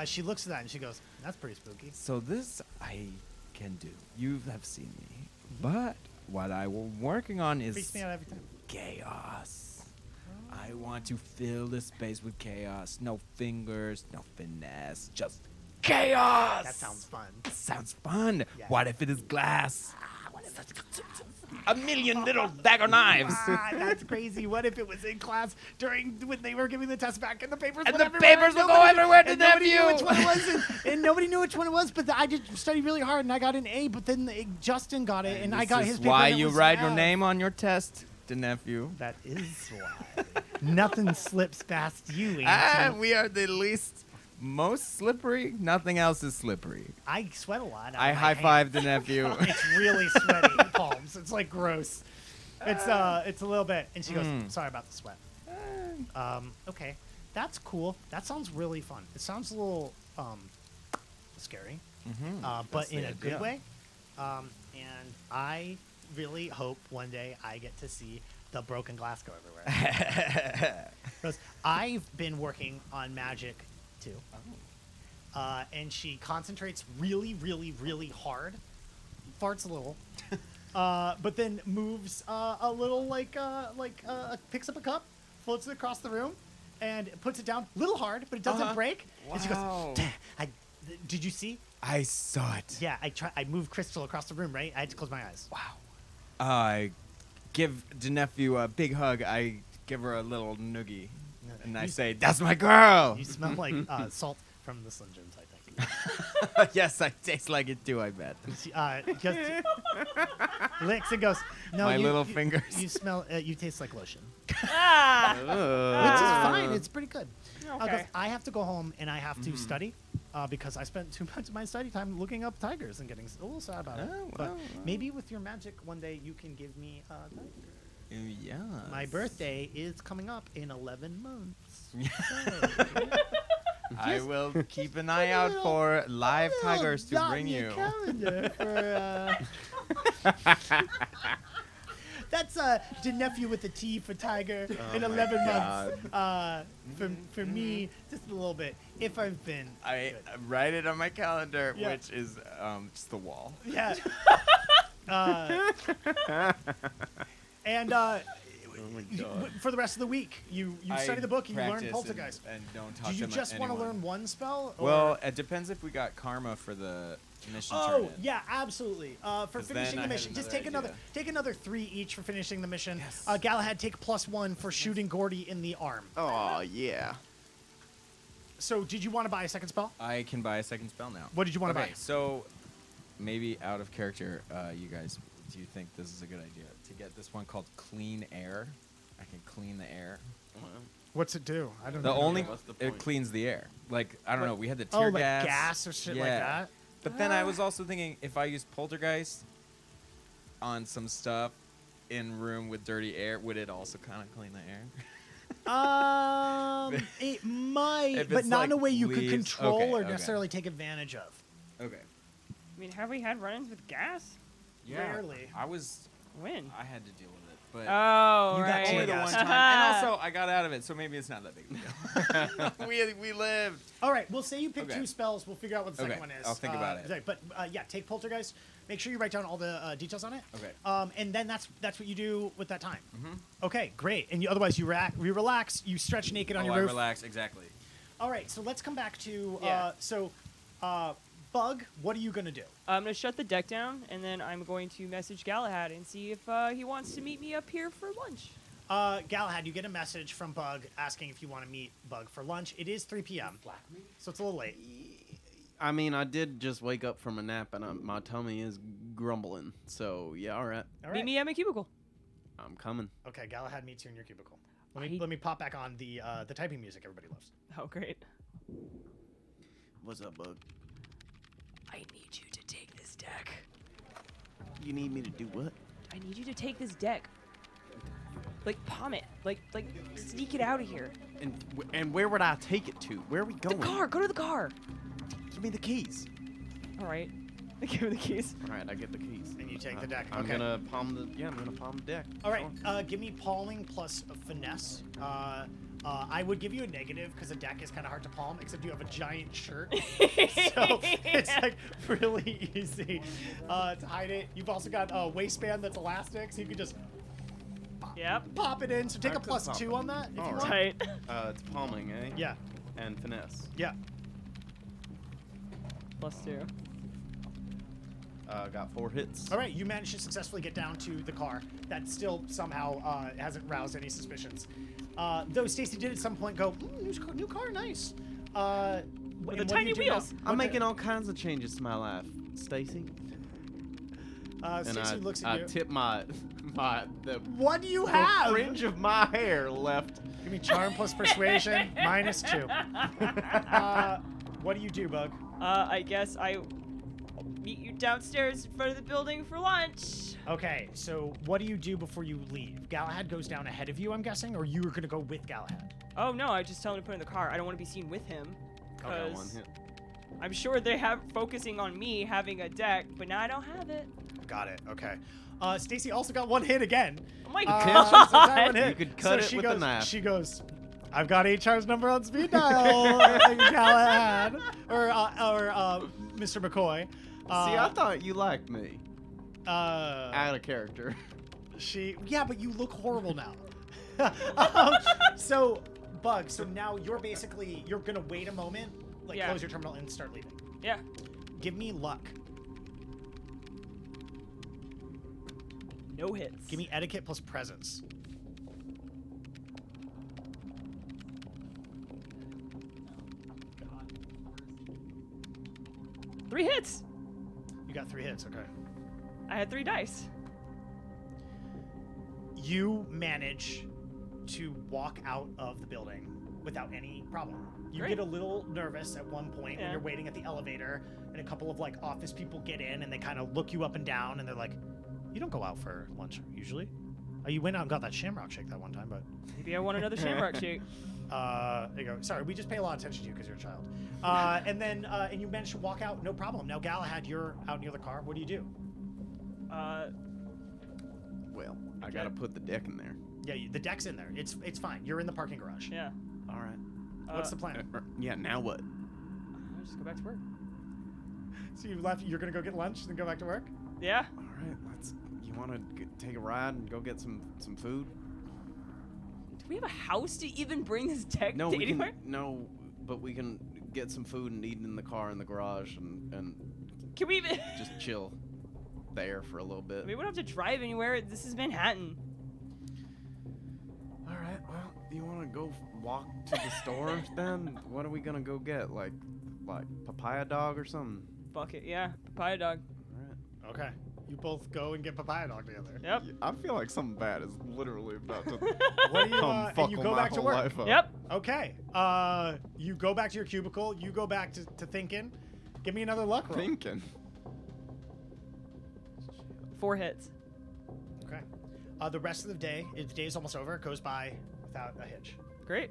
She looks at that and she goes, "That's pretty spooky." So this I can do. You have seen me, but what I'm working on is Freaks me out every time. chaos. I want to fill the space with chaos. No fingers, no finesse, just chaos. That sounds fun. Sounds fun. Yeah. What if it is glass? A million little dagger knives. That's crazy. What if it was in class when they were giving the test back and the papers And went the everywhere, papers and will go nobody- everywhere to and nobody knew nephew. which one it was, and nobody knew which one it was. But I did study really hard and I got an A. But then Justin got it and I got his This is paper. why and it you was write your F. name on your test, the nephew. That is why. Nothing slips past you, Auntie. We are the most slippery. Nothing else is slippery. I sweat a lot. I high five the nephew. It's really sweaty palms. It's like gross. It's a little bit. And she goes, "Sorry about the sweat." Okay, that's cool. That sounds really fun. It sounds a little scary, but That's in the a good idea. way. And I really hope one day I get to see the broken glass go everywhere. Because I've been working on magic too. And she concentrates really, really, really hard. Farts a little. But then moves a little picks up a cup, floats it across the room, and puts it down a little hard, but it doesn't break. And she Wow. goes, did you see? I saw it. Yeah, I moved Crystal across the room, right? I had to close my eyes. Wow. I give the nephew a big hug. I give her a little noogie. And I You- say, "That's my girl." You smell like salt from the Slim Jims, I think. Yes, I taste like it too, I bet. She, just licks and goes, "No, My you, little you- fingers. You smell. You taste like lotion." Ah. Which is fine. It's pretty good. Okay. I have to go home and I have to study because I spent too much of my study time looking up tigers and getting a little sad about it. Oh, But well. maybe with your magic one day you can give me a tiger. Yeah. My birthday is coming up in 11 months. I Just will keep an eye out little- for live Put a little tigers to dot bring in your you. calendar for, that's the nephew with the T for tiger in 11 months. For me, just a little bit. If I've been. I good. write it on my calendar, Yeah. which is just the wall. Yeah. And my god. for the rest of the week, you I study the book and you learn practice poltergeist. and don't talk Do you to just want to anyone. learn one spell? Or? Well, it depends if we got karma for the mission. Oh turn-in. yeah, absolutely. For 'Cause finishing then I the had mission, just another take another 3 each for finishing the mission. Yes. Galahad, take +1 for shooting Gordy in the arm. Oh yeah. So, did you want to buy a second spell? I can buy a second spell now. What did you want to Okay, buy? so maybe out of character, you guys, do you think this is a good idea to get this one called Clean Air? I can clean the air. What's it do? I don't The know. only what's the it point? cleans the air. Like I don't know. We had the Oh, tear like gas. gas or shit like Yeah. that? But then I was also thinking if I use poltergeist on some stuff in room with dirty air, would it also kind of clean the air? It might, If but it's not in a like way you could leaves- control okay, or okay. necessarily take advantage of. Okay. I mean, have we had run-ins with gas? Rarely. I was. When? I had to deal with it, but Oh, You got right. tear only the gas. one time. And also, I got out of it, so maybe it's not that big of a deal. we lived. All right, we'll say you pick Okay. 2 spells. We'll figure out what the second Okay, one is. I'll think about it. Right, but yeah, take poltergeist. Make sure you write down all the details on it. Okay. And then that's what you do with that time. Okay, great. And otherwise you relax. You stretch naked on Oh, your I roof. relax exactly. All right, so let's come back to Yeah. Bug. What are you gonna do? I'm gonna shut the deck down, and then I'm going to message Galahad and see if he wants to meet me up here for lunch. Galahad, you get a message from Bug asking if you want to meet Bug for lunch. It is 3 p.m. So it's a little late. I mean, I did just wake up from a nap and my tummy is grumbling. So yeah, all right, All Meet right. me at my cubicle. I'm coming. Okay, Galahad meets you in your cubicle. I- Let me pop back on the typing music everybody loves. Oh, great. What's up, Bug? I need you to take this deck. You need me to do what? I need you to take this deck. Like, palm it. Like, sneak it out of here. And where would I take it to? Where are we The going? car. Go to the car. Give me the keys. All right. Give me the keys. All right, I get the keys. And you take the deck. I'm Okay. gonna palm the deck. All right, give me palming plus a finesse. I would give you a negative because a deck is kind of hard to palm, except you have a giant shirt. So it's like really easy to hide it. You've also got a waistband that's elastic, so you can just Yep. pop it in. So take I a could plus pop 2 it. on that if you All want. right. Tight. It's palming, eh? Yeah, And finesse. yeah. +2. Got 4 hits. All right, you managed to successfully get down to the car. That still somehow hasn't roused any suspicions. Though Stacy did at some point go, new car, nice. With the tiny wheels. I'm making all kinds of changes to my life, Stacy. And Stacy looks at I you. tip the What do you have? fringe of my hair left. Give me charm plus persuasion, -2. What do you do, Bug? I guess I meet you downstairs in front of the building for lunch. Okay, so what do you do before you leave? Galahad goes down ahead of you, I'm guessing, or you were gonna go with Galahad? Oh no, I just tell him to put it in the car. I don't want to be seen with him. Okay, 1 Because hit. I'm sure they have focusing on me having a deck, but now I don't have it. Got it. Okay. Stacy also got 1 hit again. Oh my So god. that 1 hit. You could cut it she with a goes, knife. She goes, I've got HR's number on speed dial, Galahad, or Mr. McCoy. See, I thought you liked me. Out of character. Yeah, but you look horrible now. So, Bug, so now you're gonna wait a moment, like Yeah. close your terminal and start leaving. Yeah. Give me luck. No hits. Give me etiquette plus presence. Three hits. You got 3 hits, okay. I had 3 dice. You manage to walk out of the building without any problem. You Great. get a little nervous at one point when Yeah. you're waiting at the elevator, and a couple of like office people get in and they kind of look you up and down, and they're like, "You don't go out for lunch usually." You went out and got that Shamrock Shake that one time, but Maybe I want another Shamrock Shake. there you go. Sorry, we just pay a lot of attention to you because you're a child. And then and you managed to walk out, no problem. Now Galahad, you're out near the car. What do you do? Well, I gotta put the deck in there. Yeah, the deck's in there. It's fine. You're in the parking garage. Yeah. All right. What's the plan? Yeah. Now what? I'll just go back to work. So you left. You're gonna go get lunch, then go back to work. Yeah. All right. You want to take a ride and go get some food? we have a house to even bring this deck No, to we anywhere? can. No, but we can get some food and eat in the car in the garage and Can we even? just chill there for a little bit. We wouldn't have to drive anywhere. This is Manhattan. All right. Well, you want to go walk to the store then? What are we gonna go get? Like papaya dog or something? Fuck it, yeah. Papaya dog. All right. Okay. You both go and get papaya dog together. Yep. I feel like something bad is literally about to What do you, come and fuck you on go my back to whole work. life up. Yep. Okay. You go back to your cubicle. You go back to thinking. Give me another luck roll. Thinking. 4 hits. Okay. The rest of the day is almost over. It goes by without a hitch. Great.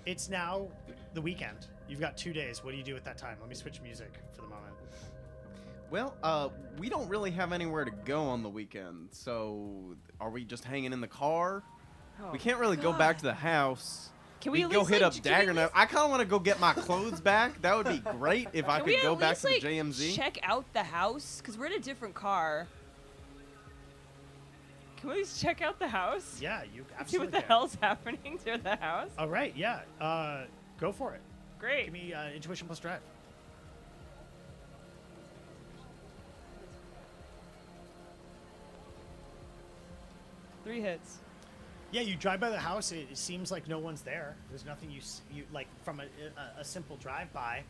It's now the weekend. You've got 2 days. What do you do at that time? Let me switch music for the moment. Well, we don't really have anywhere to go on the weekend, so are we just hanging in the car? Oh, We can't really go back to the house. Can we could at go least, hit like, up can we Dagger at Knife. least- I kind of want to go get my clothes back. That would be great if I Can could we go at back least, to the like, JMZ. check out the house? Because we're in a different car. Can we at least check out the house? Yeah, you See what absolutely the can. hell's happening to the house? All right, yeah. Go for it. Great. Give me intuition plus drive. Three hits. Yeah, you drive by the house. It seems like no one's there. There's nothing you like from a simple drive by.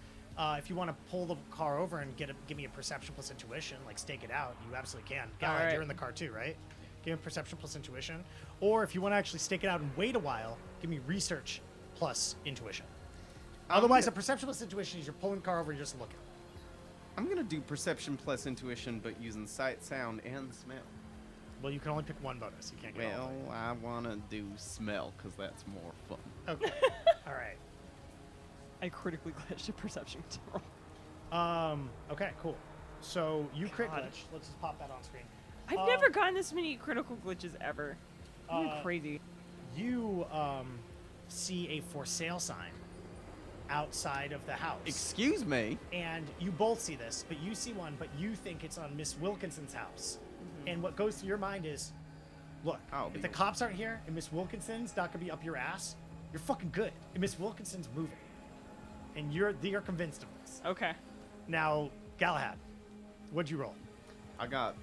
If you want to pull the car over and give me a perception plus intuition, like stake it out, you absolutely can. Galahad, right. you're in the car too, right? Give me perception plus intuition. Or if you want to actually stake it out and wait a while, give me research plus intuition. Otherwise, a perception plus intuition is you're pulling the car over and you're just looking. I'm gonna do perception plus intuition, but using sight, sound, and smell. Well, you can only pick one bonus. You can't get all Well, I wanna do smell because that's more fun. of them. Okay. All right. I critically glitched a perception roll. Okay, cool. So you crit God. glitch. Let's just pop that on screen. I've never gotten this many critical glitches ever. Isn't it crazy? You see a for sale sign outside of the house. Excuse me. And you both see this, but you see one, but you think it's on Miss Wilkinson's house. And what goes through your mind is, look, I'll if be- the cops aren't here and Miss Wilkinson's not gonna be up your ass, you're fucking good. And Miss Wilkinson's moving. And you're convinced of this. Okay. Now, Galahad, what'd you roll? I got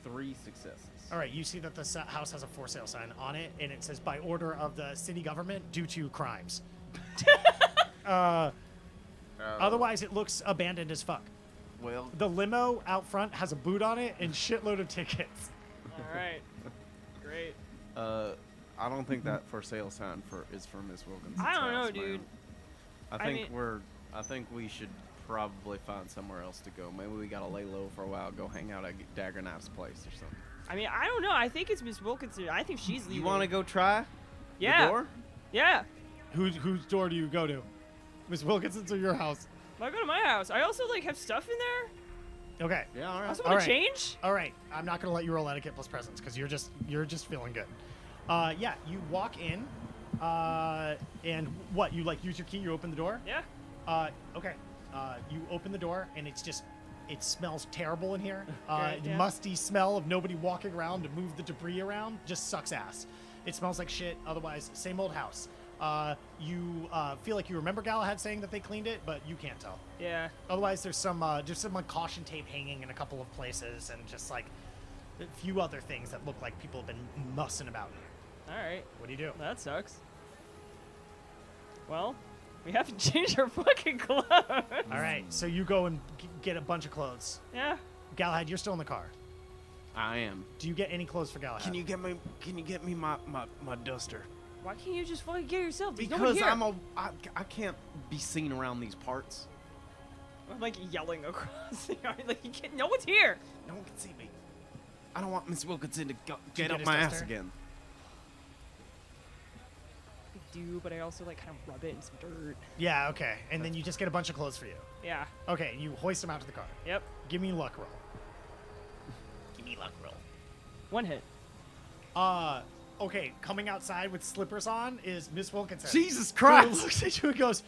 3 successes. All right, you see that the house has a for sale sign on it, and it says by order of the city government due to crimes. Otherwise, it looks abandoned as fuck. Well, The limo out front has a boot on it and shitload of tickets. All right. Great. I don't think that for sale sign is for Miss Wilkins. I don't know, dude. I think we should probably find somewhere else to go. Maybe we gotta lay low for a while, go hang out at Dagger Knife's place or something. I mean, I don't know. I think it's Miss Wilkinson. I think she's leaving. You want to go try? Yeah. The door? Yeah. Whose door do you go to? Miss Wilkinson's or your house? I'll go to my house. I also like have stuff in there. Okay. Yeah, all I right. also All want to right. change. All right. I'm not gonna let you roll etiquette plus presence because you're just feeling good. Yeah. You walk in, and what? You like use your key? You open the door? Yeah. Okay. You open the door, and it smells terrible in here. Great, The yeah. musty smell of nobody walking around to move the debris around just sucks ass. It smells like shit. Otherwise, same old house. You feel like you remember Galahad saying that they cleaned it, but you can't tell. Yeah. Otherwise, there's some like caution tape hanging in a couple of places, and just like a few other things that look like people have been mussing about in here. All right. What do you do? That sucks. Well, we haven't changed our fucking clothes. All right, so you go and get a bunch of clothes. Yeah. Galahad, you're still in the car. I am. Do you get any clothes for Galahad? Can you get me my duster? Why can't you just fucking get it yourself? There's no one Because here. I can't be seen around these parts. I'm like yelling across the yard. Like, you can't, no one's here. No one can see me. I don't want Miss Wilkinson to get get up his my ass duster? again. I do, but I also like kind of rub it in some dirt. Yeah, okay. And then you just get a bunch of clothes for you. Yeah. Okay, you hoist them out to the car. Yep. Give me luck roll. One hit. Okay, coming outside with slippers on is Miss Wilkinson. Jesus Who Christ! looks at you and goes,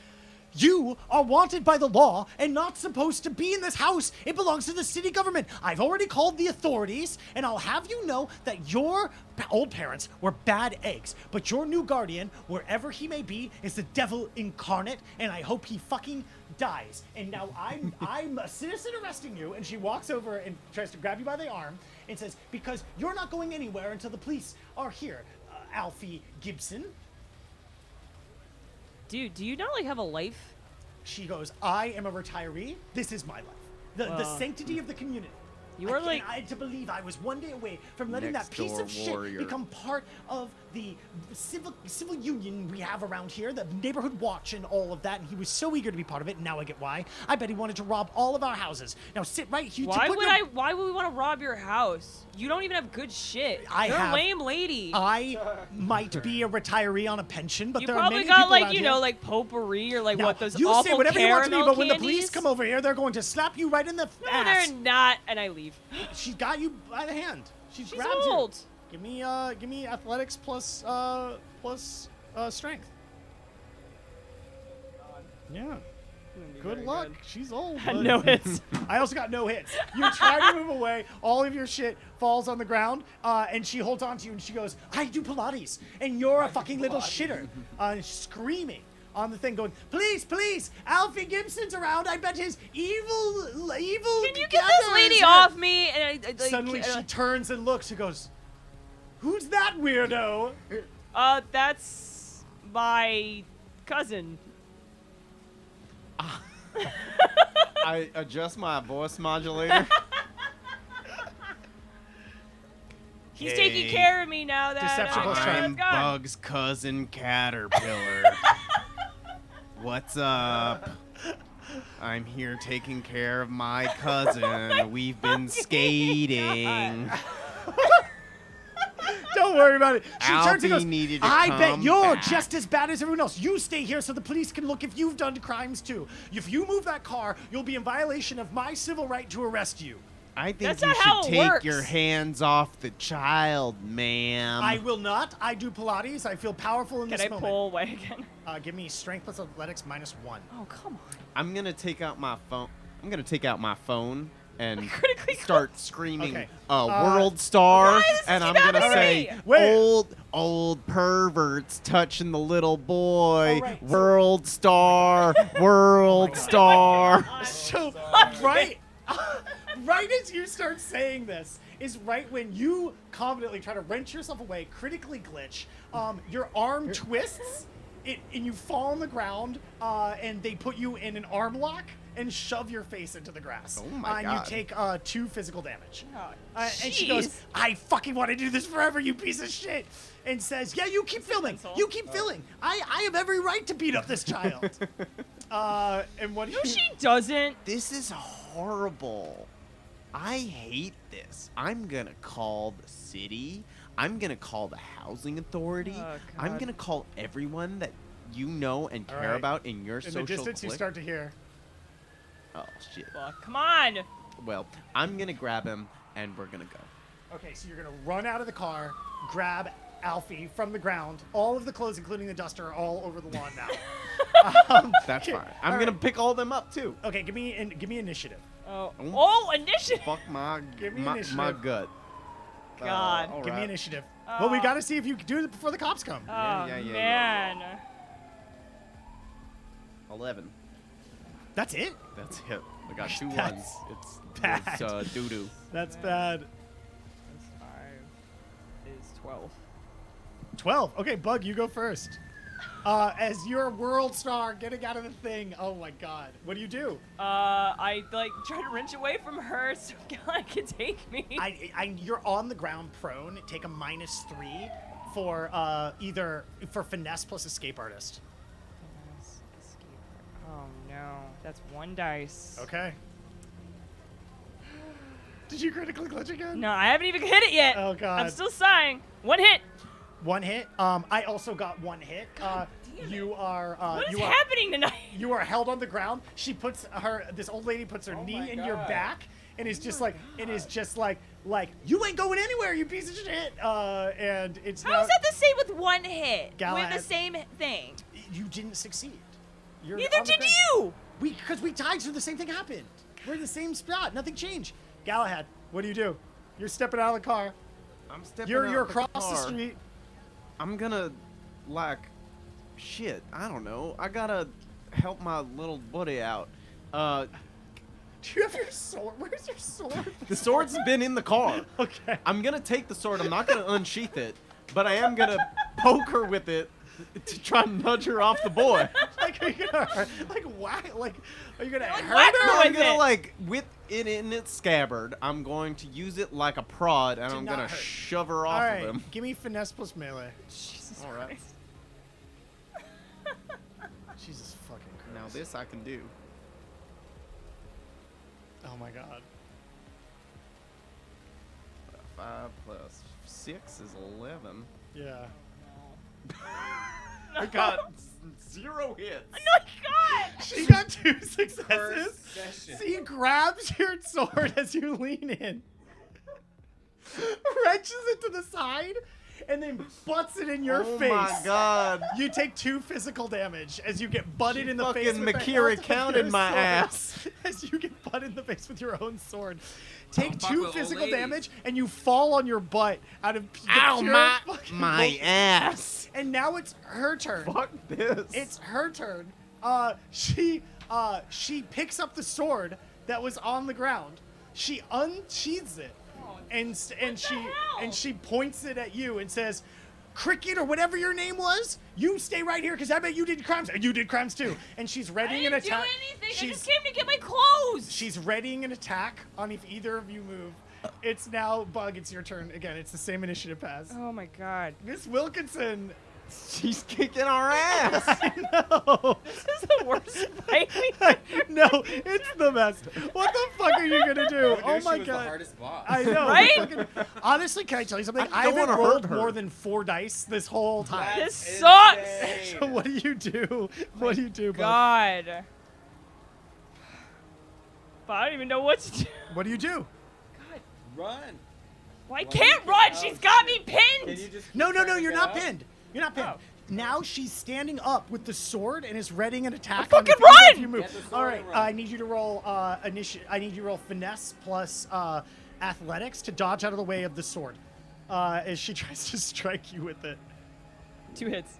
You are wanted by the law and not supposed to be in this house. It belongs to the city government. I've already called the authorities, and I'll have you know that your old parents were bad eggs. But your new guardian, wherever he may be, is the devil incarnate, and I hope he fucking dies. And now I'm a citizen arresting you. And she walks over and tries to grab you by the arm and says, because you're not going anywhere until the police are here. Alfie Gibson. Dude, do you not like have a life? She goes, I am a retiree. This is my life. The sanctity of the community. You are like... I had to believe I was one day away from letting that Next piece door of shit warrior. become part of the civil union we have around here, the neighborhood watch and all of that. And he was so eager to be part of it. And now I get why. I bet he wanted to rob all of our houses. Now sit right here. Why would we want to rob your house? You don't even have good shit. You're a lame lady. I might be a retiree on a pension, but You there are probably many got people like, around you here. know, like potpourri or like Now, what those you awful say whatever you want to me, caramel but when the police candies? come over here, they're going to slap you right in the No, ass. they're not, and I leave. She's got you by the hand. She's grabbed old. you. Give me athletics plus strength. Yeah. Good luck. She's old. but- No hits. I also got no hits. You try to move away. All of your shit falls on the ground, and she holds on to you and she goes, I do Pilates, and you're a fucking little shitter. Screaming on the thing going, please, please, Alfie Gibson's around. I bet his evil Can you get gatherer this is lady here." off me? And I like, Suddenly she turns and looks. She goes, who's that weirdo? that's my cousin. I adjust my voice modulator. He's taking care of me now that Deception plus charm. I'm gone. Bug's cousin Caterpillar. What's up? I'm here taking care of my cousin. We've been skating. Don't worry about it. She turns Alfie and goes, needed to I bet come you're back." just as bad as everyone else. You stay here so the police can look if you've done crimes too. If you move that car, you'll be in violation of my civil right to arrest you. I think That's you not how should it take works. your hands off the child, ma'am. I will not. I do Pilates. I feel powerful in Can this I moment. pull away again? Give me strength plus athletics -1. Oh, come on. I'm gonna take out my phone. I'm gonna take out my phone and Critically start screaming, Okay. "World Star!" Why does this and keep I'm gonna happening? say, Wait. "Old perverts touching the little boy. All right. World Star, World Star." So, right, right as you start saying this is right when you confidently try to wrench yourself away, critically glitch, your arm twists, and you fall on the ground, and they put you in an arm lock and shove your face into the grass. Oh my And God. you take 2 physical damage. Oh, And she goes, jeez. I fucking want to do this forever, you piece of shit. And says, yeah, you keep filming. Pencil. You keep filming. I have every right to beat up this child. And what do No, you... she doesn't. This is horrible. I hate this. I'm gonna call the city. I'm gonna call the housing authority. Oh, I'm God. gonna call everyone that you know and care right. about in your In social the distance, you clique. start to hear... Oh shit. Fuck, come on. Well, I'm gonna grab him and we're gonna go. Okay, so you're gonna run out of the car, grab Alfie from the ground. All of the clothes, including the duster, are all over the lawn now. That's okay, fine. I'm all gonna right. pick all them up too. Okay, give me initiative. Oh, initiative. Fuck my Give me my initiative. gut. God. all Give me right. initiative. Well, we gotta see if you can do it before the cops come. Oh, yeah. man. 11. That's it. That's it. I got 2 That's ones. It's bad. doo doo. That's bad. Plus 5 is 12. 12. Okay, Bug, you go first. As your world star getting out of the thing. Oh my God. What do you do? I like try to wrench away from her so God can take me. You're on the ground prone. Take a -3 for either for finesse plus escape artist. Oh no, that's 1 dice. Okay. Did you critically glitch again? No, I haven't even hit it yet. Oh, God. I'm still sighing. 1 hit. 1 hit. I also got 1 hit. You are. What is you are. happening tonight? You are held on the ground. She puts this old lady puts her knee in your back and is just like, you ain't going anywhere, you piece of shit. And it's How is that the same with 1 hit? We have Galahad. the same thing. You didn't succeed. You're Neither on the did ground. you. Because we tied, so the same thing happened. We're in the same spot. Nothing changed. Galahad, what do? You're stepping out of the car. I'm stepping You're out across the car. street. I'm gonna, like, shit, I don't know. I gotta help my little buddy out. Do you have your sword? Where's your sword? The sword's been in the car. Okay. I'm gonna take the sword. I'm not gonna unsheath it, but I am gonna poke her with it to try and nudge her off the boy. Like, are you gonna like whack? Like, are you gonna Like, hurt whack her? her No, I'm with gonna it. like with it in its scabbard. I'm going to use it like a prod, and To I'm not gonna hurt. shove her off All right, of him. give me finesse plus melee. Jesus All right. Christ. Jesus fucking Christ. Now this I can do. Oh my god. 5 plus 6 is 11. Yeah. I got 0 hits. No, God. She got 2 successes. She grabs your sword as you lean in, wrenches it to the side, and then butts it in your face. Oh my god. You take 2 physical damage as you get butted She in the face fucking with the Makira hilt of counted your my sword. ass. As you get butted in the face with your own sword. Take fuck 2 with old physical ladies. damage, and you fall on your butt out of the Ow, pure my fucking my bullshit. ass. And now it's her turn. Fuck this. It's her turn. She picks up the sword that was on the ground. She unsheathes it, and she points it at you and says, "Cricket or whatever your name was, you stay right here because I bet you did crimes. And you did crimes too." And she's I readying an didn't do attack. anything. I She's just came to get my clothes. she's readying an attack on if either of you move. It's now Bug. It's your turn again. It's the same initiative pass. Oh my God. Miss Wilkinson. She's kicking our ass. No. This is the worst fight. No, it's the best. What the fuck are you gonna do? Who Oh knew my she was god. the hardest boss? I know. Right? Fucking- honestly, can I tell you something? I I don't haven't wanna hurt rolled her. more than 4 dice this whole time. This sucks. So what do you do? What do you do, bud? God. But I don't even know what to do. What do you do? God. Run. Well, I Why can't you run. get- She's oh, got shit. me Can pinned. you just No, keep trying to you're get not up? pinned. You're not pinned. Oh. Now she's standing up with the sword and is readying an attack. Well, on if fucking either of run! You move. Get the sword All right, and run. I need you to roll I need you to roll finesse plus athletics to dodge out of the way of the sword as she tries to strike you with it. 2 hits.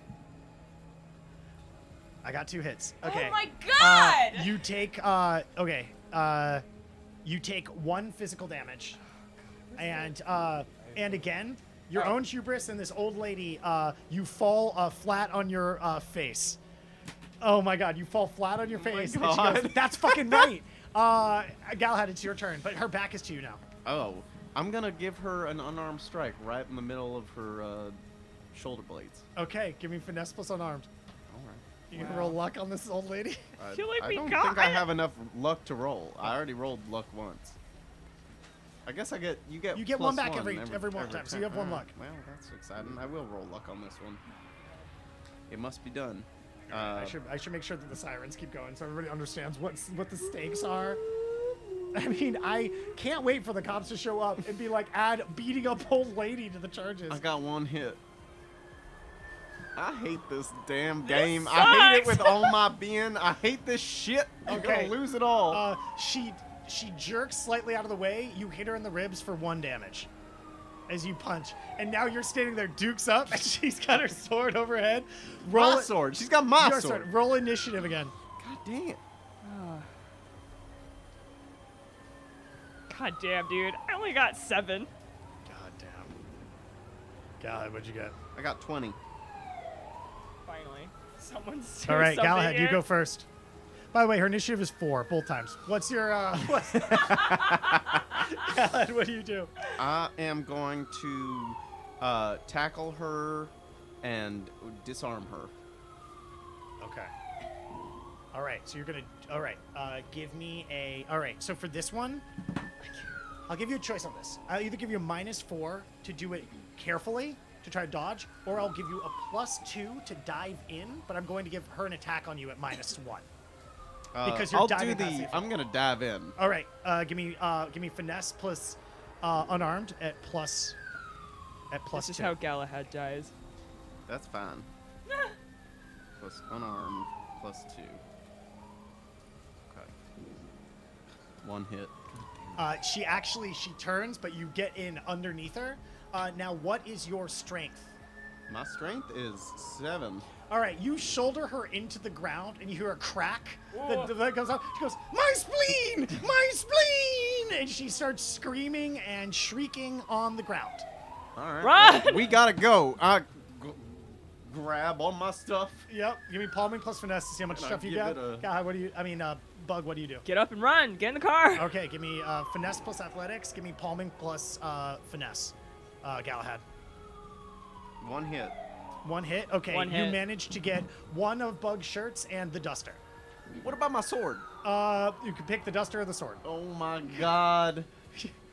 I got 2 hits. Okay. Oh my God. You take you take 1 physical damage, and again, your own hubris and this old lady. You fall flat on your face. Oh my God! You fall flat on your face. And she God. goes, "That's fucking right." Galahad, it's your turn, but her back is to you now. Oh, I'm gonna give her an unarmed strike right in the middle of her shoulder blades. Okay, give me finesse plus unarmed. All right. You gonna roll luck on this old lady? I, feel like I we don't got think I it. have enough luck to roll. I already rolled luck once. I guess you get You get plus one back every one time, so you have 1 luck. Well, that's exciting. I will roll luck on this one. It must be done. I should make sure that the sirens keep going so everybody understands what the stakes are. I mean, I can't wait for the cops to show up and be like, add beating up old lady to the charges. I got 1 hit. I hate this damn game. I hate it sucks. with all my being. I hate this shit. I'm Okay. gonna lose it all. She jerks slightly out of the way. You hit her in the ribs for 1 damage as you punch. And now you're standing there, dukes up, and she's got her sword overhead. Roll my sword. She's got my your sword. Roll initiative again. God damn. God damn, dude. I only got 7. God damn. God, what'd you get? I got 20. Finally. Someone's All right, something Galahad, you here. go first. By the way, her initiative is 4 both times. What's your Galahad, what do you do? I am going to tackle her and disarm her. Okay. All right, so you're gonna. All right, give me a. All right, so for this one, I'll give you a choice on this. I'll either give you a -4 to do it carefully to try to dodge, or I'll give you a +2 to dive in. But I'm going to give her an attack on you at -1 because you're I'll diving do past the. the- I'm gonna dive in. All right, give me finesse plus unarmed at +2. This is how Galahad dies. That's fine. Plus unarmed, +2. One hit. She turns, but you get in underneath her. Now, what is your strength? My strength is 7. All right, you shoulder her into the ground, and you hear a crack that goes out. She goes, "My spleen! My spleen!" And she starts screaming and shrieking on the ground. All right. Run! We gotta go. Grab all my stuff. Yep. Give me palming plus finesse to see how much Can I stuff you give got. it a- God, what do you? I mean, Bug, what do you do? Get up and run. Get in the car. Okay, give me finesse plus athletics. Give me palming plus finesse. Galahad. 1 hit. 1 hit. Okay, One you hit. managed to get one of Bug's shirts and the duster. What about my sword? You can pick the duster or the sword. Oh my god.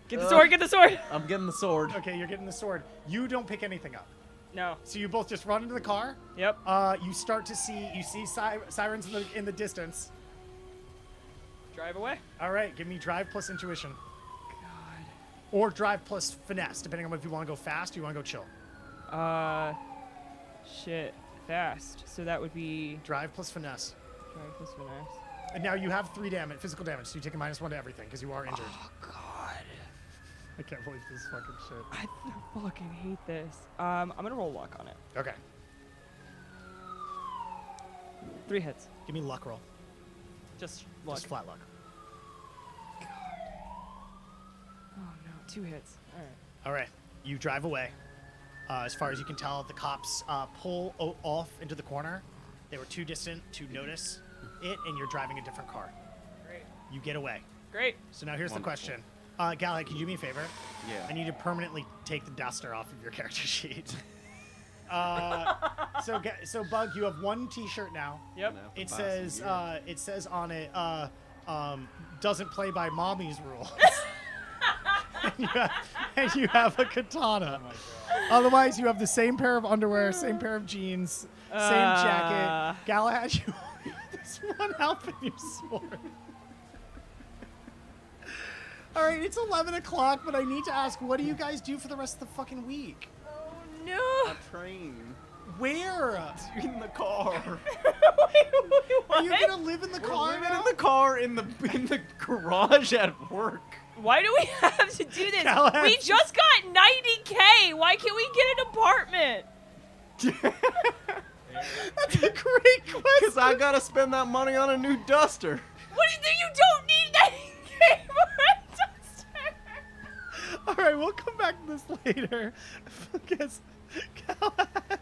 Get the sword. Get the sword. I'm getting the sword. Okay, you're getting the sword. You don't pick anything up. No. So you both just run into the car. Yep. You start to see sirens in the distance. Drive away. All right, give me drive plus intuition, God. or drive plus finesse, depending on if you want to go fast or you want to go chill. Shit. Fast. So that would be Drive plus finesse. drive plus finesse. And now you have 3 physical damage, so you take a -1 to everything because you are injured. Oh God. I can't believe this fucking shit. I fucking hate this. I'm gonna roll luck on it. Okay, 3 hits. give me luck roll. Just luck. Just flat luck. Oh no. 2 hits. All right. All right, you drive away. As far as you can tell, the cops pull off into the corner. They were too distant to notice it, and you're driving a different car. Great. You get away. Great. So now here's Wonderful. the question. Galahad, can you do me a favor? Yeah. I need to permanently take the duster off of your character sheet. So Bug, you have 1 T-shirt now. Yep. Gonna have to It buy says some gear. on it doesn't play by mommy's rules. and you have a katana. Otherwise, you have the same pair of underwear, same pair of jeans, same jacket. Galahad, you have this one outfit and your sword. All right, it's 11 o'clock, but I need to ask, what do you guys do for the rest of the fucking week? Oh no. A train. Where? In the car. Are you gonna live in the car Living now? in the car in the garage at work. Why do we have to do this? Galahad. We just got 90K. Why can't we get an apartment? That's a great question. Because I gotta spend that money on a new duster. What do you don't need 90K for a duster? All right, we'll come back to this later. Because Galahad.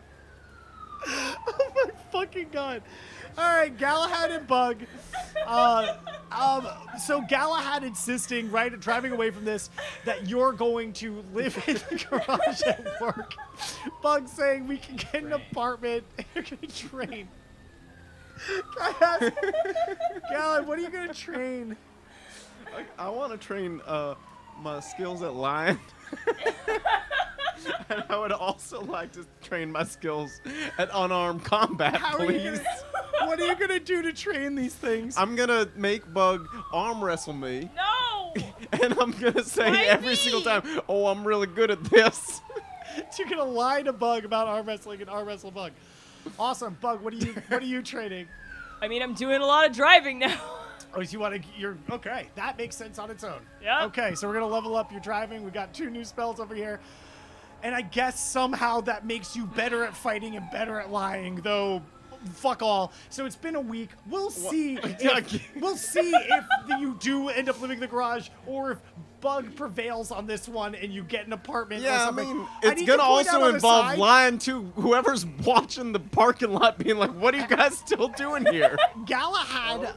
Oh my fucking god! All right, Galahad and Bug. So Galahad insisting, right, driving away from this, that you're going to live in the garage at work. Bug saying we can get an apartment and you're gonna train. Galahad, what are you gonna train? I want to train my skills at lying. And I would also like to train my skills at unarmed combat, How are you please. what are you gonna do to train these things? I'm gonna make Bug arm wrestle me, No. and I'm gonna say Why every me? single time, "Oh, I'm really good at this." You're gonna lie to Bug about arm wrestling and arm wrestle Bug. Awesome, Bug. What are you training? I mean, I'm doing a lot of driving now. Oh, so you want to? You're okay. That makes sense on its own. Yeah. Okay, so we're gonna level up your driving. We got 2 new spells over here, and I guess somehow that makes you better at fighting and better at lying, though. Fuck all. So it's been a week. We'll see. We'll see if you do end up living in the garage, or if Bug prevails on this one and you get an apartment. or Yeah, I something. mean, I it's need to gonna point out also on the involve side, lying to whoever's watching the parking lot, being like, "What are you guys still doing here?" Galahad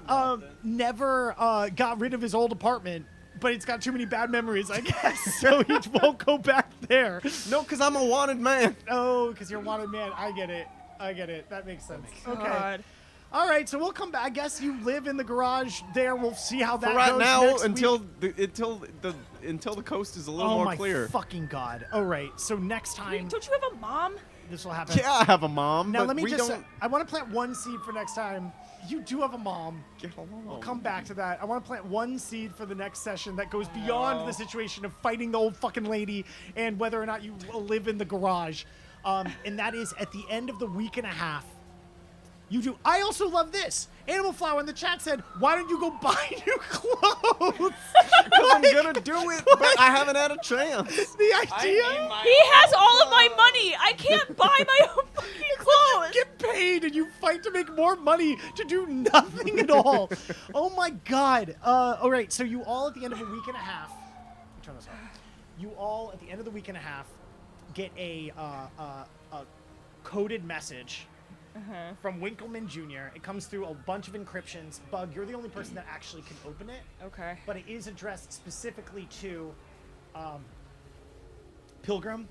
never got rid of his old apartment, but it's got too many bad memories, I guess, so he won't go back there. No, because I'm a wanted man. Oh, because you're a wanted man. I get it. That makes sense. Okay. God. All right, so we'll come back. I guess you live in the garage there. We'll see how that For right goes now, next until week. until the coast is a little Oh more my clear. fucking god. All right, so next time Don't you have a mom? this will happen. Yeah, I have a mom. Now but let me we just don't I want to plant 1 seed for next time. You do have a mom. get along. We'll come back to that. I want to plant 1 seed for the next session that goes beyond the situation of fighting the old fucking lady and whether or not you live in the garage. And that is at the end of the week and a half, You do. I also love this. Animal Flower in the chat said, "Why don't you go buy new clothes?" I'm gonna do it, but I haven't had a chance. The idea. He has all of my money. I can't buy my own fucking clothes. Get paid and you fight to make more money to do nothing at all. Oh my god. All right, so you all at the end of a week and a half. Let me turn this off. You all at the end of the week and a half get a coded message from Winkleman Jr. It comes through a bunch of encryptions. Bug, you're the only person that actually can open it. Okay. But it is addressed specifically to Pilgrim,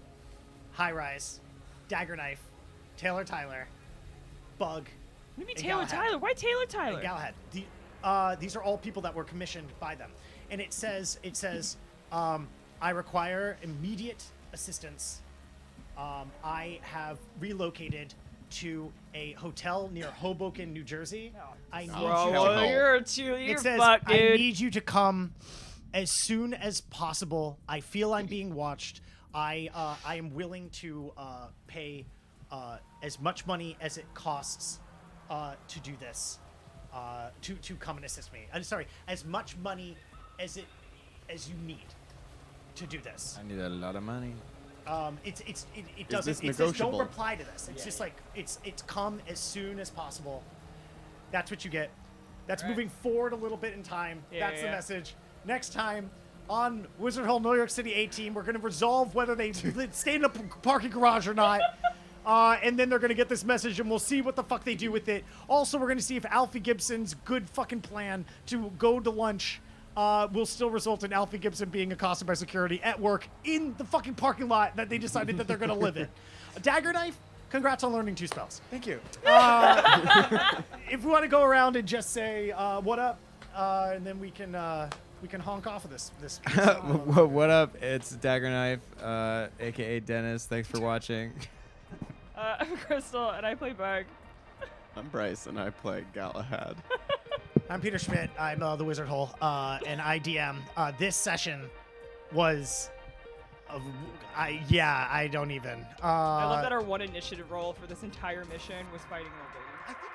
High Rise, Dagger Knife, Taylor Tyler, Bug. What do you mean and Taylor Galahad. Tyler? Why Taylor Tyler? And Galahad. These are all people that were commissioned by them. And it says, I require immediate assistance. I have relocated to a hotel near Hoboken, New Jersey. I need Bro, you. You're It says, fucked, I dude. need you to come as soon as possible. I feel I'm being watched. I am willing to pay as much money as it costs to do this, to come and assist me. I'm sorry, as much money as you need to do this. I need a lot of money. It this doesn't. It says don't negotiable? reply to this. It's just like it's come as soon as possible. That's what you get. That's moving forward a little bit in time. That's the message. Next time on Wizard Hole Null York City Z-team, we're going to resolve whether they stay in a parking garage or not. And then they're going to get this message, and we'll see what the fuck they do with it. Also, we're going to see if Alfie Gibson's good fucking plan to go to lunch will still result in Alfie Gibson being accosted by security at work in the fucking parking lot that they decided that they're going to live in. A Dagger Knife, congrats on learning 2 spells. Thank you. If we want to go around and just say what up, and then we can honk off of this. What up? It's Dagger Knife, aka Dennis. Thanks for watching. I'm Crystal, and I play Bug. I'm Bryce, and I play Galahad. I'm Peter Schmidt. I'm the Wizard Hole, and I DM. This session was, I don't even. I love that our one initiative roll for this entire mission was fighting old ladies. I think